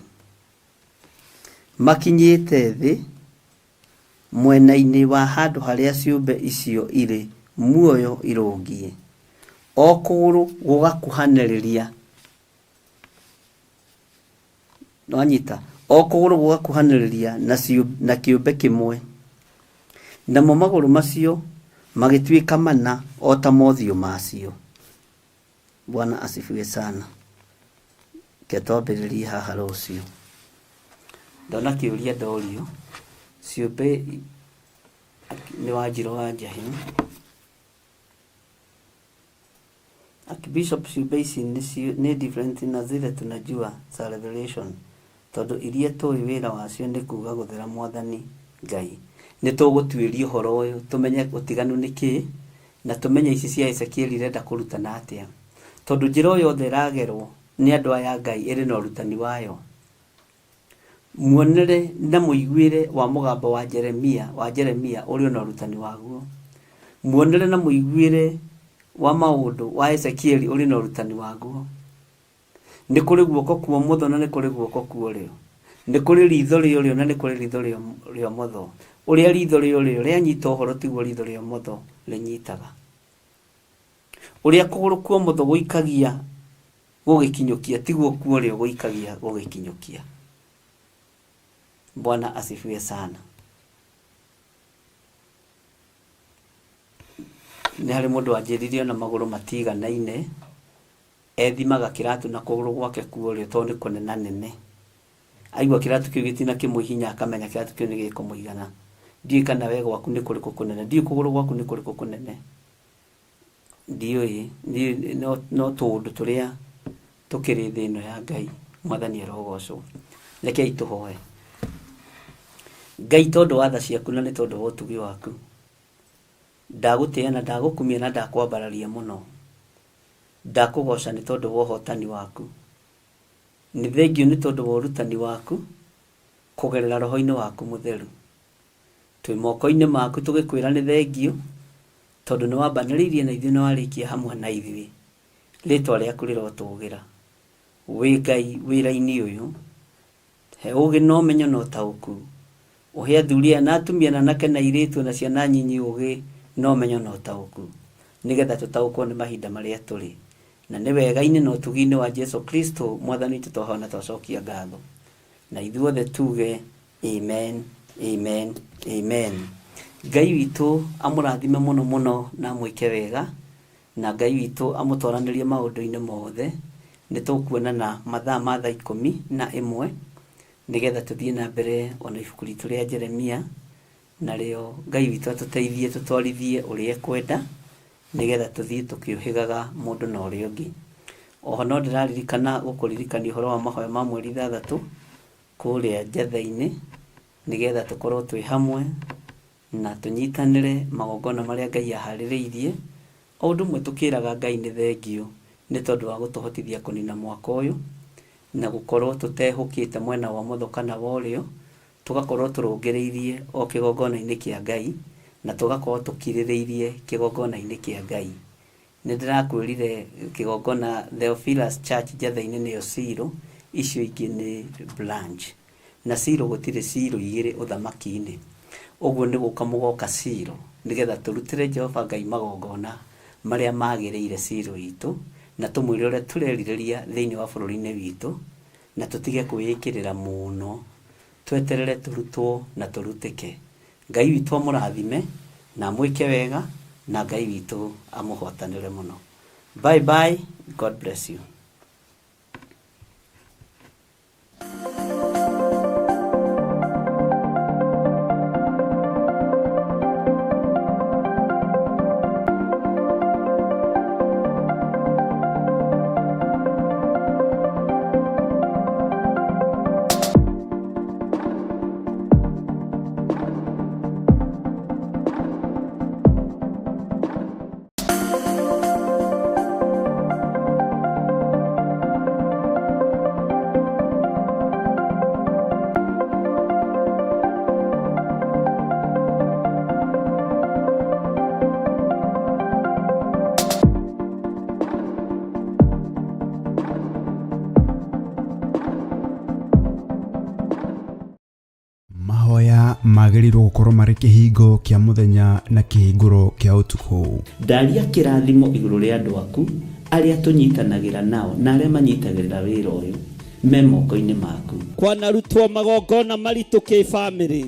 makinyĩte thĩ mwena-inĩ wa handũ harĩa ciũmbe icio irĩ muoyo irũngiĩ, o kũgũrũ gũgakuhanĩrĩria, nwanyita, o kũgũrũ gũgakuhanĩrĩria na kĩũmbe kĩmwe, namo magũrũ macio magĩtuĩka mana o ta mothiũ macio. Bwana asifiwe sana. Ketwambĩrĩrie haha rũciũ. Ndona kĩũria ndorio, ciũmbe nĩ Wanjirũ wa Njahi. Archbishop, ciũmbe ici nĩ different na zile tunajua za Revelation, tondũ iria tũĩ wĩra wacio nĩ kuuga gũthera Mwathani Ngai. Nĩ tũgũtuĩria ũhoro ũyũ tũmenye ũtiganu nĩ kĩĩ, na tũmenye ici cia Ezekiel irenda kũrutana atĩa, tondũ njĩra o yothe ĩragerwo nĩ andũ aya Ngai ĩrĩ na ũrutani wayo. Muonere na mũiguĩre wa mũgambo wa Jeremia ũrĩ na ũrutani waguo. Muonere na mũiguĩre wa maũndũ wa Ezekiel ũrĩ na ũrutani waguo. Nĩ kũrĩ guoko kwa ũmotho na nĩ kũrĩ guoko kwa ũrĩo. Nĩ kũrĩ ritho rĩa ũrĩo na nĩ kũrĩ ritho rĩa ũmotho. Ũrĩa ritho rĩa ũrĩo rĩanyita ũhoro tiguo ritho rĩa ũmotho rĩnyitaga. Ũrĩa kũgũrũ kwa ũmotho gũikagia gũgĩkinyũkia tiguo kwa ũrĩo gũikagia gũgĩkinyũkia. Bwana asifiwe sana. Nĩ harĩ mũndũ wanjĩririe na magũrũ matiganaine, ethimaga kĩratũ na kũgũrũ gwake kwa ũrĩo tondũ nĩ kũnena nene. Aigua kĩratũ kĩu gĩtina kĩmũhihinya akamenya kĩratũ kĩu nĩ gĩkũmũigana. Ndiũĩ kana we gwaku nĩ kũrĩkũ kũnene, ndiũĩ kũgũrũ gwaku nĩ kũrĩkũ kũnene. Ndiũĩ no tũũndũ tũrĩa tũkĩrĩ thĩ ĩno ya Ngai. Mwathani arogocwo. Rekei tũhoe. Ngai, tondũ wa tha ciaku na nĩ tondũ wa ũtugi waku, ndagũtĩĩa na ndagũkumia na ndakwambararia mũno. Ndakũgoca nĩ tondũ wa ũhotani waku. Nĩ thengio nĩ tondũ wa ũrutani waku kũgerera roho-inĩ waku mũtheru. Twĩ moko-inĩ maku tũgĩkwĩra nĩ thengio, tondũ nĩ wambanĩrĩirie na ithuĩ na warĩkia hamwe na ithuĩ. Rĩĩtwa rĩaku rĩrotũũgĩra. Wĩ Ngai wĩra-inĩ ũyũ, he ũũgĩ na ũmenyo na ũtaũku. Ũhe athuri na atumia na anake na airĩtu na ciana nyinyi ũũgĩ na ũmenyo na ũtaũku, nĩgetha tũtaũkwo nĩ mahinda marĩa tũrĩ. Na nĩ wega-inĩ na ũtugi-inĩ wa Jesu Kristo Mwathani witũ twahoya na twacokia ngatho. Na ithuothe tuge amen, amen, amen. Ngai witũ amũrathime mũno mũno na amwĩke wega, na Ngai witũ amũtwaranĩrie maũndũ-inĩ mothe. Nĩ tũkuonana mathaa ma thaa 11 nĩgetha tũthiĩ na mbere ona ibuku ritũ rĩa Jeremia, narĩo Ngai witũ atũteithie tũtwarithie ũrĩa ekwenda, nĩgetha tũthiĩ tũkĩũhĩgaga mũndũ na ũrĩa ũngĩ. Oho no ndĩraririkana gũkũririkania ũhoro wa mahoya ma mweri 3 kũrĩa Njatha-inĩ, nĩgetha tũkorwo twĩ hamwe na tũnyitanĩre magongona marĩa Ngai aharĩrĩirie. O ũndũ ũmwe tũkĩraga Ngai nĩ thengio nĩ tondũ wa gũtũhotithia kũnina mwaka ũyũ na gũkorwo tũtehũkĩte mwena wa ũmotho kana wa ũrĩo, tũgakorwo tũrũngĩrĩirie o kĩgongona-inĩ kĩa Ngai na tũgakorwo tũkirĩrĩirie kĩgongona-inĩ kĩa Ngai. Nĩ ndĩrakwĩrire kĩgongona Theophilus Church Njatha-inĩ nĩyo Siro, icio ingĩ nĩ branch. Na Siro gũtirĩ Siro igĩrĩ ũthamaki-inĩ. Uguo nĩ gũka mũgoka Silo nĩgetha tũrutĩre Jehova Ngai magongona marĩa magĩrĩire Silo itũ, na tũmwĩre ũrĩa tũrerirĩria thĩinĩ wa bũrũri-inĩ witũ, na tũtige kwĩĩkĩrĩra mũno, tweterere tũrutwo na tũrutĩke. Ngai witũ amũrathime na mwĩke wega, na Ngai witũ amũhotanĩre mũno. Bye bye, God bless you.
Mahoya magĩrĩirwo gũkorwo marĩ kĩhingo kĩa mũthenya na kĩhingũro kĩa ũtukũ.
Ndaria kĩrathimo igũrũ rĩa andũ aku arĩa tũnyitanagĩra nao na arĩa manyitagĩrĩra wĩra ũyũ me moko-inĩ maku.
Kwanarutwo magongona maritũ kĩ-bamĩrĩ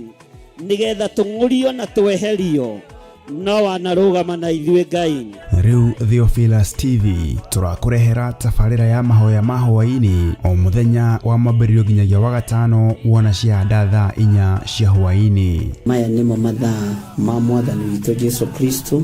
nĩgetha tũng'ũrio na tweherio, no wanarũgama na ithuĩ Ngai.
Rĩu Theophilus TV tũrakũrehera tabarĩra ya mahoya ma hwaĩ-inĩ o mũthenya wa mwambĩrĩrio nginyagia wa gatano wona ciahanda thaa 4 cia hwaĩ-inĩ.
Maya nĩmo mathaa ma Mwathani witũ Jesu Kristo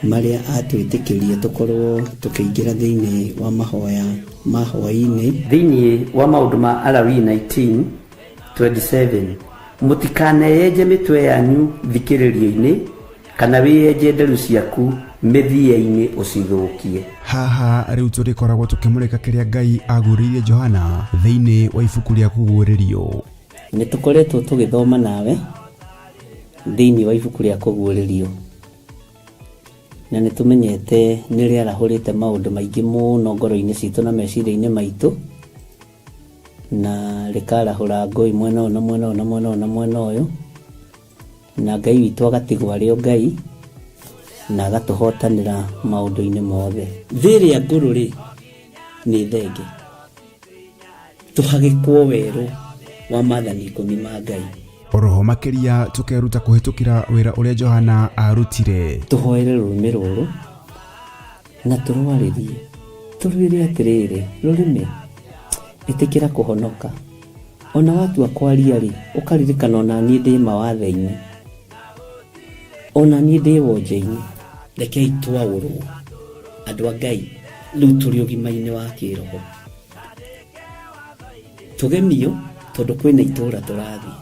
marĩa atwĩtĩkĩria tũkorwo tũkĩingĩra thĩinĩ wa mahoya ma hwaĩ-inĩ. Thĩinĩ wa maũndũ ma Alawii 19:27, mũtikaneyenje mĩtwe yanyu thikĩrĩrio-inĩ kana wĩyenje nderu ciaku mĩthia-inĩ ũcithũkie.
Haha rĩu tũrĩkoragwo tũkĩmũrĩka kĩrĩa Ngai agurĩire Johana thĩinĩ wa ibuku rĩa kũguũrĩrio.
Nĩ tũkoretwo tũgĩthoma nawe thĩinĩ wa ibuku rĩa kũguũrĩrio, na nĩ tũmenyete nĩ rĩarahũrĩte maũndũ maingĩ mũno ngoro-inĩ citũ na meciria-inĩ maitũ, na rĩkarahũra ngũĩ mwena ũyũ na mwena ũyũ na mwena ũyũ na mwena ũyũ, na Ngai witũ agatigwo arĩ o Ngai na agatũhotanĩra maũndũ-inĩ mothe. Thĩrĩa ngũrũ-rĩ nĩ thenge, tũhagĩkwo werũ wa maathani 10 ma Ngai.
Oroho makĩria tũkeruta kũhĩtũkĩra wĩra ũrĩa Johana arutire.
Tũhoere rũrĩmĩ rũrũ na tũrwarĩrie, tũrwĩre atĩrĩrĩ, rũrĩmĩ ĩtĩkĩra kũhonoka. Ona watua kwaria-rĩ, ũkaririkana ona niĩ ndĩ mawatho-inĩ, ona niĩ ndĩ wonje-inĩ. Rekei twaũrwo andũ a Ngai, rĩu tũrĩ ũgima-inĩ wa kĩroho. Tũgemio tondũ kwĩna itũũra tũrathiĩ.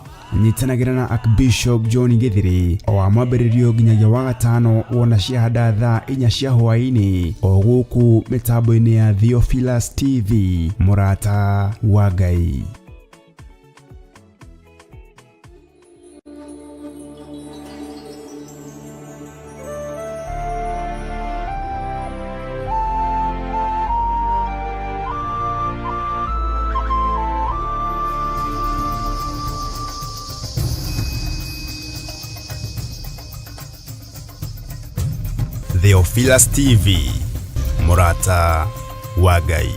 Nyitanagĩra na Archbishop John Githiri o wa mwambĩrĩrio nginyagia wa gatano wona ciahanda thaa 4 cia hwaĩ-inĩ o gũkũ mĩtambo-inĩ ya Theophilus TV, mũrata wa Ngai. Theophilus TV, mũrata wa Ngai.